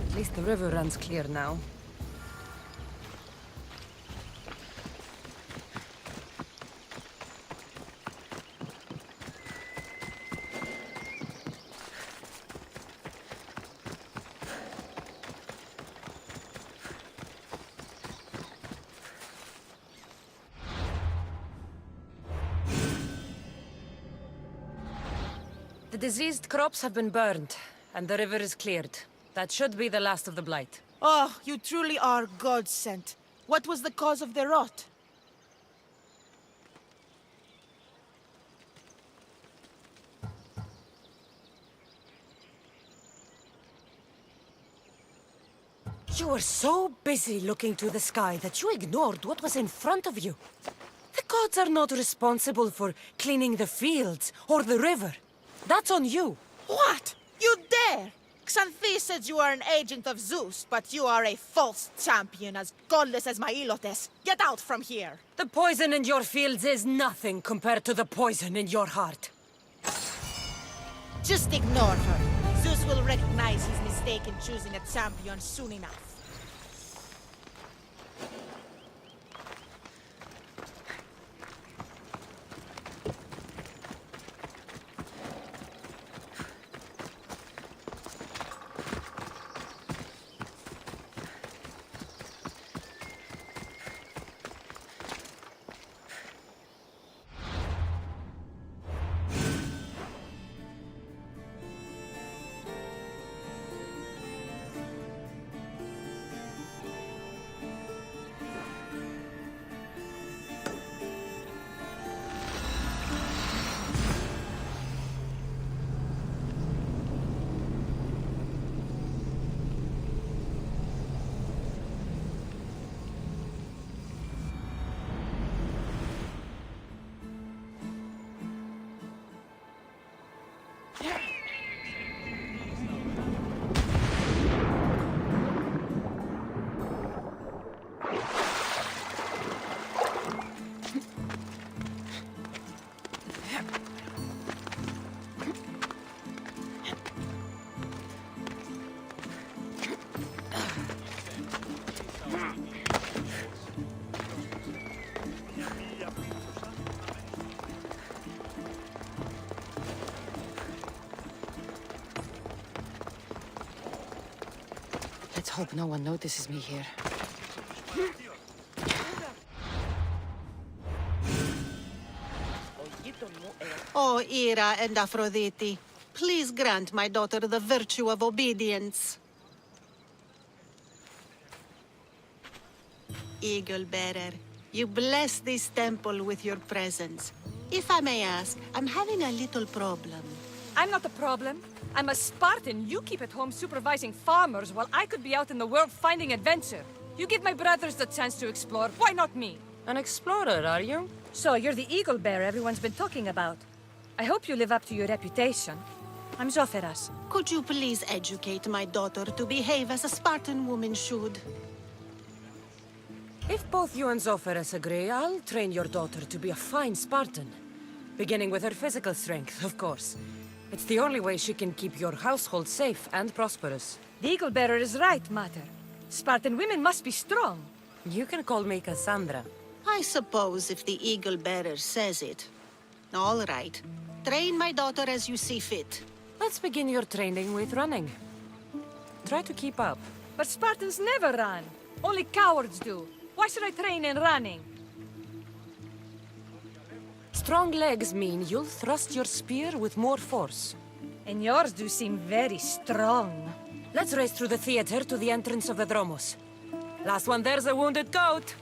At least the river runs clear now. The diseased crops have been burned, and the river is cleared. That should be the last of the blight. Oh, you truly are God-sent. What was the cause of the rot? You were so busy looking to the sky that you ignored what was in front of you. The gods are not responsible for cleaning the fields or the river. That's on you. What? You dare? Xanthi says you are an agent of Zeus, but you are a false champion, as godless as my Ilotes. Get out from here! The poison in your fields is nothing compared to the poison in your heart. Just ignore her. Zeus will recognize his mistake in choosing a champion soon enough. Let's hope no one notices me here. Oh, Ira and Aphrodite, please grant my daughter the virtue of obedience. Eagle Bearer, you bless this temple with your presence. If I may ask, I'm having a little problem. I'm not the problem. I'm a Spartan. You keep at home supervising farmers while I could be out in the world finding adventure. You give my brothers the chance to explore. Why not me? An explorer, are you? So you're the eagle bearer everyone's been talking about. I hope you live up to your reputation. I'm Zoferas. Could you please educate my daughter to behave as a Spartan woman should? If both you and Zoferas agree, I'll train your daughter to be a fine Spartan. Beginning with her physical strength, of course. It's the only way she can keep your household safe and prosperous. The eagle bearer is right, Mater. Spartan women must be strong. You can call me Kassandra. I suppose if the Eagle Bearer says it. All right. Train my daughter as you see fit. Let's begin your training with running. Try to keep up. But Spartans never run. Only cowards do. Why should I train in running? Strong legs mean you'll thrust your spear with more force. And yours do seem very strong. Let's race through the theater to the entrance of the Dromos. Last one there's a wounded goat.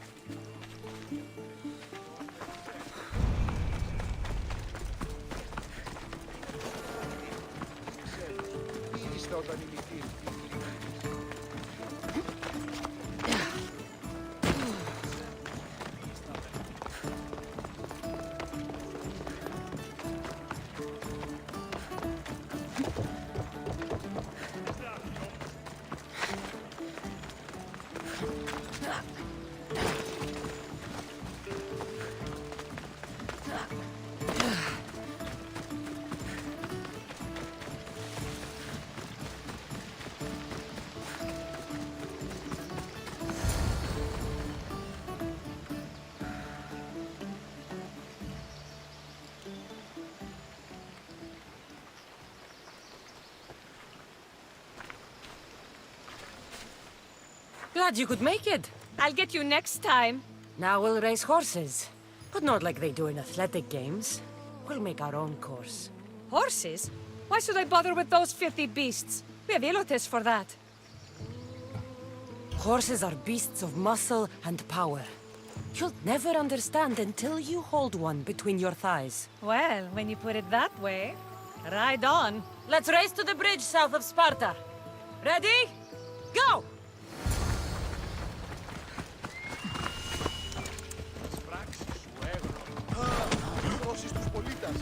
Glad you could make it. I'll get you next time. Now we'll race horses. But not like they do in athletic games. We'll make our own course. Horses? Why should I bother with those filthy beasts? We have Elotes for that. Horses are beasts of muscle and power. You'll never understand until you hold one between your thighs. Well, when you put it that way, ride on. Let's race to the bridge south of Sparta. Ready? Go! Δώσεις τους πολίτες.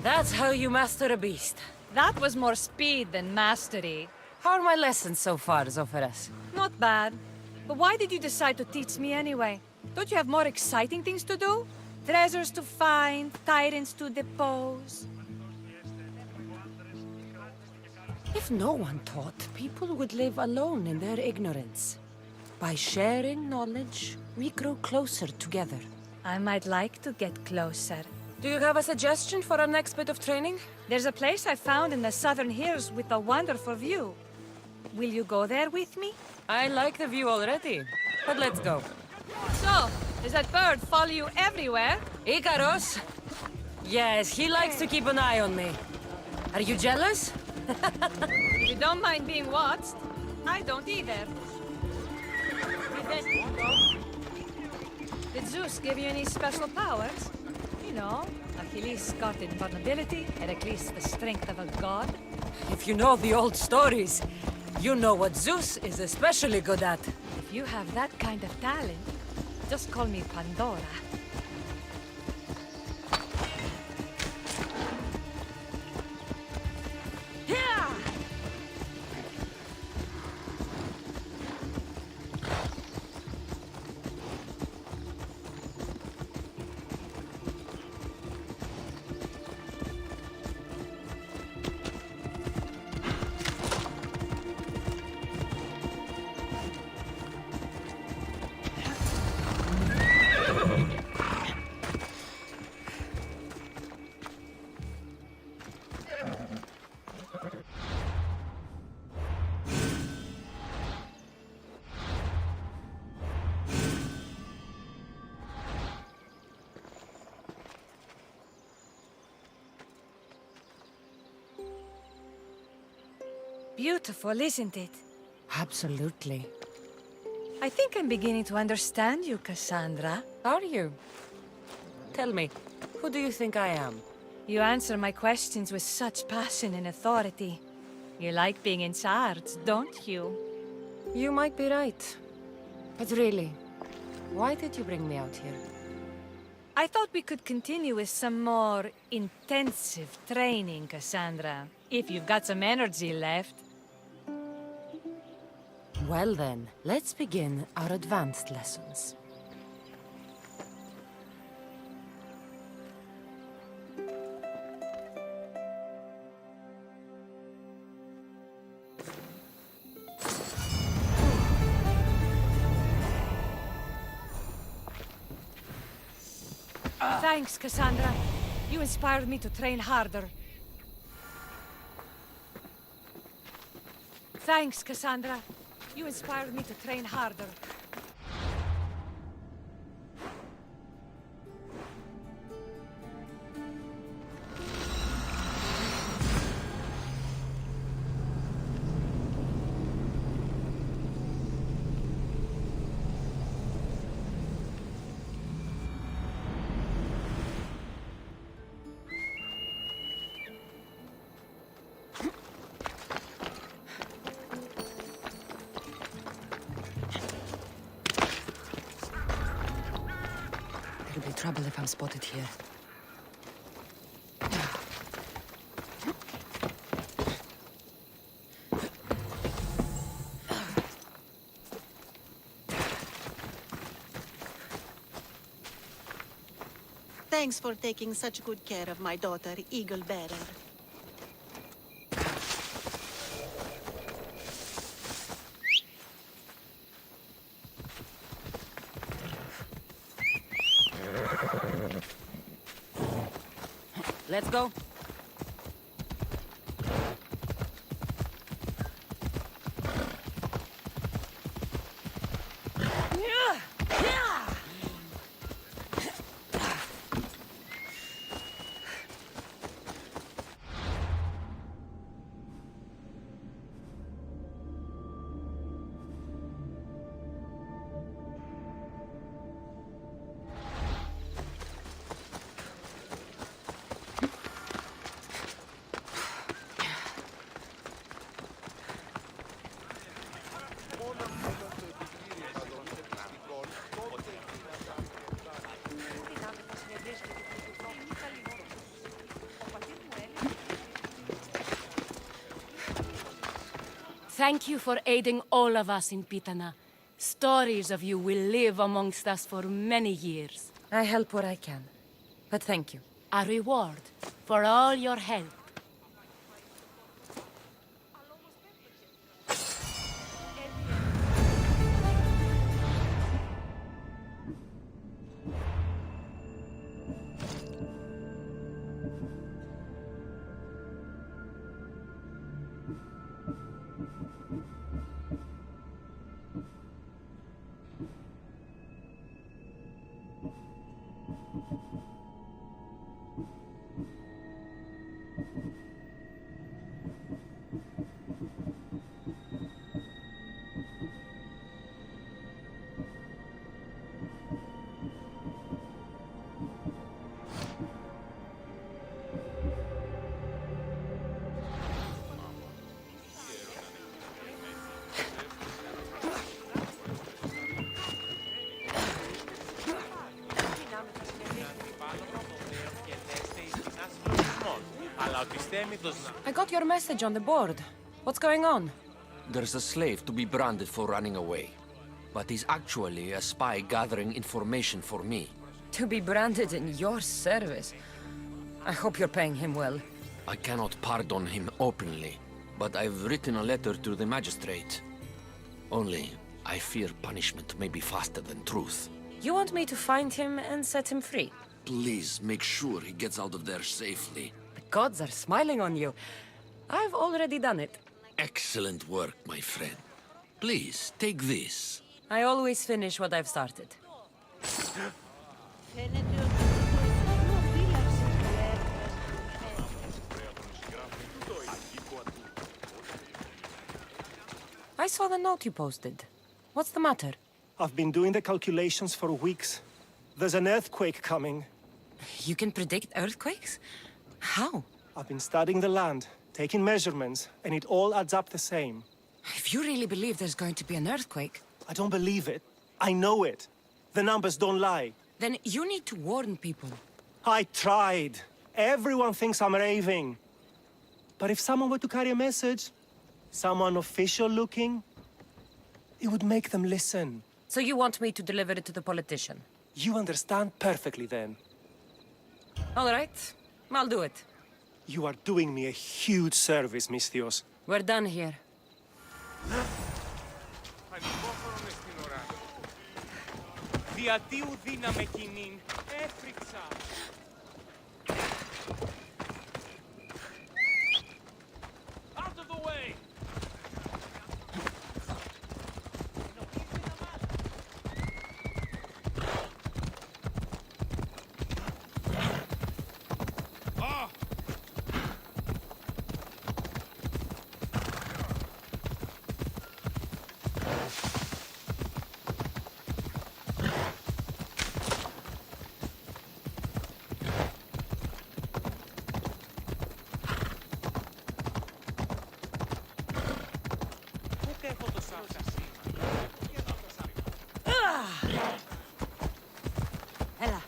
That's how you master a beast. That was more speed than mastery. How are my lessons so far, Zoferes? Not bad. But why did you decide to teach me anyway? Don't you have more exciting things to do? Treasures to find, tyrants to depose. If no one taught, people would live alone in their ignorance. By sharing knowledge, we grow closer together. I might like to get closer. Do you have a suggestion for our next bit of training? There's a place I found in the southern hills with a wonderful view. Will you go there with me? I like the view already, but let's go. So, does that bird follow you everywhere? Ikaros? Yes, he likes to keep an eye on me. Are you jealous? If you don't mind being watched, I don't either. Did Zeus give you any special powers? You know, Achilles got invulnerability, Heracles the strength of a god. If you know the old stories, you know what Zeus is especially good at. If you have that kind of talent, just call me Pandora. Beautiful, isn't it? Absolutely. I think I'm beginning to understand you, Kassandra. Are you? Tell me, who do you think I am? You answer my questions with such passion and authority. You like being in charge, don't you? You might be right. But really, why did you bring me out here? I thought we could continue with some more intensive training, Kassandra. If you've got some energy left. Well then, let's begin our advanced lessons. Thanks, Kassandra. You inspired me to train harder. Thanks, Kassandra. You inspired me to train harder. There'll be trouble if I'm spotted here. Thanks for taking such good care of my daughter, Eagle Bearer. Let's go. Thank you for aiding all of us in Pitana. Stories of you will live amongst us for many years. I help where I can. But thank you. A reward for all your help. I got your message on the board. What's going on? There's a slave to be branded for running away. But he's actually a spy gathering information for me. To be branded in your service. I hope you're paying him well. I cannot pardon him openly, but I've written a letter to the magistrate. Only, I fear punishment may be faster than truth. You want me to find him and set him free? Please make sure he gets out of there safely. The gods are smiling on you. I've already done it. Excellent work, my friend. Please, take this. I always finish what I've started. I saw the note you posted. What's the matter? I've been doing the calculations for weeks. There's an earthquake coming. You can predict earthquakes? How? I've been studying the land, taking measurements, and it all adds up the same. If you really believe there's going to be an earthquake... I don't believe it. I know it. The numbers don't lie. Then you need to warn people. I tried. Everyone thinks I'm raving. But if someone were to carry a message, someone official looking, it would make them listen. So you want me to deliver it to the politician? You understand perfectly then. All right. I'll do it. You are doing me a huge service, Misthios. We're done here. Διατίου δύναμε κοινήν, έφρυξα. Out of the way! Έλα.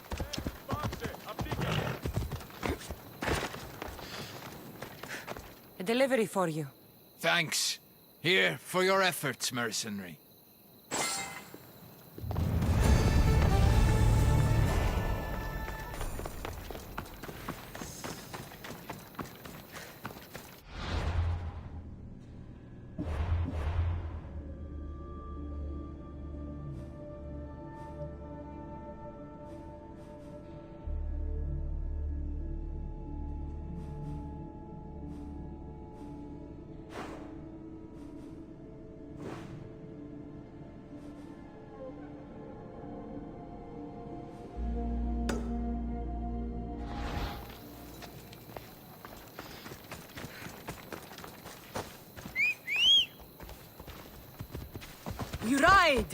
A delivery for you. Thanks. Here, for your efforts, mercenary. You ride!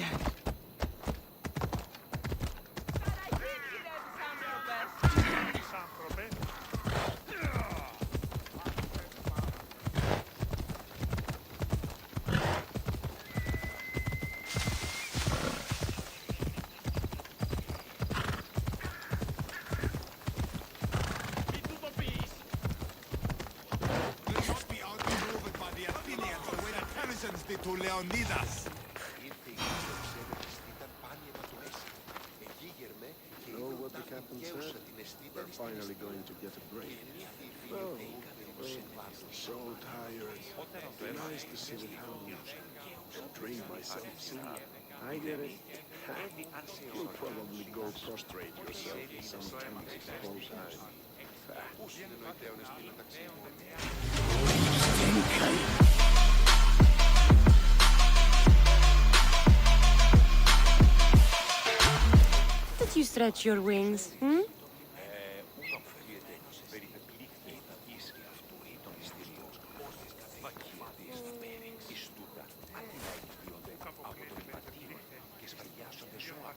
Did to Leonidas. Know what the captain said? We're finally going to get a break. Oh, so tired. Nice to sit at home and drain myself singing. I get it. You'll probably go prostrate yourself in some temple's close eyes. Did you stretch your wings, hmm?